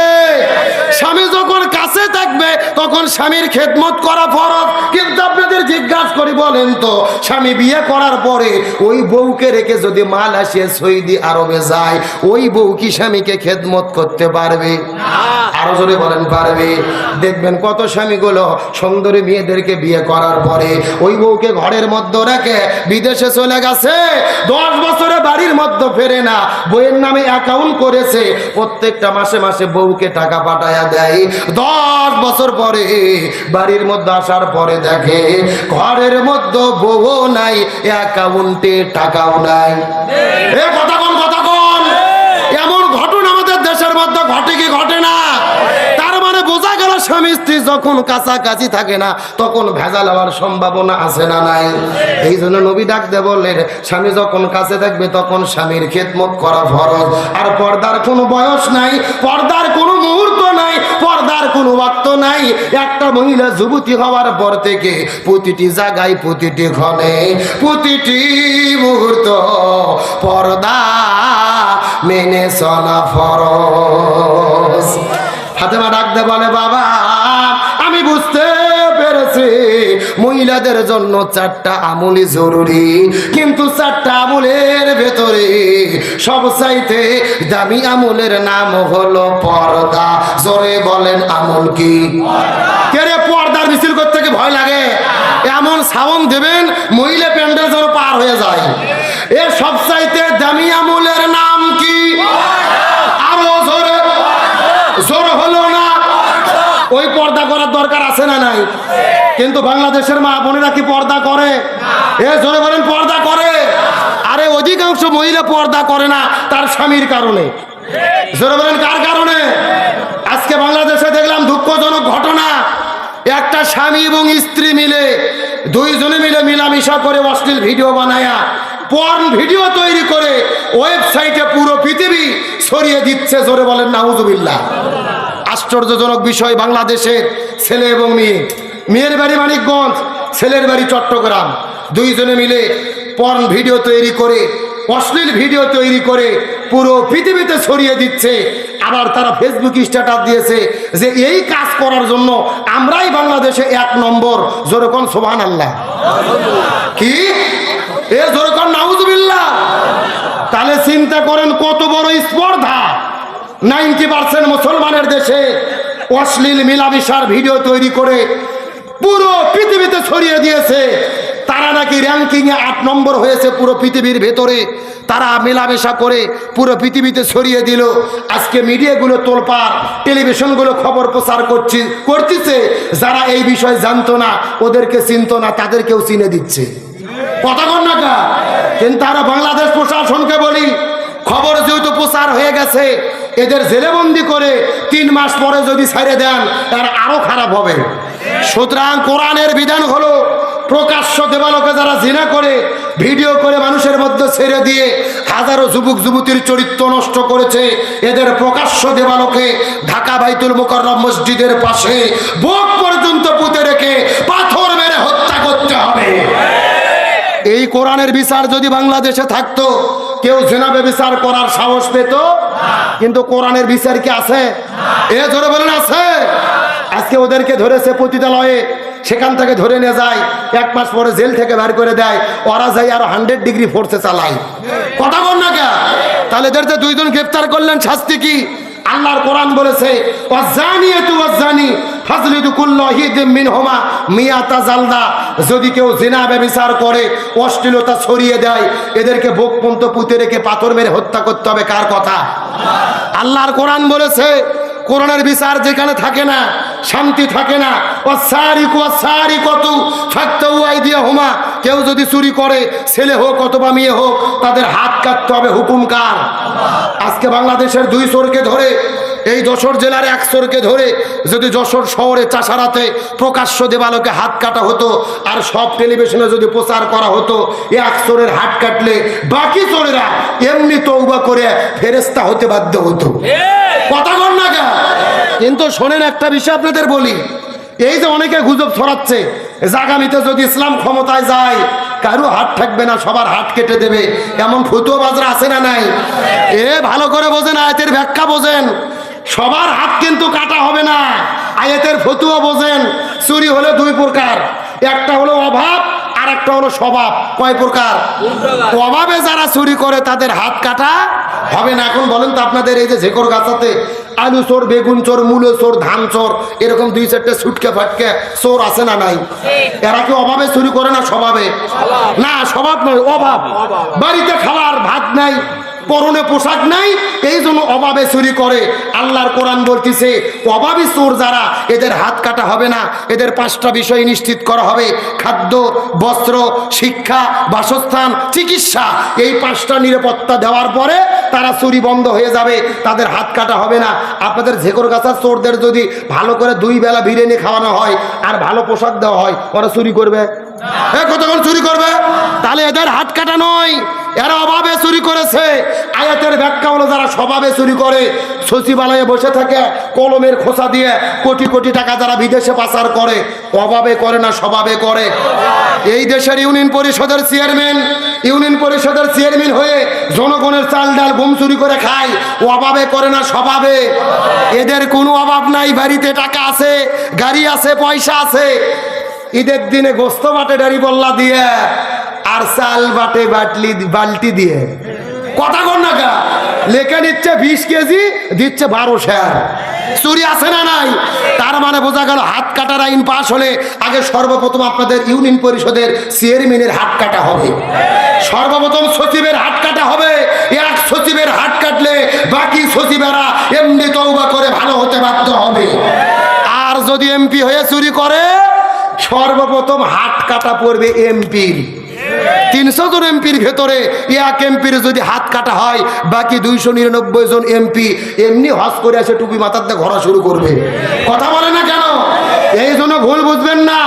স্বামী যখন কাছে থাকবে তখন স্বামীর খেদমত করা ফরজ। কিন্তু আপনাদের জিজ্ঞাসা করি, বলেন তো, স্বামী বিয়ে করার পরে ওই বউকে রেখে যদি মালয়েশিয়া, সৌদি আরবে যায়, ওই বউ কি স্বামীকে খেদমত করতে পারবে? আরো জোরে বলেন পারবে? দেখবেন কত স্বামীগুলো সুন্দরী মেয়েদেরকে বিয়ে করার পরে ওই বউকে ঘরের মধ্যে রেখে বিদেশে চলে গেছে, 10 বছরে বাড়ির মধ্যে ফেরে না, বইয়ের নামে অ্যাকাউন্ট করেছে, প্রত্যেকটা মাসে মাসে বউকে টাকা পাঠায়া দেয়। 10 বছর পরে বাড়ির মধ্যে আসার পরে দেখে ঘরের মধ্যে বউ নাই, অ্যাকাউন্টে টাকাও নাই। কথা কোন? এমন ঘটনা আমাদের দেশের মধ্যে ঘটে কি ঘটে না? তার মানে বোঝা গেল স্বামী স্ত্রী যখন কাছাকাছি থাকে না তখন ভেজাল হওয়ার সম্ভাবনা আছে না নাই? এই জন্য নবী ডাকতে বললেন, স্বামী যখন কাছে থাকবে তখন স্বামীর খেদমত করা ফরজ। আর পর্দার কোনো বয়স নাই, পর্দার কোনো মুহূর্ত নাই, পর্দার কোনো ওয়াক্ত নাই। একটা মহিলা যুবতী হওয়ার পর থেকে প্রতিটি জায়গায়, প্রতিটি ক্ষণে, প্রতিটি মুহূর্ত পর্দা মেনে চলা ফরজ। ফাতেমা ডাকতে বলে, বাবা আমি বুঝতে পেরেছি মহিলাদের জন্য 4টা আমলই জরুরি, কিন্তু 4টা আমলের ভেতরে সবচাইতে দামি আমলের নাম হলো পর্দা। জোরে বলেন আমল কি? কে রে পর্দার মিছিল করতে কি ভয় লাগে? এমন সাউন্ড দেবেন মহিলা প্যান্ডেল যেন পার হয়ে যায়। এ সবচাইতে দামি আমলের নাম কি? আরো জোরে, জোর হলো না? ওই পর্দা করার দরকার আছে না নাই? কিন্তু বাংলাদেশের মা বোনেরা কি পর্দা করে? জোরে বলেন পর্দা করে? আরে অধিকাংশ মহিলা পর্দা করে না তার স্বামীর কারণে। জোরে বলেন কার কারণে? আজকে বাংলাদেশে দেখলাম দুঃখজনক ঘটনা, একটা স্বামী এবং স্ত্রী মিলে, 2 জনে মিলে মিলামিশা করে অশ্লীল ভিডিও বানায়া, পর্ন ভিডিও তৈরি করে ওয়েবসাইটে পুরো পৃথিবী ছড়িয়ে দিচ্ছে। জোরে বলেন নাউজুবিল্লাহ। আশ্চর্যজনক বিষয়, বাংলাদেশের ছেলে এবং মেয়ে, মেয়ের বাড়ি মানিকগঞ্জ, ছেলের বাড়ি চট্টগ্রাম, দুইজনে মিলে পর্ন ভিডিও তৈরি করে, অশ্লীল ভিডিও তৈরি করে পুরো পৃথিবীতে ছড়িয়ে দিচ্ছে। আবার তারা ফেসবুক স্ট্যাটাস দিয়েছে যে এই কাজ করার জন্য আমরাই বাংলাদেশে 1 নম্বর। যেরকম সুবহানাল্লাহ, কি এ যেরকম নাউজুবিল্লাহ। তাহলে চিন্তা করেন কত বড় স্পর্ধা। 90% মুসলমানের দেশে অশ্লীল মিলামিশার ভিডিও তৈরি করে পুরো পৃথিবীতে ছড়িয়ে দিয়েছে। তারা নাকি র্যাঙ্কিংয়ে 8 নম্বর হয়েছে পুরো পৃথিবীর ভেতরে। তারা মেলামেশা করে পুরো পৃথিবীতে ছড়িয়ে দিল। আজকে মিডিয়াগুলো তোলপাড়, টেলিভিশনগুলো খবর প্রচার করতেছে। যারা এই বিষয় জানতো না, ওদেরকে চিনতো না, তাদেরকেও চিনে দিচ্ছে। কথা কন না কা? কিন্তু তারা বাংলাদেশ প্রশাসনকে বলি, খবর যেহেতু প্রচার হয়ে গেছে, এদের জেলেবন্দি করে 3 মাস পরে যদি ছেড়ে দেন, তার আরো খারাপ হবে। সুতরাং কোরআনের বিধান হলো প্রকাশ্য দেবালোকে যারা জিনা করে ভিডিও করে মানুষের মধ্যে ছেড়ে দিয়ে হাজারো যুবক যুবতীর চরিত্র নষ্ট করেছে, এদের প্রকাশ্য দেবালোকে ঢাকা বাইতুল মুকাররম মসজিদের পাশে বুক পর্যন্ত পুঁতে রেখে পাথর মেরে হত্যা করতে হবে। এই কোরআনের বিচার যদি বাংলাদেশে থাকতো, কেউ জেনাবে বিচার করার সাহস পেত। কিন্তু কোরআনের বিচার কি আছে? এ জোরে বলেন আছে? আজকে ওদেরকে ধরেছে পতিতালয়ে, সেখান থেকে ধরে নিয়ে যায়, 1 মাস পরে জেল থেকে বের করে দেয়। ওরা যাই আর 100 ডিগ্রি ফোর্সে চালায়। কথা বল না কে? তাহলে এদেরকে 2 জন গ্রেফতার করলেন, শাস্তি কি? আল্লাহর কোরআন বলেছে ওয়াজানিয়াতু ওয়াজানি ফাজলিদু কুল্লা ওয়াহিদিম মিনহুমা মিয়াতা জালদা। যদি কেউ জিনা ব্যভিচার করে, অশ্লীলতা ছড়িয়ে দেয়, এদেরকে বুক পর্যন্ত পুঁতে রেখে পাথর মেরে হত্যা করতে হবে। কার কথা? আল্লাহর কোরআন বলেছে। কোরআনের বিচার যেখানে থাকে না, শান্তি থাকে না। ওয়াসারিকু ওয়াসারিকাতু ফাকতাউ আইদিয়াহুমা, কেউ যদি চুরি করে, ছেলে হোক অথবা মেয়ে হোক, তাদের হাত কাটতে হবে। হুকুম কার? আজকে বাংলাদেশের 2 চোরকে ধরে, এই যশোর জেলার 1 চোরকে ধরে যদি যশোর শহরে চাষারাতে প্রকাশ্য দেবালোকে হাত কাটা হতো, আর সব টেলিভিশনে যদি প্রচার করা হতো, 1 চোরের হাত কাটলে বাকি চোরেরা এমনি তওবা করে ফেরেশতা হতে বাধ্য হতো। কথা বল না কেন? কিন্তু শোনেন, একটা বিষয় আপনাদের বলি, এই যে অনেকে গুজব ছড়াচ্ছে আগামীতে যদি ইসলাম ক্ষমতায় যায় কারো হাত থাকবে না, সবার হাত কেটে দেবে, এমন ফতুয়াবাজরা আছে না নাই? এ ভালো করে বোঝেন, আয়াতের ব্যাখ্যা বোঝেন। সবার হাত কিন্তু কাটা হবে না। আয়াতের ফতুয়া বোঝেন। চুরি হলে 2 প্রকার, একটা হলো অভাব আর একটা হলো স্বভাব। কয় প্রকার? অভাবে যারা চুরি করে তাদের হাত কাটা হবে না। এখন বলেন তো, আপনাদের এই যে ঝেকর গাছাতে আলু চোর, বেগুন চোর, মূলো চোর, ধান চোর, এরকম 2-4টে ছুটকে ফাটকে চোর আছে না নাই? এরা কি অভাবে চুরি করে না স্বভাবে? না, স্বভাব নয়, অভাব। বাড়িতে খাবার ভাত নাই, পরনে পোশাক নাই, এই জন্য অভাবে চুরি করে। আল্লাহর কোরআন বলতেছে অভাবী চোর যারা, এদের হাত কাটা হবে না। এদের 5টা বিষয় নিশ্চিত করা হবে: খাদ্য, বস্ত্র, শিক্ষা, বাসস্থান, চিকিৎসা। এই 5টা নিরাপত্তা দেওয়ার পরে তারা চুরি বন্ধ হয়ে যাবে, তাদের হাত কাটা হবে না। আপনাদের ঝেকর গাছার চোরদের যদি ভালো করে 2 বেলা বিরিয়ানি খাওয়ানো হয় আর ভালো পোশাক দেওয়া হয়, ওরা চুরি করবে? কতক্ষণ চুরি করবে? তাহলে এদের হাত কাটা নয়, এরা অভাবে চুরি করেছে। আয়াতের ব্যাখ্যা হলো যারা স্বভাবে চুরি করে, সচিবালয়ে বসে থাকে কলমের খোসা দিয়ে কোটি কোটি টাকা যারা বিদেশে পাচার করে, অভাবে করে না স্বভাবে করে। এই দেশের ইউনিয়ন পরিষদের চেয়ারম্যান হয়ে জনগণের চাল ডাল গম চুরি করে খায়, অভাবে করে না স্বভাবে। এদের কোনো অভাব নাই, বাড়িতে টাকা আছে, গাড়ি আছে, পয়সা আছে। ঈদের দিনে গোস্ত বাটে ডাড়ি বল্লা দিয়ে, আর চাল বাটে বালতি দিয়ে। কথা কর না কা? লেখে নিচ্ছে 20 কেজি, দিচ্ছে 12 শেয়ার। চুরি আছে না নাই? তার মানে বোঝা গেল হাত কাটার আইন পাশ হলে আগে সর্বপ্রথম আপনাদের ইউনিয়ন পরিষদের চেয়ারম্যানের হাত কাটা হবে, সর্বপ্রথম সচিবের হাত কাটা হবে। 1 সচিবের হাত কাটলে বাকি সচিবেরা এমনি তওবা করে ভালো হতে বাধ্য হবে। আর যদি এমপি হয়ে চুরি করে, সর্বপ্রথম হাত কাটা পড়বে এমপির। 300 জন এমপির ভেতরে 1 এমপির যদি হাত কাটা হয়, বাকি 299 জন এমপি এমনি হজ করে আসে টুপি মাথাতে ঘোরা শুরু করবে। কথা বলে না কেন? এই জন্য ভুল বুঝবেন না।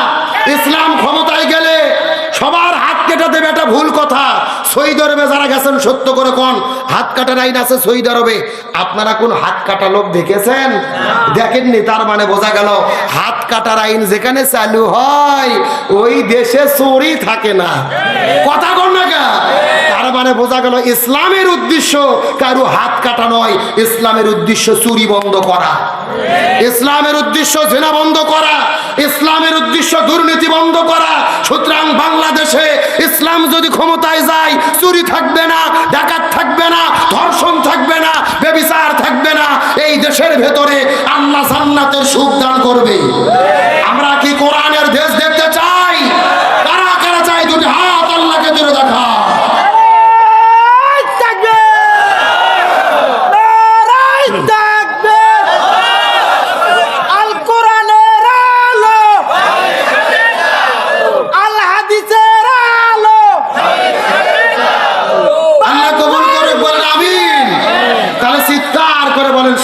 ইসলাম ক্ষমতায় গেলে সবার হাত কেটে দেবে, এটা ভুল কথা। সৌদি আরবে যারা গেছেন সত্য করে কোন হাত কাটার আইন আছে সৌদি আরবে? আপনারা কোন হাত কাটা লোক দেখেছেন? দেখেননি। তার মানে বোঝা গেল হাত কাটার আইন যেখানে চালু হয় ওই দেশে চোরই থাকে না। কথা কোন না কা? তার মানে বোঝা গেল ইসলামের উদ্দেশ্য কারো হাত কাটা নয়, ইসলামের উদ্দেশ্য চুরি বন্ধ করা, ইসলামের উদ্দেশ্য জেনা বন্ধ করা, ইসলামের উদ্দেশ্য দুর্নীতি বন্ধ করা। সুতরাং বাংলাদেশে ইসলাম যদি ক্ষমতায় যায় চুরি থাকবে না, ডাকাত থাকবে না, ধর্ষণ থাকবে না, ব্যভিচার থাকবে না। এই দেশের ভেতরে আল্লাহ জান্নাতের সুখ দান করবে। আমরা কি কোরআনের দেশ দেখতে চাই? কারা কারা চাই? দুটি হাত আল্লাহকে ধরে দেখা।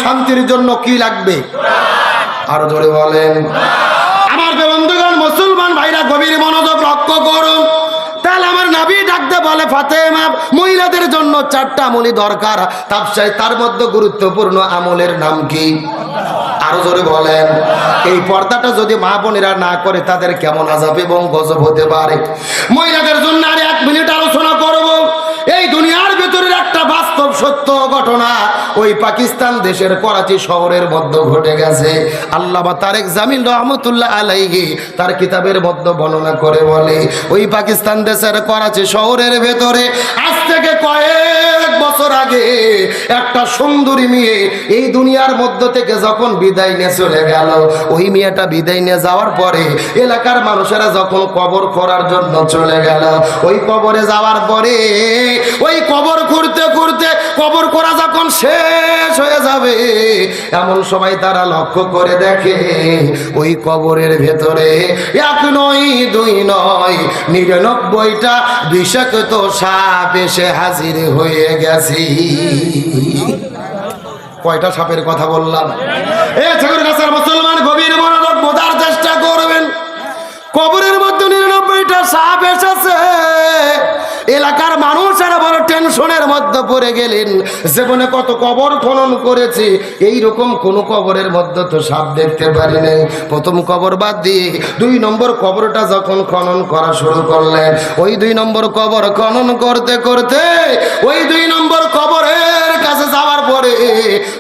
শান্তির জন্য কি লাগবে? আরো জোরে বলেন। আমার বন্ধুগণ, মুসলমান ভাইরা গভীর মনোযোগ লক্ষ্য করুন। তাহলে আমার নবী ডাকতে বলে ফাতেমা, মহিলাদের জন্য 4টা আমলই দরকার। তার মধ্যে গুরুত্বপূর্ণ আমলের নাম কি? আরো জোরে বলেন। এই পর্দাটা যদি মা বোনেরা না করে তাদের কেমন আযাব এবং গজব হতে পারে। মহিলাদের জন্য আর 1 মিনিট আলোচনা করব। এই দুনিয়ার ভিতরে একটা বাস্তব সত্য ঘটনা ওই পাকিস্তান দেশের করাচি শহরের মধ্যে ঘটে গেছে। আল্লামা তারেক জামিল রহমতুল্লাহ আলাইহি তার কিতাবের মধ্যে বর্ণনা করে বলে, ওই পাকিস্তান দেশের করাচি শহরের ভেতরে আজ থেকে কয়েক বছর আগে একটা সুন্দরী মেয়ে এই দুনিয়ার মধ্য থেকে যখন বিদায় নিয়ে চলে গেল, ওই মেয়েটা বিদায় নিয়ে যাওয়ার পরে এলাকার মানুষেরা যখন কবর করার জন্য চলে গেল, ওই কবরে যাওয়ার পরে ওই কবর ঘুরতে ঘুরতে কবর করা যখন শেষ হয়ে যাবে এমন সময় তারা লক্ষ্য করে দেখে ওই কবরের ভেতরে 1 নয় 2 নয় 99টা বিষাক্ত সাপ এসে হাজির হয়ে গেছে। কয়টা সাপের কথা বললাম? মুসলমান গভীর মনোযোগ বোঝার চেষ্টা করবেন। কবরের মধ্যে 99টা সাপ এসেছে। এলাকার মানুষেরা বড় টেনশনের মধ্যে পড়ে গেলেন। জীবনে কত কবর খনন করেছে, এই রকম কোন কবরের মধ্যে তো সাপ দেখতে পারি নাই। প্রথম কবর বাদ দিয়ে 2 নম্বর কবরটা যখন খনন করা শুরু করলেন, ওই 2 নম্বর কবর খনন করতে করতে ওই 2 নম্বর কবরের কাছে যাওয়ার পরে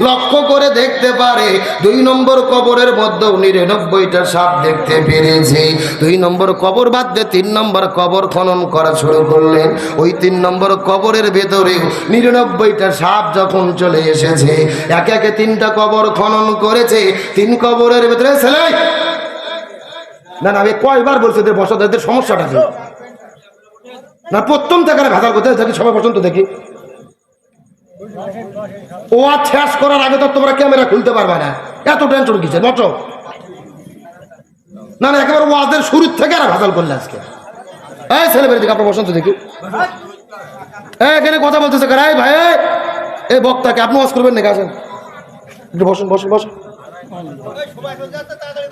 লক্ষ্য করে দেখতে পারে 2 নম্বর কবরের মধ্যে 99টা সাপ দেখতে পেরেছে। 2 নম্বর কবর বাদ দিয়ে 3 নম্বর কবর খনন করা শুরু করলেন। ওই 3 নম্বর কবরের ভেতরে 99টা সাপ যখন চলে এসেছে, একে একে 3টা কবর খনন করেছে। 3 কবরের ভেতরে ছেলে না না আমি কয়বার বলছি যে বসাদের সমস্যাটা কি না, প্রথম থেকে ভেজাল করতে থাকি সবাই পর্যন্ত দেখি। ও আর শেষ করার আগে তো তোমরা ক্যামেরা খুলতে পারবে না, এত টেনশন কিছে বটো না না, একেবারে ওয়াজের শুরুর থেকে আর ভেজাল করলে আজকে। এই ছেলে বেরিয়ে দিকে আপনার বসন্ত দেখি, এখানে কথা বলতেছে কারাই ভাই, এই বক্তাকে আপনি ওয়াজ করবেন নাকি? আসেন একটু বসুন বসুন বসুন।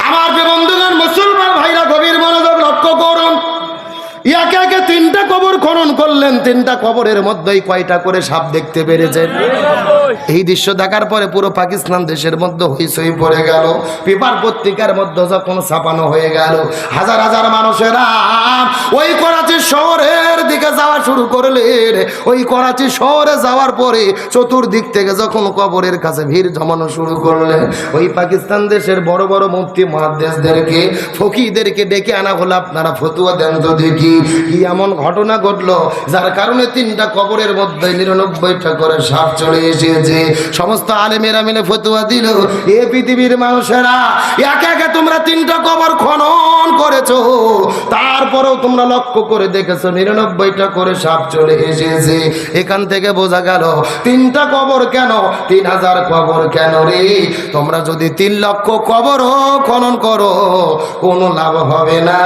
আমার বন্ধুগণ, মুসলমান ভাইরা গভীর মনোযোগ লক্ষ্য করুন। একে একে 3টা কবর খনন করলেন। 3টা কবরের মধ্যেই কয়টা করে সাপ দেখতে পেরেছেন। এই দৃশ্য দেখার পরে পুরো পাকিস্তান দেশের মধ্যে হইচই পড়ে গেল। পেপার পত্রিকার মধ্যে যখন ছাপানো হয়ে গেল, হাজার হাজার মানুষেরা ওই করাচি শহরের দিকে যাওয়া শুরু করলেন। ওই করাচি শহরে যাওয়ার পরে চতুর্দিক থেকে যখন কবরের কাছে ভিড় জমানো শুরু করলেন, ওই পাকিস্তান দেশের বড় বড় মুফতি মুহাদ্দিসদেরকে ফকিহদেরকে ডেকে আনা হলো, আপনারা ফতোয়া দেন তো দেখি কি এমন ঘটনা ঘটলো যার কারণে 3টা কবরের মধ্যে 99টা করে সাপ চলে এসেছে। সমস্ত আলেমেরা মিলে ফতোয়া দিল, এ পৃথিবীর মানুষেরা একে একে তোমরা 3টা কবর খনন করেছো, তারপরেও তোমরা লক্ষ্য করে দেখেছো 99টা করে সাপ চলে এসেছে। এখান থেকে বোঝা গেল 3টা কবর কেন, 3000 কবর কেন রে? তোমরা যদি 3 লক্ষ কবরও খনন করো কোনো লাভ হবে না।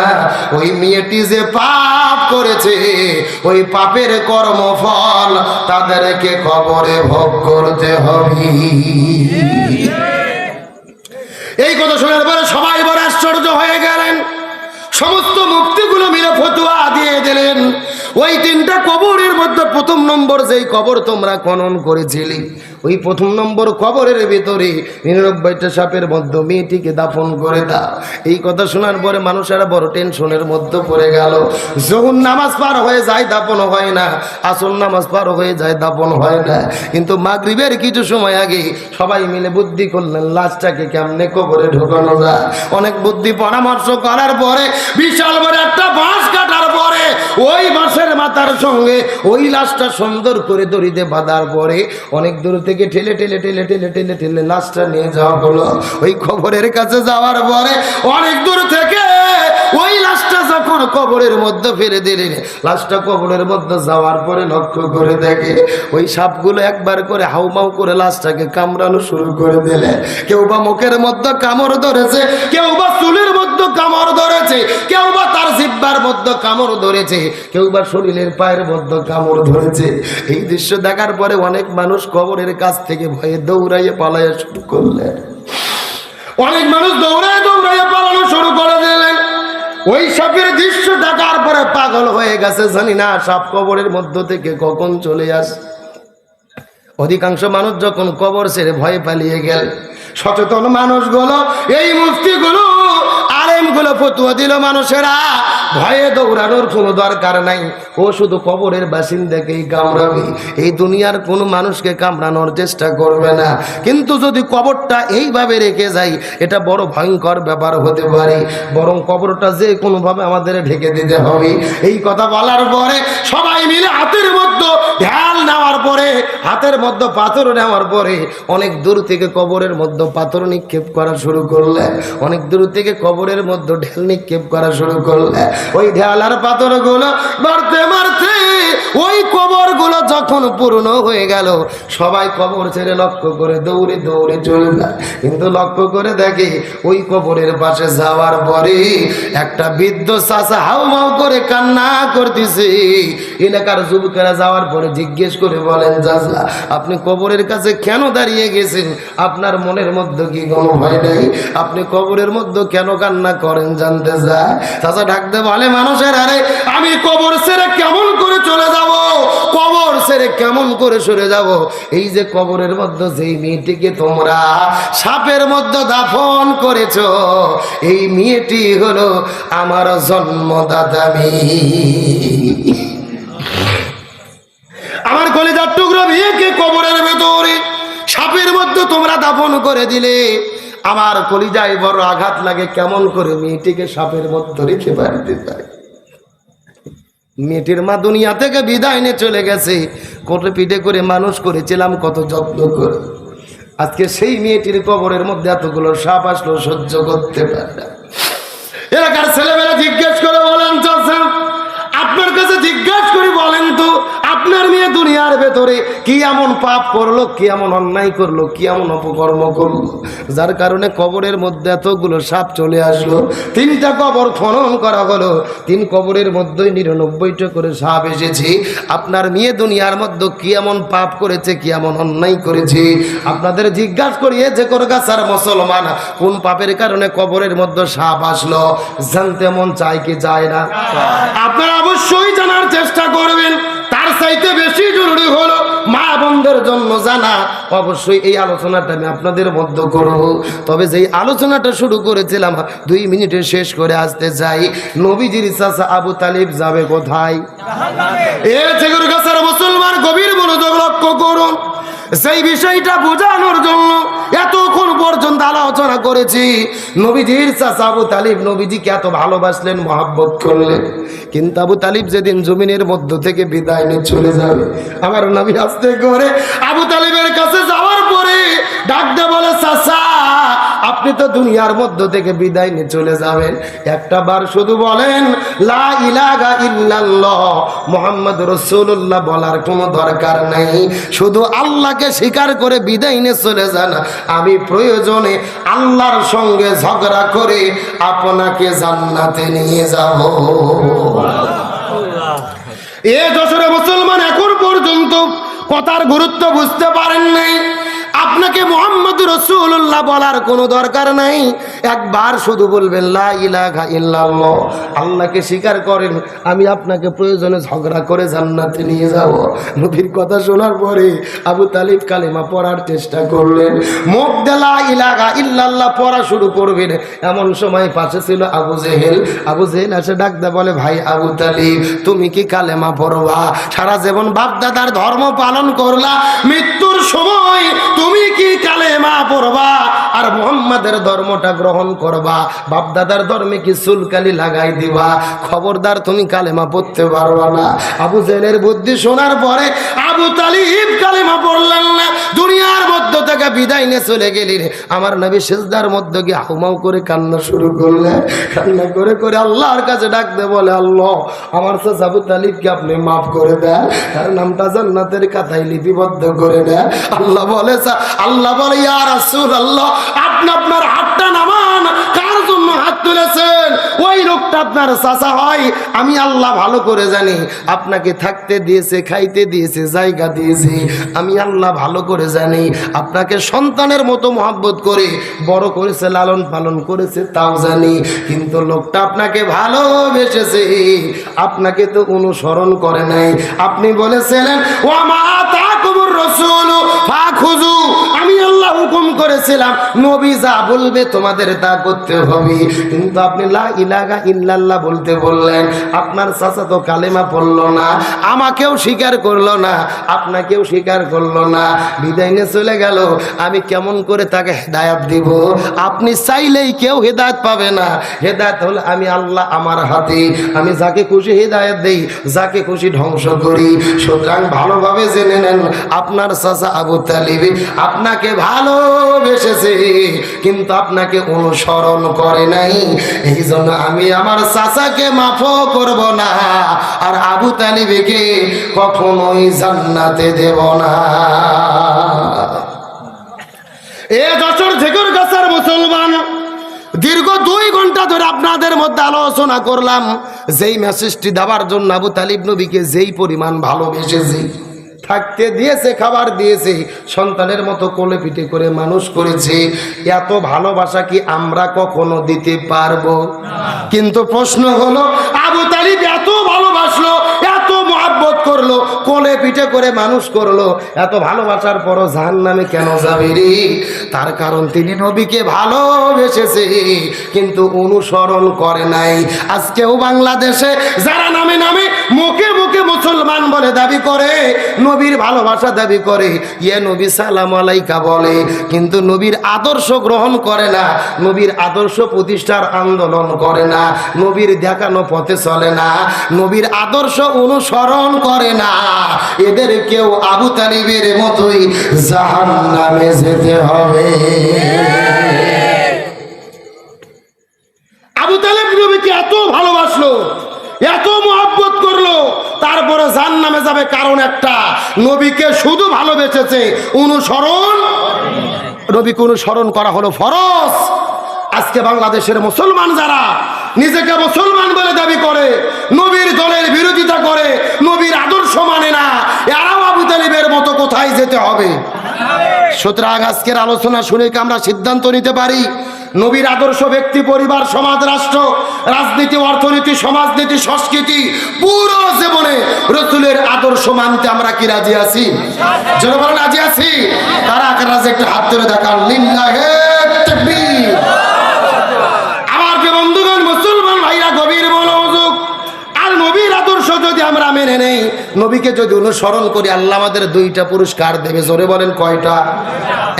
ওই মেয়েটি যে পাপ করেছে, ওই পাপের কর্মফল তাদেরকে কবরে ভোগ করতে হবে। এই কথা শোনার পরে সবাই বড় আশ্চর্য হয়ে গেলেন। সমস্ত মুফতিগুলো মিলে ফতোয়া দিয়ে দিলেন, ওই 3টা কবরের মধ্যে প্রথম নম্বর যেই কবর তোমরা খনন করেছিলে, ওই প্রথম নম্বর কবরের ভিতরে 99টা সাপের মধ্যে মেয়েটিকে দাফন করে দাও। এই কথা শোনার পরে মানুষেরা বড় টেনশনের মধ্যে পড়ে গেল। যখন নামাজ পার হয়ে যায় দাফন হয় না, আসল নামাজ পার হয়ে যায় দাফন হয় না। কিন্তু মাগরিবের কিছু সময় আগে সবাই মিলে বুদ্ধি করলেন লাশটাকে কেমনে কবরে ঢোকানো যায়। অনেক বুদ্ধি পরামর্শ করার পরে বিশাল বড় একটা বাঁশ কাটার পরে ওই বাঁশের মাথার সঙ্গে ওই লাশটা সুন্দর করে দড়িতে বাঁধার পরে অনেক দূর থেকে ঠেলে ঠেলে ঠেলে ঠেলে ঠেলে ঠেলে লাশটা নিয়ে যাওয়া হলো। ওই কবরের কাছে যাওয়ার পরে অনেক দূর থেকে ওই লাশটা যখন কবরের মধ্যে ফেলে দিলেন, লাশটা কবরের মধ্যে যাওয়ার পরে লক্ষ্য করে দেখে ওই সাপগুলো একবার করে হাউমাউ করে লাশটাকে কামড়ানো শুরু করে দিলে। কেউ বা মুখের মধ্যে কামড় ধরেছে, কেউ বা চুলের মধ্যে কামড় ধরেছে, কেউ বা তার জিহ্বার মধ্যে কামড় ধরেছে, কেউ বা শরীরের পায়ের মধ্যে কামড় ধরেছে। এই দৃশ্য দেখার পরে অনেক মানুষ কবরের কাছ থেকে ভয়ে দৌড়াইয়ে পালাইয়া শুরু করলেন। অনেক মানুষ দৌড়াইয়ে পালানো শুরু করে দিলেন। ওই সাপের দৃশ্য দেখার পরে পাগল হয়ে গেছে, জানি না সাপ কবরের মধ্য থেকে কখন চলে আসে। অধিকাংশ মানুষ যখন কবর ছেড়ে ভয়ে পালিয়ে গেল, সচেতন মানুষগুলো, এই মুফতিগুলো, আলেমগুলো ফতোয়া দিল মানুষেরা ভয়ে দৌড়ানোর কোনো দরকার নাই, ও শুধু কবরের বাসিন্দাকেই কামড়াবে, এই দুনিয়ার কোনো মানুষকে কামড়ানোর চেষ্টা করবে না। কিন্তু যদি কবরটা এইভাবে রেখে যাই এটা বড় ভয়ঙ্কর ব্যাপার হতে পারে, বরং কবরটা যে কোনোভাবে আমাদের ঢেকে দিতে হবে। এই কথা বলার পরে সবাই মিলে হাতের মধ্যে ঢাল নেওয়ার পরে, হাতের মধ্যে পাথর নেওয়ার পরে অনেক দূর থেকে কবরের মধ্যে পাথর নিক্ষেপ করা শুরু করলে, অনেক দূর থেকে কবরের মধ্যে ঢেল নিক্ষেপ করা শুরু করলে। ওই ঢেল আর পাথর গুলো মারতে মারতে ওই কবর গুলো যখন পূর্ণ হয়ে গেল, সবাই কবর ছেড়ে লক্ষ্য করে দৌড়ে দৌড়ে চলে যায়। কিন্তু লক্ষ্য করে দেখে ওই কবরের পাশে যাওয়ার পরে একটা বৃদ্ধ চাচা হাউমাউ করে কান্না করতেছে। এলাকার যুবকেরা যাওয়ার পরে জিজ্ঞেস করে বলেন, চাচা আপনি কবরের কাছে কেন দাঁড়িয়ে গেছেন? আপনার মনের মধ্যে কি কোনো ভয় নেই? আপনি কবরের মধ্যে কেন কান্না করেন জানতে চায়। চাচা ডাকতে বলে, মানুষের আরে আমি কবর ছেড়ে কেমন করে চলে যাব, কবর ছেড়ে কেমন করে সরে যাব? এই যে কবরের মধ্যে যেই মেয়েটিকে তোমরা সাপের মধ্যে দাফন করেছো, এই মেয়েটি হলো আমার জন্মদাতা মেয়ে। আমার কলিজার টুকরো মেয়েকে কবরের ভেতরে সাপের মধ্যে তোমরা দাফন করে দিলে, আমার কলিজায় বড় আঘাত লাগে। কেমন করে মেয়েটিকে সাপের মধ্যে রেখে বাড়িতে যায়? মেয়েটির মা দুনিয়া থেকে বিদায় নিয়ে চলে গেছে, কোটে পিঠে করে মানুষ করেছিলাম কত যত্ন করে। আজকে সেই মেয়েটির কবরের মধ্যে এতগুলো সাপ আসলো, সহ্য করতে পারে না। এলাকার ছেলেমেয়েরা জিজ্ঞেস করে বলেন, চাচা আপনার কাছে জিজ্ঞাসা করি বলেন তো, আপনার মেয়ে দুনিয়ার ভেতরে কি এমন পাপ করলো, কি এমন অন্যায় করলো, কি এমন অপকর্ম করলো যার কারণে কবরের মধ্যে এতগুলো সাপ চলে আসলো? 3টা কবর খনন করা হলো, 3 কবরের মধ্যে 99টা করে সাপ এসেছে। আপনার মেয়ে দুনিয়ার মধ্যে কি এমন পাপ করেছে, কি এমন অন্যায় করেছে? আপনাদের জিজ্ঞাসা করিয়ে যে করগাছার মুসলমান, কোন পাপের কারণে কবরের মধ্যে সাপ আসলো জানতে মন চায় কি চায় না? আপনারা অবশ্যই জানার চেষ্টা করবেন। তার চাইতে বেশি জরুরি হলো মা বোনদের জন্য জানা। অবশ্যই এই আলোচনাটা আমি আপনাদের মধ্যে করব। তবে যেই আলোচনাটা শুরু করেছিলাম 2 মিনিটে শেষ করে আসতে চাই। নবীজির চাচা আবু তালিব যাবে কোথায়? মুসলমান গভীর মনোযোগ লক্ষ্য করুন। সেই বিষয়টা বোঝানোর জন্য এতক্ষণ পর্যন্ত আলোচনা করেছি। নবীজির চাচা আবু তালিব নবীজিকে এত ভালোবাসলেন, মহাব্বত করলেন, কিন্তু আবু তালিব যেদিন জমিনের মধ্য থেকে বিদায় নিয়ে চলে যাবে, আমার নবী আস্তে করে আবু তালিবের কাছে যাওয়ার পরে ডাকতে বলে, চাচা আপনি তো দুনিয়ার মধ্য থেকে বিদায় নিয়ে চলে যাবেন, একটা বার শুধু বলেন লা ইলাহা ইল্লাল্লাহ মুহাম্মাদুর রাসূলুল্লাহ বলার কোনো দরকার নাই, শুধু আল্লাহকে স্বীকার করে বিদায় নিয়ে চলে যান। আমি প্রয়োজনে আল্লাহর সঙ্গে ঝগড়া করে আপনাকে জান্নাতে নিয়ে যাব। এ যশোরে মুসলমান এখন পর্যন্ত কথার গুরুত্ব বুঝতে পারেন নাই। আপনাকে মুহাম্মদুর রাসূলুল্লাহ বলার কোনো দরকার নাই, একবার শুধু বলবেন লা ইলাহা ইল্লাল্লাহ, আল্লাহকে স্বীকার করেন, আমি আপনাকে প্রয়োজনে ঝগড়া করে জান্নাতে নিয়ে যাব। নবীর কথা শোনার পরে আবু তালিব কালেমা পড়ার চেষ্টা করলেন, মুখ দিয়ে লা ইলাহা ইল্লাল্লাহ পড়া শুরু করবেন, এমন সময় পাশে ছিল আবু জেহেল। আবু জেহেল এসে ডাক দেয়, বলে ভাই আবু তালিব, তুমি কি কালেমা পড়বা? সারা জীবন বাপ দাদার ধর্ম পালন করলা, মৃত্যুর সময় তুমি কি কালেমা পড়বা আর মুহাম্মাদের ধর্মটা গ্রহণ করবা? বাপ দাদার ধর্মে কি চুলকালি লাগাই দিবা? খবরদার, তুমি কালেমা পড়তে পারবা না। আবু জেহেলের বুদ্ধি শোনার পরে আবু তালিব কালেমা পড়লেন না, দুনিয়ার মধ্য থেকে বিদায় নিয়ে চলে গেলেন। আমার নবী সিজদার মধ্যে গিয়ে হাউমাউ করে কান্না শুরু করলেন। কান্না করে করে আল্লাহর কাছে ডাকতে বলে, আল্লাহ, আমার চাচা আবু তালিবকে আপনি মাফ করে দেন, তার নামটা জান্নাতের খাতায় লিপিবদ্ধ করে দেন। আল্লাহ বলে ইয়া রাসূলুল্লাহ, আপনি আপনার হাতটা নামান। কার জন্য হাত তুলেছেন? ওই লোকটা আপনার চাচা হয়। আমি আল্লাহ ভালো করে জানি, আপনাকে থাকতে দিয়েছে, খাইতে দিয়েছে, জায়গা দিয়েছে। আমি আল্লাহ ভালো করে জানি, আপনাকে সন্তানের মতো মহব্বত করে বড় করেছে, লালন পালন করেছে, তাও জানি। কিন্তু লোকটা আপনাকে ভালোবেসেছে, আপনাকে তো অনুসরণ করে নাই। আপনি বলেছিলেন ওয়া মা আতাকুমুর রাসূলু ফাখুযু, আমি আল্লাহ হুকুম করেছিলাম নবী যা বলবে তোমাদের তা করতে হবে। কিন্তু আপনি লা ইলাহা ইল্লাল্লাহ বলতে বললেন, আপনার চাচা তো কালেমা পড়লো না, আমাকেও স্বীকার করলো না, আপনাকেও স্বীকার করলো না, বিদায় নিয়ে চলে গেল। আমি কেমন করে তাকে হেদায়েত দিব? আপনি চাইলেই কেউ হেদায়েত পাবে না। হেদায়েত হলো আমি আল্লাহ আমার হাতে, আমি যাকে খুশি হেদায়েত দেই, যাকে খুশি ধ্বংস করি। সুতরাং ভালোভাবে জেনে নেন, আপনার চাচা আবু তালিব আপনাকে ভালোবেসেছে, কিন্তু আপনাকে অনুসরণ করে নাই। এই জন্য আমি আমার চাচাকে মাফও করব না, আর আবু তালিবকে কখনোই জান্নাতে দেব না। এ যশোর ঝেকুর গাছার মুসলমান, দীর্ঘ 2 ঘন্টা ধরে আপনাদের মধ্যে আলোচনা করলাম, যেই মেসেজটি দেওয়ার জন্য আবু তালিব নবীকে যেই পরিমাণ ভালোবেসেছে, থাকতে দিয়েছে, খাবার দিয়েছে, সন্তানের মতো কোলে পিঠে করে মানুষ করেছে, এত ভালোবাসা কি আমরা কখনো দিতে পারবো? কিন্তু প্রশ্ন হলো, আবু তালিব এত ভালোবাসলো, এত মহব্বত করলো, কোলে পিঠে করে মানুষ করলো, এত ভালোবাসার পরও জাহান্নামে কেন যাবে রে? তার কারণ তিনি নবীকে ভালোবেসেছে, কিন্তু অনুসরণ করে নাই। আজকেও বাংলাদেশে যারা নামে নামে মুখে মুখে মুসলমান বলে দাবি করে, নবীর ভালোবাসা দাবি করে, ইয়ে নবী সালাম আলাইকা বলে, কিন্তু নবীর আদর্শ গ্রহণ করে না, নবীর আদর্শ প্রতিষ্ঠার আন্দোলন করে না, নবীর দেখানো পথে চলে না, নবীর আদর্শ অনুসরণ করে না, এদের কেউ আবু তালিবের মতোই জাহান্নামে যেতে হবে। আবু তালিব নবীকে এত ভালোবাসলো, এত মহব্বত করলো, তারপরে জাহান্নামে যাবে। কারণ একটা, নবীকে শুধু ভালোবেসেছে, অনুসরণ, নবীকে অনুসরণ করা হলো ফরজ। আজকে বাংলাদেশের মুসলমান যারা নিজেকে মুসলমান বলে দাবি করে, নবীর দলের বিরোধিতা করে, নবীর আদর্শ মানে না, এরাও আবু তালিবের মতো কোথায় যেতে হবে? সুতরাং আজকের আলোচনা শুনে কি আমরা সিদ্ধান্ত নিতে পারি, নবীর আদর্শ ব্যক্তি, পরিবার, সমাজ, রাষ্ট্র, রাজনীতি, অর্থনীতি, সমাজনীতি, সংস্কৃতি, পুরো জীবনে রাসূলের আদর্শ মানতে আমরা কি রাজি আছি? যারা বলেন রাজি আছি, তারা রাজি একটা হাত তুলে দেখান, লিল্লাহে তাকবীর। আমার যে বন্ধুগণ মুসলমান ভাইরা, গভীর মনোযোগ। আর নবীর আদর্শ যদি আমরা মেনে নেই, নবীকে যদি অনুসরণ করি, আল্লাহ আমাদের 2টা পুরস্কার দেবে। জোরে বলেন কয়টা?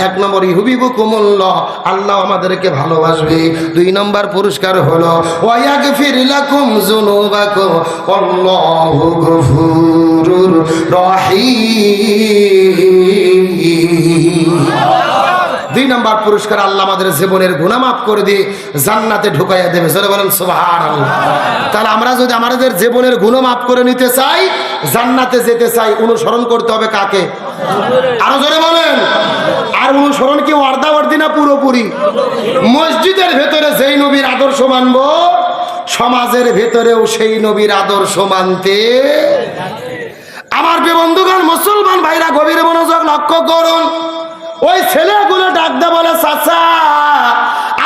1 নম্বর ইউহিব্বুকুমুল্লাহ, আল্লাহ আমাদেরকে ভালোবাসবে। 2 নম্বর পুরস্কার হলো ওয়ায়াগফির লাকুম যুনুবাকুম আল্লাহু গফুরুর রহিম। 2 নম্বর পুরস্কার, আল্লাহ আমাদের জীবনের গুনাহ মাফ করে দিয়ে জান্নাতে ঢুকাইয়া দেবে। জোরে বলেন সুবহানাল্লাহ। তাহলে আমরা যদি আমাদের জীবনের গুনাহ মাফ করে নিতে চাই, জান্নাতে যেতে চাই, অনুসরণ করতে হবে কাকে? আরো জোরে বলেন। আর অনুসরণ কি ওয়ার্দাওয়ার্দি না পুরোপুরি? মসজিদের ভেতরে যেই নবীর আদর্শ মানব, সমাজের ভেতরেও সেই নবীর আদর্শ মানতে। আমার প্রিয় বন্ধুগণ মুসলমান ভাইরা, গভীর মনোযোগ লক্ষ্য করুন। ওই ছেলেগুলো ডাকতে বলে, চাচা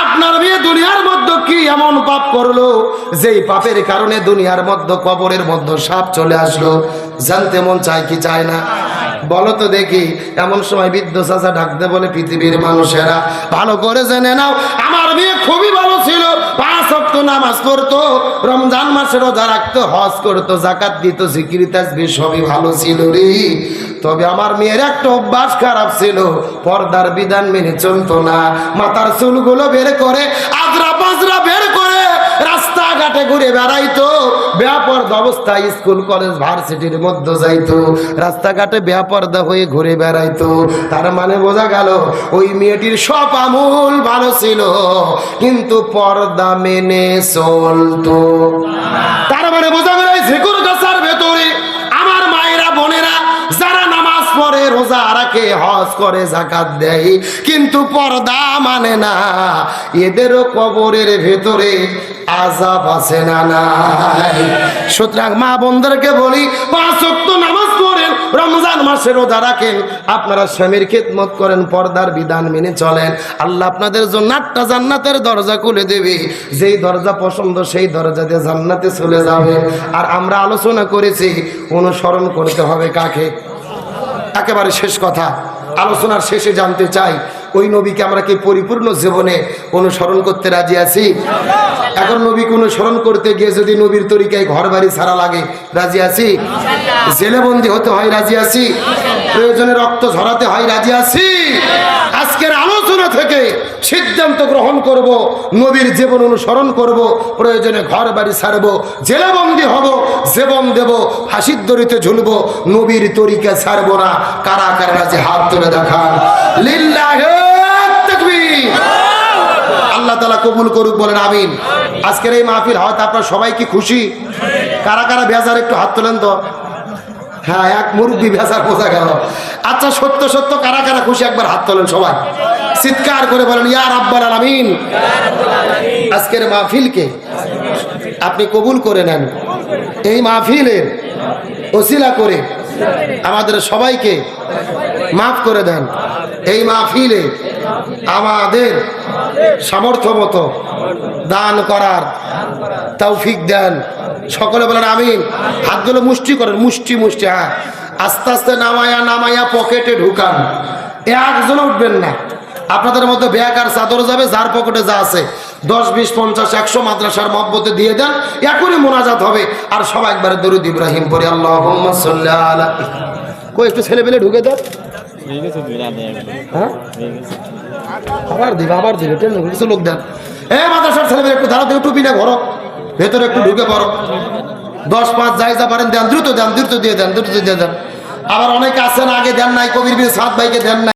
আপনার মেয়ে মেয়ে দুনিয়ার মধ্যে কি এমন পাপ করলো যেই পাপের কারণে দুনিয়ার মধ্যে কবরের মধ্যে সাপ চলে আসলো? জানতে মন চায় কি চায় না? বলো তো দেখি। এমন সময় বৃদ্ধ চাচা ডাকতে বলে, পৃথিবীর মানুষেরা ভালো করে জেনে নাও, আমার মেয়ে খুবই ভালো ছিল, 5 ওয়াক্ত নামাজ পড়তো, রমজান মাসে রোজা রাখতো, হজ করতো, যাকাত দিত, জিকির তাসবিহ সবই ভালো ছিল রে। তবে আমার মেয়ের একটা অভ্যাস খারাপ ছিল, পর্দার বিধান মেনে চলতো না। মাথার চুলগুলো বের করে, আজরা পাজরা বের করে রাস্তাঘাটে ঘুরে বেড়াইতো, বেপরদা অবস্থায় স্কুল কলেজ ভার্সিটির মধ্যে যাইতো, রাস্তাঘাটে বেপরদা হয়ে ঘুরে বেড়াইতো। তার মানে বোঝা গেল ওই মেয়েটির সব আমল ভালো ছিল, কিন্তু পর্দা মেনে চলতো। তার মানে বোঝা গেল এই ঝিকুর গাছার ভেতরে আমার মায়েরা বোনেরা যারা নামাজ পড়ে, রোজা রাখে, হজ করে, যাকাত দেয়, কিন্তু পর্দা মানে না, এদেরও কবরের ভেতরে আযাব আছে না নাই? সুতরাং মা বোনদেরকে বলি, 5 ওয়াক্ত নামাজ পড়েন, রমজান মাসে রোজা রাখেন, আপনারা স্বামীর খেদমত করেন, পর্দার বিধান মেনে চলেন, আল্লাহ আপনাদের জন্য 8টা জান্নাতের দরজা খুলে দেবে। যেই দরজা পছন্দ সেই দরজা দিয়ে জান্নাতে চলে যাবে। আর আমরা আলোচনা করেছি অনুসরণ করতে হবে কাকে? একেবারে শেষ কথা, আলোচনার শেষে জানতে চাই, ওই নবীকে আমরা কি পরিপূর্ণ জীবনে অনুসরণ করতে রাজি আছি? এখন নবীকে অনুসরণ করতে গিয়ে যদি নবীর তরিকায় ঘর বাড়ি ছাড়া লাগে, রাজি আছি? জেলে বন্দী হতে হয়, রাজি আছি? প্রয়োজনে রক্ত ঝরাতে হয়, রাজি আছি? আজকের আলোচনা থেকে সিদ্ধান্ত গ্রহণ করব, নবীর জীবন অনুসরণ করব, প্রয়োজনে ঘর বাড়ি ছাড়বো, জেলে বন্দী হব, জীবন দেব, ফাঁসির দড়িতে ঝুলবো, নবীর তরিকা ছাড়বো না। কারা কারা রাজি? হাত তুলে দেখান। লিল্লাহি তাকবীর। আল্লাহ তাআলা কবুল করুক, বলেন আমিন। আজকের এই মাহফিল হয়তো আপনারা সবাই কি খুশি? কারা কারা বেজার একটু হাত তোলেন তো। হ্যাঁ, এক মুরব্বী বেজার বোঝা গেল। আচ্ছা, সত্য সত্য কারা কারা খুশি একবার হাত তোলেন সবাই, চিৎকার করে বলেন ইয়া রাব্বাল আলামিন। আজকের মাহফিলকে আপনি কবুল করে নেন। এই মাহফিলের ওসিলা করে আমাদের সবাইকে মাফ করে দেন। এই মাহফিলে আমাদের সামর্থ্য মতো দান করার তৌফিক দেন। সকলে বলেন আমিন। হাতগুলো মুষ্টি করেন, মুষ্টি মুষ্টি। হ্যাঁ, আস্তে আস্তে নামায়া নামায়া পকেটে ঢুকান। একজন উঠবেন না। আপনাদের মধ্যে ব্যাগ আর চাদর যাবে, যার পকেটে যা আছে 10, 20, 50, 100 মাদ্রাসার মহব্বতে দিয়ে দেন। এখনই মোনাজাত হবে। আর সবাই একবারে দরুদ ইব্রাহিম পড়ি, আল্লাহুম্মা সাল্লি আলা। কই একটু ছেলে পেলে ঢুকে দেন। হ্যাঁ, আবার দিবে কিছু লোক দেন। মাদ্রাসার ছেলে পেলে একটু দাঁড়াতে, টুপি না ঘর ভেতরে একটু ঢুকে পড়ো। 10, 5 যাই যা পারেন দেন, দ্রুত দেন, দ্রুত দিয়ে দেন, দ্রুত দিয়ে দেন। আবার অনেকে আছেন আগে দেন নাই, কবির বিন সাদ ভাইকে দেন নাই।